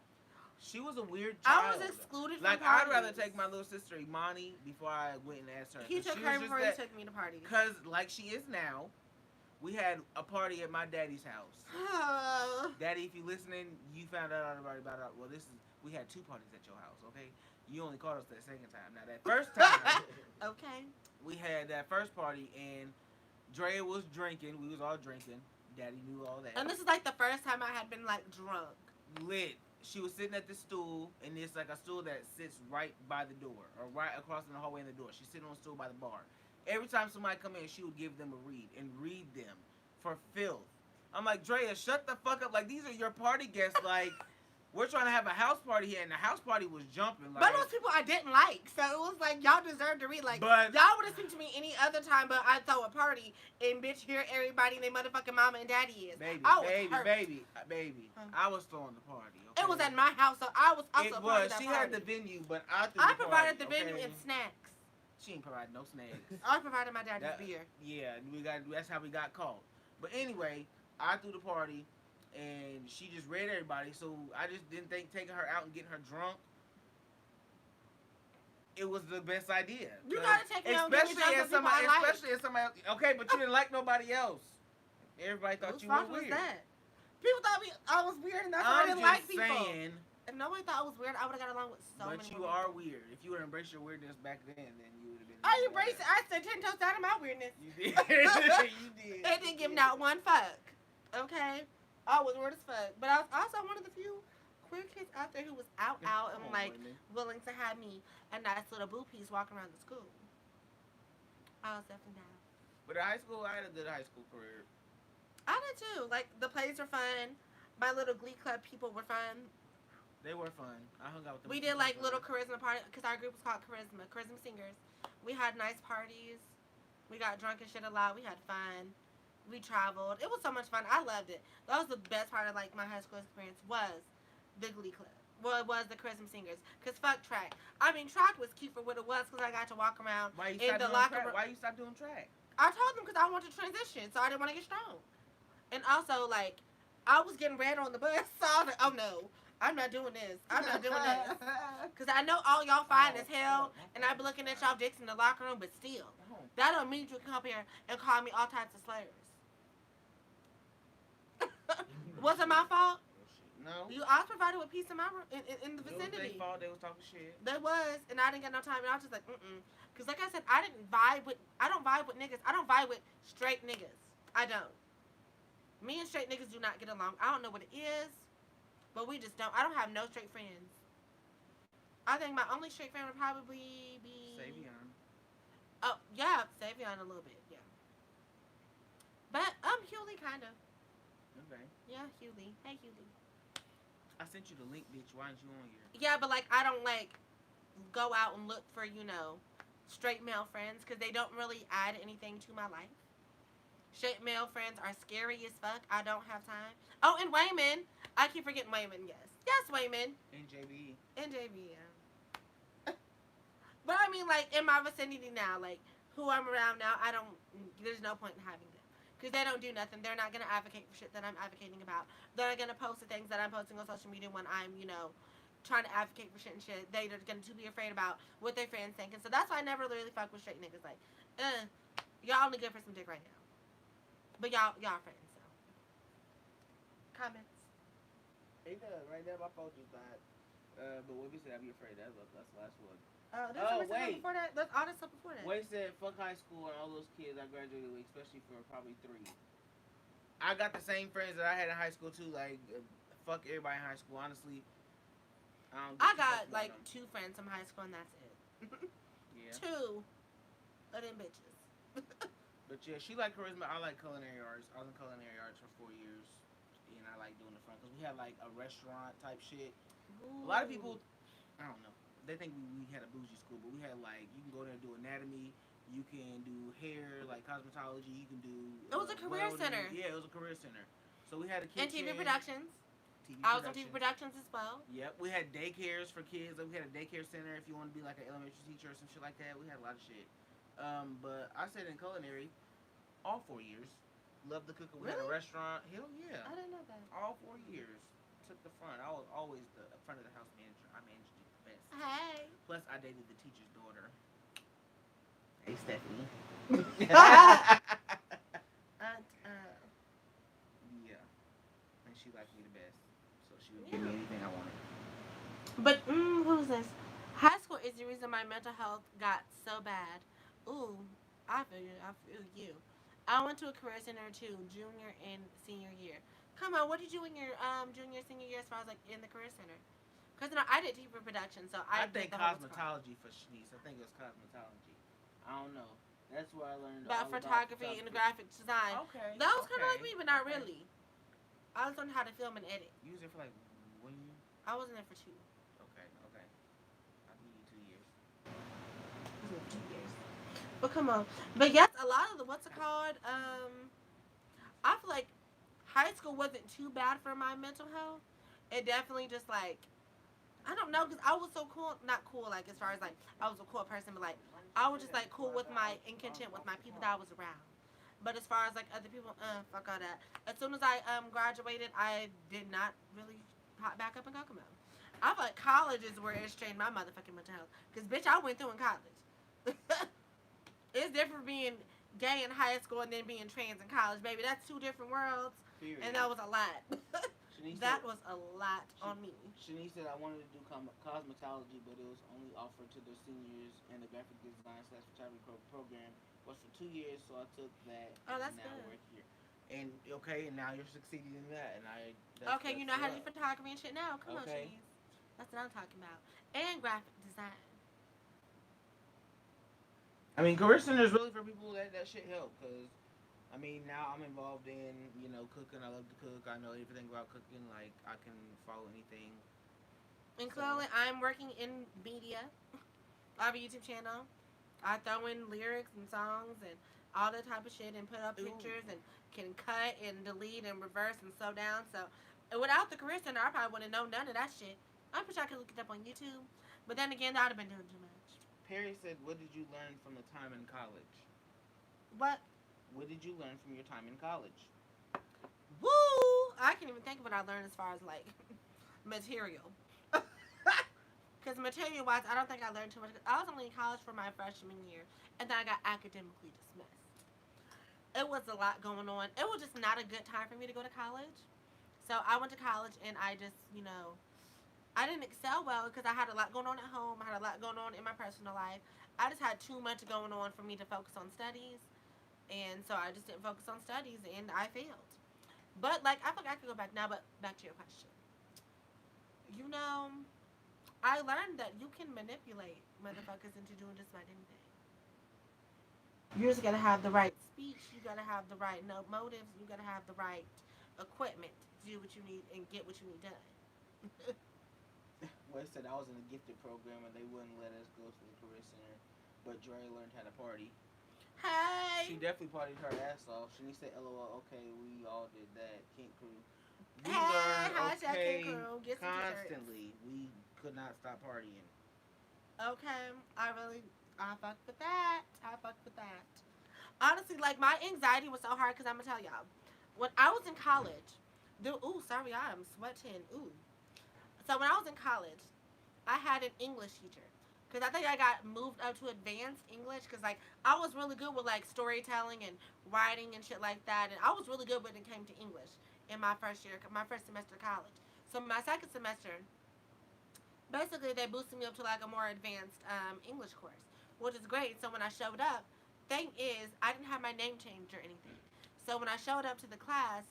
She was a weird child. I was excluded from like parties. I'd rather take my little sister Imani before I went and asked her. He took her before he took me to parties. Cause like she is now. We had a party at my daddy's house. Daddy, if you listening, you found out about it. Well, we had 2 parties at your house, okay? You only called us that second time. Now, that first time, okay, we had that first party, and Drea was drinking. We was all drinking. Daddy knew all that. And this is like the first time I had been like drunk. Lit. She was sitting at the stool, and it's like a stool that sits right by the door, or right across in the hallway in the door. She's sitting on a stool by the bar. Every time somebody come in, she would give them a read and read them for filth. I'm like, Drea, shut the fuck up. Like, these are your party guests. Like, we're trying to have a house party here, and the house party was jumping. Like, but those people I didn't like, so it was like, y'all deserve to read. Like, but, y'all would have speak to me any other time, but I'd throw a party, and bitch, here everybody and their motherfucking mama and daddy is. Baby, baby. Huh? I was throwing the party, okay? It was at my house, so I was also it part of was. that She party. had the venue, but I provided the party, venue okay? and snacks. She ain't provided no snacks. I provided my daddy's beer. Yeah, that's how we got caught. But anyway, I threw the party, and she just read everybody. So I just didn't think taking her out and getting her drunk. it was the best idea. You gotta take me on, give me Especially junk as with people I somebody, like. especially as somebody. Okay, but you didn't like nobody else. Everybody thought Whose you fault were was weird. that? People thought I was weird, and that's why I I'm didn't just like people. saying. If nobody thought I was weird, I would have got along with so many. But you more are people. weird. If you would embrace your weirdness back then you would have been. I embraced it. I said 10 toes down to my weirdness. You did. You did. It didn't give not one fuck. Okay? I was weird as fuck. But I was also one of the few queer kids out there who was out and like willing to have me a nice little boo piece walking around the school. I was definitely down. But in high school, I had a good high school career. I did too. Like the plays were fun. My little glee club people were fun. They were fun. I hung out with them. We did like little charisma party because our group was called Charisma Singers. We had nice parties. We got drunk and shit a lot. We had fun. We traveled. It was so much fun. I loved it. That was the best part of like my high school experience was the glee club. Well, it was the Charisma Singers. Because fuck track. I mean, track was cute for what it was because I got to walk around in the locker room. Why you stop doing track? I told them because I wanted to transition, so I didn't want to get strong. And also, like, I was getting red on the bus, so I was like, oh no. I'm not doing this. I'm not doing this. Because I know all y'all fine as hell, and I be looking at y'all dicks in the locker room, but still, that don't mean you can come here and call me all types of slurs. Was it my fault? No. You always provided with peace in my in the vicinity. It was their fault. They was talking shit. They was, and I didn't get no time, and I was just like, Because like I said, I don't vibe with niggas. I don't vibe with straight niggas. I don't. Me and straight niggas do not get along. I don't know what it is. But we just don't. I don't have no straight friends. I think my only straight friend would probably be Savion. Oh yeah, Savion a little bit, yeah. But Hewley kind of. Okay. Yeah, Hewley. Hey Hewley. I sent you the link, bitch. Why aren't you on here? Yeah, but like I don't like go out and look for straight male friends because they don't really add anything to my life. Straight male friends are scary as fuck. I don't have time. Oh, and Wayman. I keep forgetting Wayman, yes. Yes, Wayman. And JB. And JB, yeah. But I mean, like, in my vicinity now, like, who I'm around now, there's no point in having them. Because they don't do nothing. They're not going to advocate for shit that I'm advocating about. They're not going to post the things that I'm posting on social media when I'm, trying to advocate for shit and shit. They're going to be afraid about what their fans think. And so that's why I never really fuck with straight niggas. Like, y'all only good for some dick right now. But y'all friends, so. Comments? Hey, right now my phone just died. But what we said, I'd be afraid. That's the last one. Wait. Before that. There's all this stuff before that. Wade said, fuck high school and all those kids I graduated with, especially for probably 3. I got the same friends that I had in high school, too. Like, fuck everybody in high school, honestly. I got, like, 2 friends from high school, and that's it. Yeah. 2 of them bitches. But yeah, she liked charisma. I like culinary arts. I was in culinary arts for 4 years, and I like doing the front because we had like a restaurant type shit. Ooh. A lot of people, I don't know, they think we had a bougie school, but we had like you can go there and do anatomy, you can do hair, like cosmetology, you can do. It was a career center. Yeah, it was a career center. So we had a kitchen. And TV productions. I was on TV productions as well. Yep, we had daycares for kids. Like, we had a daycare center if you want to be like an elementary teacher or some shit like that. We had a lot of shit. But I stayed in culinary all 4 years. Loved the cooking. We had a restaurant. Hell yeah. I didn't know that. All 4 years. Took the front. I was always the front of the house manager. I managed it the best. Hey. Plus, I dated the teacher's daughter. Hey, Stephanie. Yeah. And she liked me the best. So she would give me anything I wanted. But, who's this? High school is the reason my mental health got so bad. Ooh, I feel you. I went to a career center too, junior and senior year. Come on, what did you do in your junior, senior year as far as like in the career center? Because I did TV production, so I think cosmetology for Shanice. I think it was cosmetology. I don't know. That's where I learned about photography and graphic design. Okay. That was kind of like me, but not really. I was learning how to film and edit. You was there for like 1 year? I wasn't there for 2. Okay. I'll give you 2 years. I was there for 2 years. But come on. But yes, a lot of the, what's it called? I feel like high school wasn't too bad for my mental health. It definitely just like, I don't know, because I was so cool, not cool, like as far as like, I was a cool person, but like, I was just like cool with my, and content with my people that I was around. But as far as like other people, fuck all that. As soon as I graduated, I did not really pop back up in Kokomo. I feel like college is where it strained my motherfucking mental health. Cause bitch, I went through in college. It's different being gay in high school and then being trans in college, baby. That's two different worlds, Period. and that was a lot. Shanice That said, was a lot on me. Shanice said I wanted to do cosmetology, but it was only offered to the seniors, and the graphic design slash photography program was for 2 years, so I took that, Oh, and that's now good. we're here. And okay, and now you're succeeding in that, and Okay, you know how to do photography and shit now. Come on, okay. cheese. That's what I'm talking about. And graphic design. I mean, career center is really for people that shit help, cause I mean, now I'm involved in, cooking. I love to cook. I know everything about cooking. Like, I can follow anything. And So, clearly, I'm working in media. I have a YouTube channel. I throw in lyrics and songs and all that type of shit and put up ooh. pictures and can cut and delete and reverse and slow down. So without the career center, I probably wouldn't know none of that shit. I'm pretty sure I could look it up on YouTube. But then again, I'd have been doing too much. Perry said, what did you learn from the time in college? What? What did you learn from your time in college? Woo! I can't even think of what I learned as far as like material. Because material wise, I don't think I learned too much. I was only in college for my freshman year, and then I got academically dismissed. It was a lot going on. It was just not a good time for me to go to college. So I went to college, and I just, I didn't excel well because I had a lot going on at home. I had a lot going on in my personal life. I just had too much going on for me to focus on studies, and so I just didn't focus on studies, and I failed. But like, I feel like I could go back now. But back to your question, you know, I learned that you can manipulate motherfuckers into doing just about anything. You just gotta have the right speech. You gotta have the right no motives. You gotta have the right equipment to do what you need and get what you need done. Wes said I was in a gifted program and they wouldn't let us go to the career center, but Dre learned how to party. She Hey, definitely partied her ass off. She said, "LOL." Okay, we all did that. Kink crew. We hey, learned hashtag King okay Crew. Get some t-shirts. constantly. We could not stop partying. Okay, I fuck with that. I fuck with that. Honestly, like my anxiety was so hard because I'm gonna tell y'all, when I was in college, ooh, sorry, I'm sweating. Ooh, so when I was in college, I had an English teacher because I think I got moved up to advanced English because like I was really good with like storytelling and writing and shit like that, and I was really good when it came to English in my first year, my first semester of college. So my second semester, basically they boosted me up to like a more advanced English course, which is great. So when I showed up, thing is I didn't have my name changed or anything. So when I showed up to the class,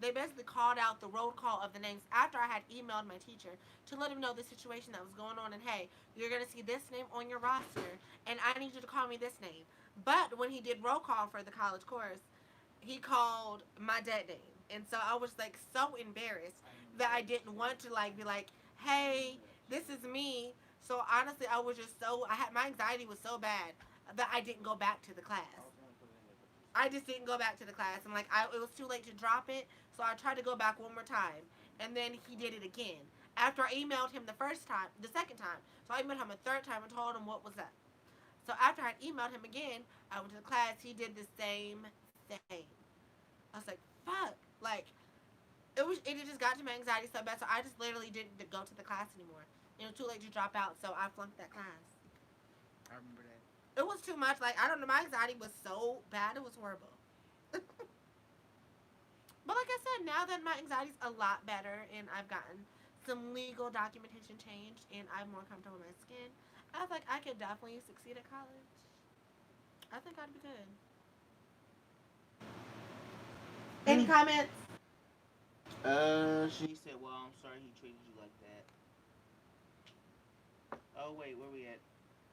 they basically called out the roll call of the names after I had emailed my teacher to let him know the situation that was going on and hey, you're gonna see this name on your roster and I need you to call me this name. But when he did roll call for the college course, he called my dead name. And so I was like so embarrassed that I didn't want to like be like, hey, this is me. So honestly, I was just so I had my anxiety was so bad that I didn't go back to the class. I just didn't go back to the class, and like it was too late to drop it, so I tried to go back one more time, and then he did it again. After I emailed him the second time, so I emailed him a third time and told him what was up. So after I emailed him again, I went to the class. He did the same thing. I was like, "Fuck!" Like it just got to my anxiety so bad, so I just literally didn't go to the class anymore. It was too late to drop out, so I flunked that class. I remember that. It was too much. Like I don't know, my anxiety was so bad. It was horrible. But like I said, now that my anxiety's a lot better and I've gotten some legal documentation changed and I'm more comfortable with my skin, I feel like I could definitely succeed at college. I think I'd be good. Any Mm. comments? She said, "Well, I'm sorry he treated you like that." Oh wait, where we at?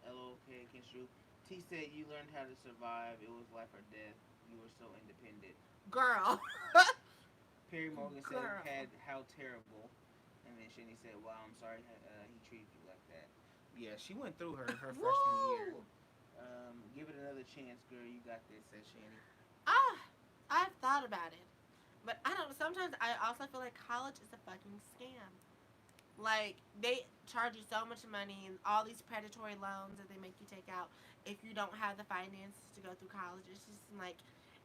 LOK Kinstru. T said you learned how to survive. It was life or death. You were so independent. Girl. Perry Morgan said, Girl. "Had how terrible." And then Shani said, "Wow, I'm sorry he treated you like that." Yeah, she went through her freshman year. Woo! Give it another chance, girl. You got this," said Shani. Ah, I've thought about it. But I don't know. Sometimes I also feel like college is a fucking scam. Like they charge you so much money and all these predatory loans that they make you take out if you don't have the finances to go through college. It's just like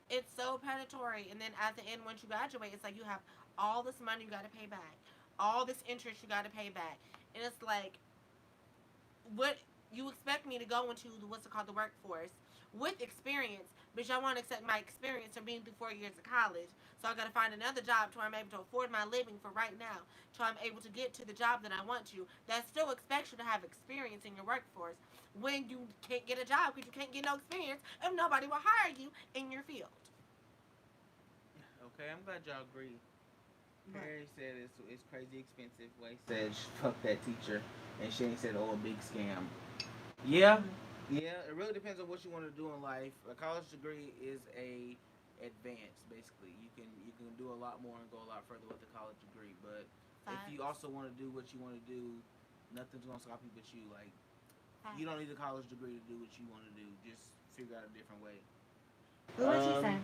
it's so predatory. And then at the end, once you graduate, it's like you have all this money you got to pay back. all this interest you got to pay back. And it's like, what you expect me to go into what's it called, the workforce with experience, but y'all want to accept my experience from being through 4 years of college. So I got to find another job to where I'm able to afford my living for right now, so I'm able to get to the job that I want to. That still expects you to have experience in your workforce when you can't get a job because you can't get no experience if nobody will hire you in your field. Okay, I'm glad y'all agree. Right. Perry said it's crazy expensive. Way said fuck that teacher, and Shane said oh a big scam. Yeah, Mm-hmm. yeah. It really depends on what you want to do in life. A college degree is a advance basically. You can do a lot more and go a lot further with a college degree. But if you Facts. also want to do what you want to do, nothing's gonna stop you but you. Like you don't Facts. need a college degree to do what you want to do. Just figure out a different way. What you say?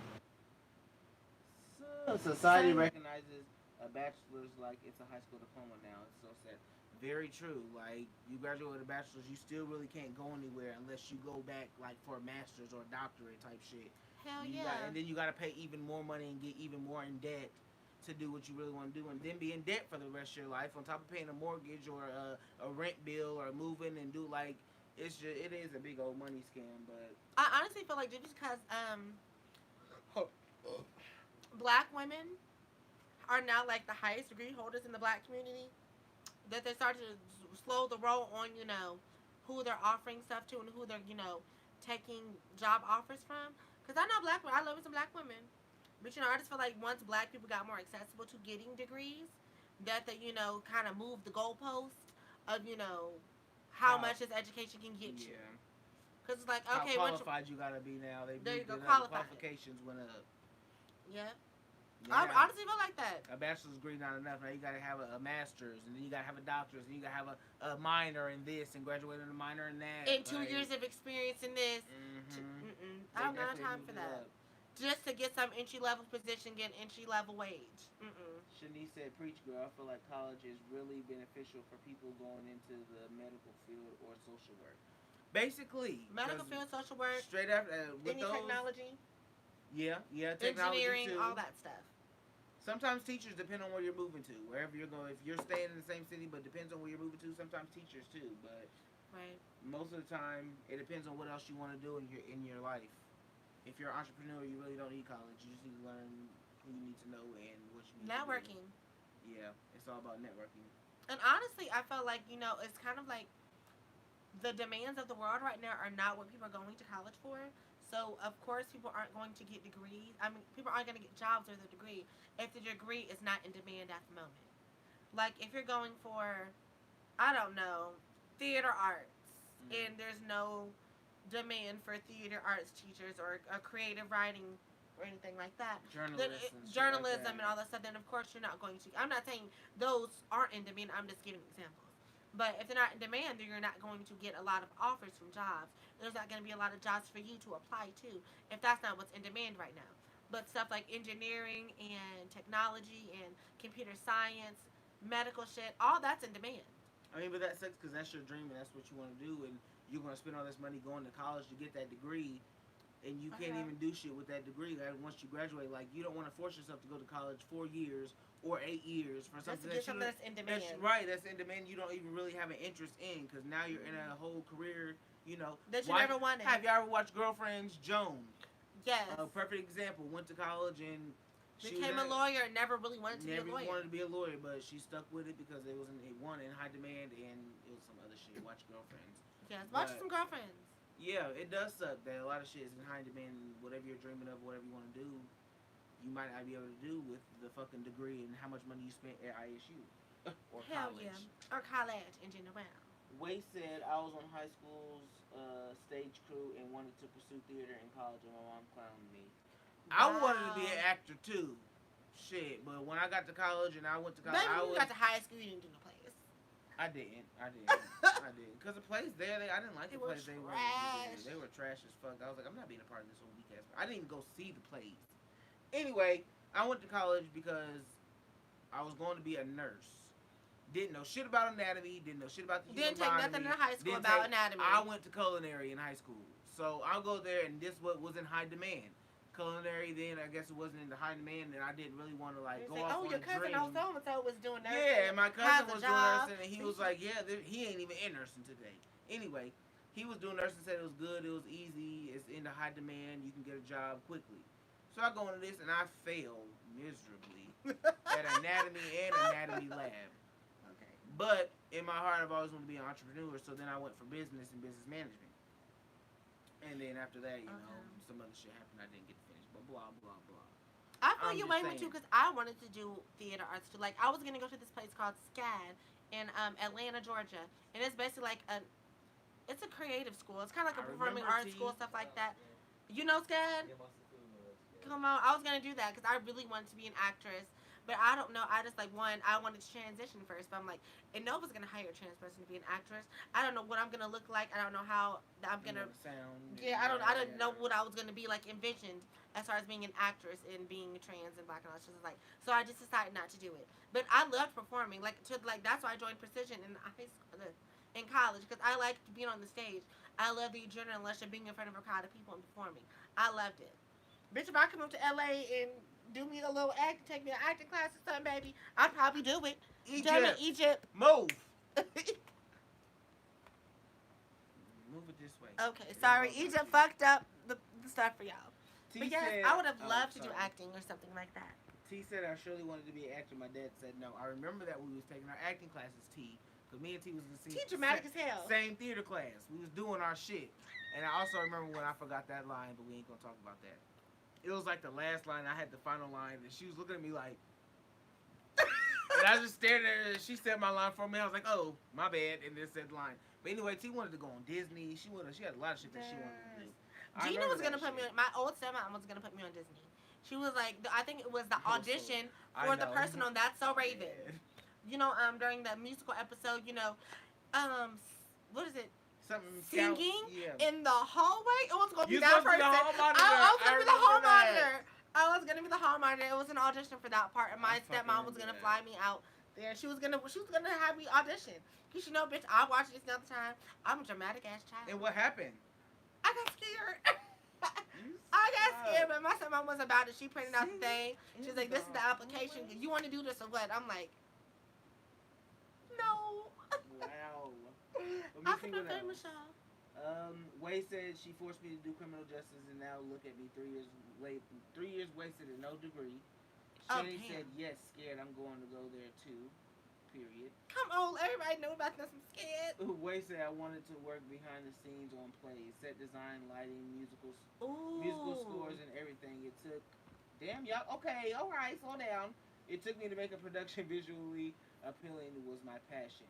So society recognizes a bachelor's like it's a high school diploma now. It's so sad. Very true. Like you graduate with a bachelor's, you still really can't go anywhere unless you go back like for a master's or a doctorate type shit. Hell And yeah. then you got to pay even more money and get even more in debt to do what you really want to do, and then be in debt for the rest of your life on top of paying a mortgage or a rent bill or moving and do like it is a big old money scam. But I honestly feel like just because black women are now like the highest degree holders in the black community, that they start to slow the roll on, who they're offering stuff to and who they're, taking job offers from. Because I know black women, I love some black women. But, I just feel like once black people got more accessible to getting degrees, that they, kind of moved the goalpost of, how how much this education can get you. yeah, Because it's like, how okay, qualified you gotta be now. They there you moved go, it up. The qualified. qualifications went up. Yeah. I Yeah. honestly feel like that. A bachelor's degree not enough. Now you gotta have a master's, and then you gotta have a doctorate, and you gotta have a minor in this, and graduate in a minor in that. And 2 years Like, of experience in this. I they don't got definitely time moved for it that. up. Just to get some entry level position, get an entry level wage. Shanice said, "Preach, girl. I feel like college is really beneficial for people going into the medical field or social work. Basically, Medical field, social work, straight after with any those, technology, yeah, technology engineering, too. all that stuff. Sometimes teachers depend on where you're moving to, wherever you're going. If you're staying in the same city, but depends on where you're moving to. Sometimes teachers too, but Right. most of the time it depends on what else you want to do in your life. If you're an entrepreneur, you really don't need college. You just need to learn who you need to know and what you need to do. Networking. Yeah, it's all about networking. And honestly, I feel like, it's kind of like the demands of the world right now are not what people are going to college for. So of course people aren't going to get degrees. I mean, people aren't going to get jobs with a degree if the degree is not in demand at the moment. Like if you're going for, I don't know, theater arts, Mm. and there's no demand for theater arts teachers or a creative writing or anything like that. Journalism and all that stuff. Then of course you're not going to. I'm not saying those aren't in demand. I'm just giving examples. But if they're not in demand, then you're not going to get a lot of offers from jobs. There's not going to be a lot of jobs for you to apply to if that's not what's in demand right now. But stuff like engineering and technology and computer science, medical shit, all that's in demand. I mean, but that sucks because that's your dream and that's what you want to do, and you're gonna spend all this money going to college to get that degree, and you can't Okay. even do shit with that degree. Like once you graduate, like you don't want to force yourself to go to college 4 years or 8 years for Just to something get that you something that's in demand. that's right. That's in demand. You don't even really have an interest in because now you're in a whole career. That you never wanted. Have you ever watched Girlfriends? Joan, Yes. a perfect example. Went to college and she Became a lawyer and never really wanted to be a never lawyer. wanted to be a lawyer, but she stuck with it because it was in high demand and it was some other shit. Watch Girlfriends. Yes. Watch But some girlfriends. yeah, it does suck that a lot of shit is in high demand. And whatever you're dreaming of, whatever you want to do, you might not be able to do with the fucking degree and how much money you spent at ISU or Hell college. yeah. Or college in general. Way said I was on high school's stage crew and wanted to pursue theater in college, and my mom clowned me. I wanted to be an actor too. Shit, but when I got to college and I went to college, Baby, when you got to high school, you didn't do no plays. I didn't. I didn't. Because the plays there, I didn't like They the were plays. trash. They were trash as fuck. I was like, I'm not being a part of this whole week ass. I didn't even go see the plays. Anyway, I went to college because I was going to be a nurse. Didn't know shit about anatomy. Didn't know shit about the human Didn't take body. nothing in high school Didn't about take- anatomy. I went to culinary in high school. So I'll go there, and this what was in high demand. culinary. Then I guess it wasn't in the high demand, and I didn't really want to like You go say, off oh, on your a cousin, dream. oh, so and so was doing nursing. Yeah, and my cousin has a was doing job. nursing, and he was like, yeah, he ain't even in nursing today. Anyway, he was doing nursing, said it was good, it was easy, it's in the high demand, you can get a job quickly. So I go into this, and I failed miserably at anatomy and anatomy lab. Okay. But in my heart, I've always wanted to be an entrepreneur, so then I went for business and business management. And then after that, you know, some other shit happened I didn't get to finish, but blah, blah, blah. I feel I'm you just way with saying. you because I wanted to do theater arts too. Like I was gonna go to this place called SCAD in Atlanta, Georgia, and it's basically like it's a creative school. It's kind of like a I performing remember arts T. school, stuff like that. You know SCAD? Yeah, my sister knows. Yeah. Come on, I was gonna do that because I really wanted to be an actress, but I don't know. I just like I wanted to transition first, but I'm like, Innova's gonna hire a trans person to be an actress. I don't know what I'm gonna look like. I don't know how I'm gonna. Sound. Yeah, I didn't know what I was gonna be like envisioned as far as being an actress and being trans and black and all. It's just like so I just decided not to do it. But I loved performing. That's why I joined Precision in high school, in college because I liked being on the stage. I love the adrenaline rush of being in front of a crowd of people and performing. I loved it. Bitch, if I come up to LA and do me a little act, take me an acting class or something, baby, I'd probably do it. Damn it, Egypt. Move. Move it this way. Okay, sorry, Egypt fucked up the stuff for y'all. T But yes, said, I would have oh, loved to do sorry. acting or something like that. T said I surely wanted to be an actor. My dad said no. I remember that we was taking our acting classes, T, because me and T was in the T dramatic as hell. same theater class. We was doing our shit. And I also remember when I forgot that line, but we ain't gonna talk about that. It was like the last line. I had the final line, and she was looking at me like, and I just stared at her. And she said my line for me. I was like, oh, my bad, and then said the line. But anyway, T wanted to go on Disney. She had a lot of shit that she wanted to do. Gina was gonna put me on. My old stepmom was gonna put me on Disney. She was like, I think it was the audition for the person on That's So Raven. You know, during that musical episode, you know, what is it? Something Singing yeah. in the hallway. It was gonna be You that supposed to be person. the hall monitor. I was gonna be the hall remember that. monitor. I was gonna be the hall monitor. It was an audition for that part, and my I fucking stepmom was gonna remember fly me out there. She was gonna have me audition. Cause you know, bitch, I watched this another time. I'm a dramatic ass child. And what happened? I got scared. I got scared, but my stepmom was about it. She printed out the thing. She's like, "This is the application. You want to do this or what?" I'm like, "No." Wow. I could have been Michelle. Way said she forced me to do criminal justice, and now look at me 3 years late. 3 years wasted and no degree. Oh, Shani damn. said, yes, scared. I'm going to go there too. Period. Come on, everybody know about this. I'm scared. Way said I wanted to work behind the scenes on plays, set design, lighting, musical scores, and everything. It took, damn y'all. Okay, all right, slow down. It took me to make a production visually appealing. Was my passion.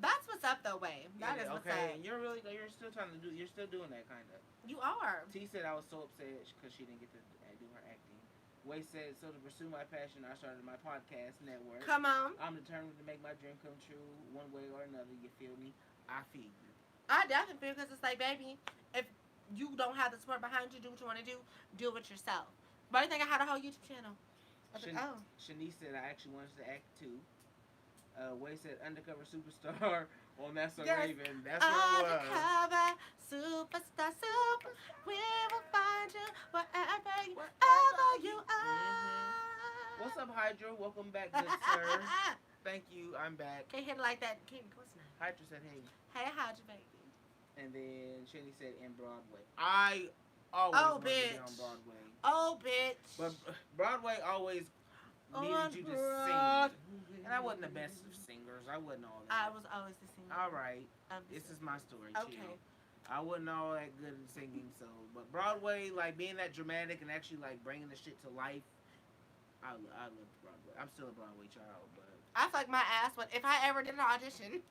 That's what's up, though, Way. That is what's okay. up. You're still you're still doing that kind of. You are. T said I was so upset because she didn't get to do her acting. Way said, so to pursue my passion, I started my podcast network. Come on. I'm determined to make my dream come true one way or another. You feel me? I feel you. I definitely feel because it's like, baby, if you don't have the support behind you, do what you want to do it yourself. Why do you think I had a whole YouTube channel? I was like, oh. Shanice said I actually wanted to act too. Way said undercover superstar on That's So Yes. Raven. That's what it was. Undercover superstar, we will find you wherever you are. What's up, Hydra? Welcome back, good sir. Thank you. I'm back. Can't hit it like that. What's name? Hydra said, hey. Hey, how'd you, baby? And then Shani said, in Broadway. I always wanted to be on Broadway. Oh, bitch. But Broadway always needed you to Broadway. sing. And I wasn't the best of singers. I wasn't all that. I was always the singer. All right. This is my story, too. Okay. I wasn't all that good at singing, so. But Broadway, like, being that dramatic and actually, like, bringing the shit to life, I loved Broadway. I'm still a Broadway child, but. I feel like my ass would, if I ever did an audition,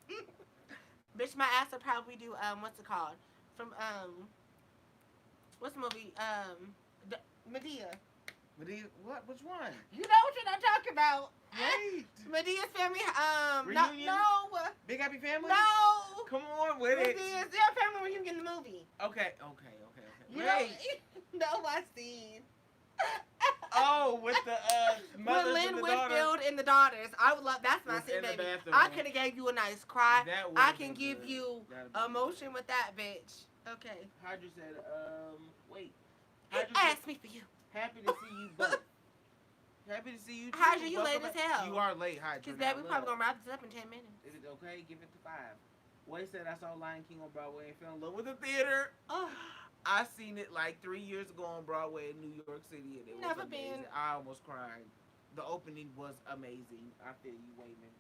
bitch, my ass would probably do, what's it called? From, what's the movie? Medea. Medea, what? Which one? You know what I'm talking about. Wait. Medea's family, Reunion? no. Big Happy Family? No. Come on with it. Medea's their family reunion in the movie. Okay. You Wait. know what scene? Oh, with the mothers with Lynn and the Whitfield daughters. and the daughters. I would love. That's my Was scene, in the baby. bathroom. I could have gave you a nice cry. That I would've can been give good. you That'd been emotion good. with that bitch. Okay. Hydra said, wait. He asked me for you. Happy to see you both. Happy to see you too. Hydra, you Welcome late as back. hell. You are late, Hydra. Because, Dad, we probably going to wrap this up in 10 minutes. Is it okay? Give it to 5. Wade said I saw Lion King on Broadway and fell in love with the theater. Oh. I seen it like 3 years ago on Broadway in New York City, and it was Never amazing. been. I almost cried. The opening was amazing. I feel you, Wayman.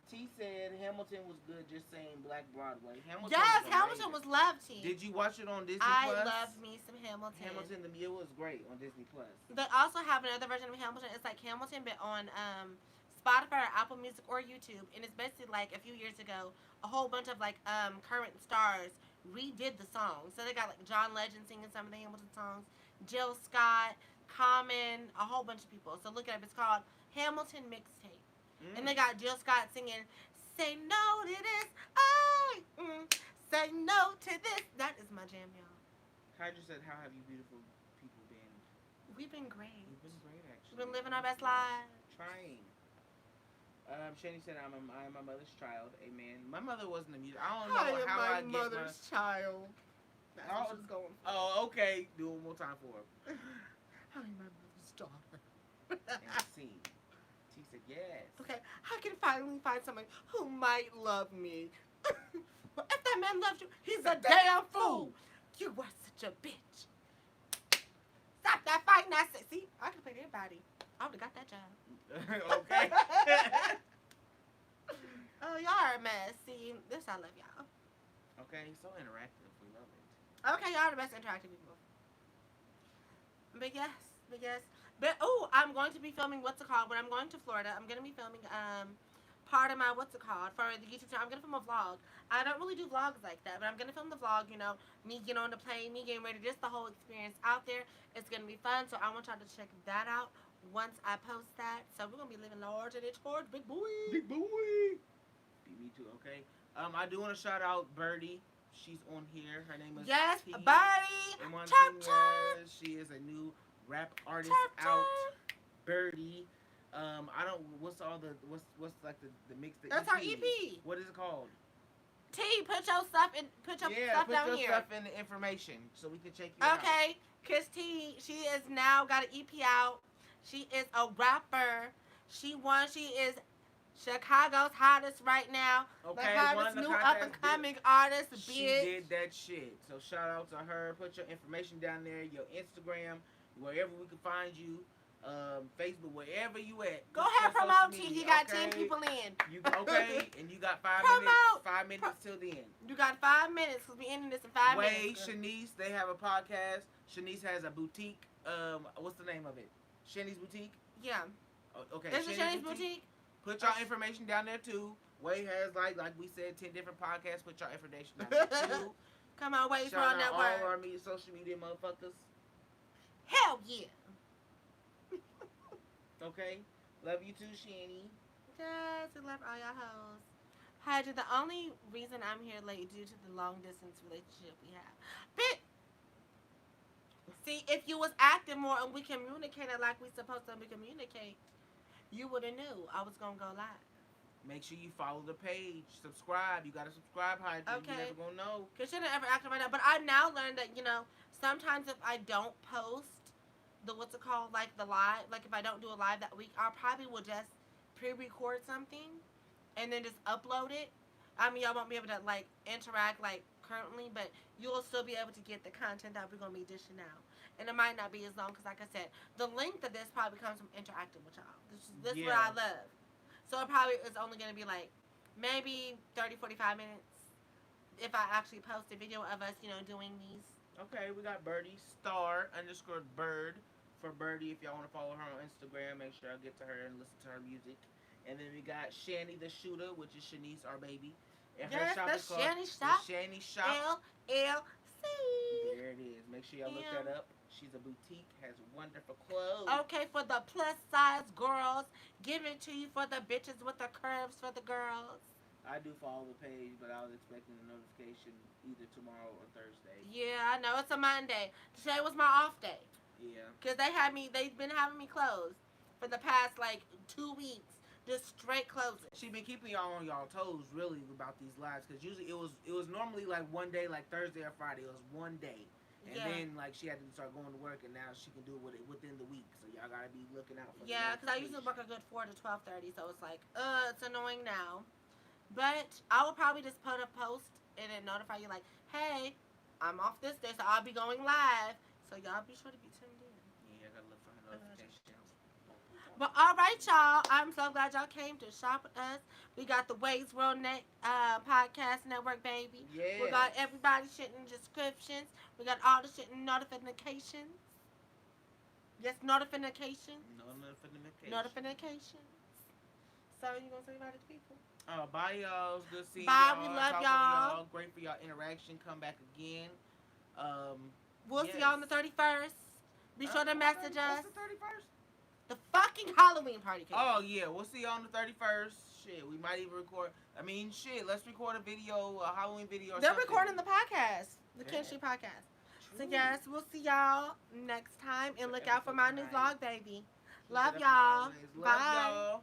T said Hamilton was good. Just saying, Black Broadway. Hamilton. Yes, was Hamilton was loved. Did you watch it on Disney I Plus? loved me some Hamilton. Hamilton the Mule was great on Disney Plus. They also have another version of Hamilton. It's like Hamilton, but on Spotify or Apple Music or YouTube, and it's basically like a few years ago, a whole bunch of like current stars redid the song. So they got like John Legend singing some of the Hamilton songs, Jill Scott, Common, a whole bunch of people. So look it up. It's called Hamilton Mixtape. And they got Jill Scott singing, "Say no to this, say no to this." That is my jam, y'all. Hydra said, "How have you beautiful people been?" We've been great. We've been great, actually. We've been living our best lives. Trying. Shani said, I am my mother's child. Amen. My mother wasn't a music. I don't know how I get my mother's child. That's what she's going for. Oh, okay. Do it one more time for her. I am my mother's daughter. And see. She said, yes. Okay, I can finally find someone who might love me. But if that man loves you, he's a damn fool. You are such a bitch. Stop that fighting, I said. See, I can play anybody. I would have got that job. Okay. Oh, y'all are a mess. See, this I love y'all. Okay, so interactive. We love it. Okay, y'all are the best interactive people. But yes. But I'm going to be filming what's it called when I'm going to Florida. I'm gonna be filming part of my what's it called for the YouTube channel. I'm gonna film a vlog. I don't really do vlogs like that, but I'm gonna film the vlog. You know, me getting on the plane, me getting ready, just the whole experience out there. It's gonna be fun. So I want y'all to check that out once I post that. So we're gonna be living large and it's hard, big boy. Big boy. Me too. Okay. I do want to shout out Birdie. She's on here. Her name is T. Birdie. Chirp. She is a new rap artist out. Birdie. I don't. What's like the mix? That's our EP. What is it called? T. Put your stuff in. Put your stuff down here. Stuff in the information so we can check you out. Okay. Cause T, she is now got an EP out. She is a rapper. She is Chicago's hottest right now. Okay, the hottest new up and coming artist. She did that shit. So shout out to her. Put your information down there. Your Instagram, wherever we can find you. Facebook, wherever you at. Go ahead, promote T. You got 10 people in. And you got 5 minutes. 5 minutes till the end. You got 5 minutes because we ending this in 5 minutes. Wade, Shanice, they have a podcast. Shanice has a boutique. What's the name of it? Shanice Boutique? Yeah. Okay. Is it Shanice Boutique? Put your information down there too. Wade has like we said, 10 different podcasts. Put your information down there too. Come on, Wade, for on that all word. All our social media motherfuckers. Hell yeah. Okay. Love you too, Shani. Yes, I love all y'all hoes. Hydra, the only reason I'm here late due to the long distance relationship we have. But see, if you was acting more and we communicated like we supposed to communicate, you would have knew I was gonna go live. Make sure you follow the page. Subscribe. You gotta subscribe, Hydra. Okay. You never gonna know. Cause she didn't ever act right now. But I now learned that, sometimes if I don't post the like the live, like if I don't do a live that week, I probably will just pre-record something and then just upload it. I mean, y'all won't be able to like interact like currently, but you'll still be able to get the content that we're gonna be dishing out. And it might not be as long because, like I said, the length of this probably comes from interacting with y'all. This is what I love. So it probably is only gonna be like maybe 30, 45 minutes if I actually post a video of us, doing these. Okay, we got Birdie _bird for Birdie. If y'all want to follow her on Instagram, make sure I get to her and listen to her music. And then we got Shani the Shooter, which is Shanice, our baby. And her shop is called Shani Shop. LLC. There it is. Make sure y'all look that up. She's a boutique, has wonderful clothes. Okay, for the plus size girls, give it to you for the bitches with the curves for the girls. I do follow the page, but I was expecting a notification either tomorrow or Thursday. Yeah, I know. It's a Monday. Today was my off day. Yeah. Because they've been having me closed for the past, 2 weeks. Just straight closing. She been keeping y'all on y'all toes, really, about these lives. Because usually it was normally, one day, like Thursday or Friday. It was one day. And then, like, she had to start going to work, and now she can do it within the week. So y'all gotta be looking out for. Yeah, because I usually work a good 4 to 12:30, so it's like, it's annoying now. But I will probably just put a post and then notify you, like, hey, I'm off this day, so I'll be going live. So y'all be sure to be tuned in. Yeah, I gotta look for her notifications. But all right, y'all. I'm so glad y'all came to shop with us. We got the Ways World Podcast Network, baby. Yeah. We got everybody's shit in descriptions. We got all the shit in notifications. Yes, notifications. Notifications. So you gonna say bye to the people? Bye, y'all. It's good seeing bye, y'all. We love y'all. Great for y'all interaction. Come back again. We'll see y'all on the 31st. Be sure to message us. What's the 31st? The fucking Halloween party. Oh, yeah. We'll see you on the 31st. Shit, we might even record. I mean, shit, let's record a video, a Halloween video or They're something. recording the podcast. The Kinshi podcast. True. So, yes, we'll see y'all next time. And look out for my new vlog, baby. Love y'all. Bye.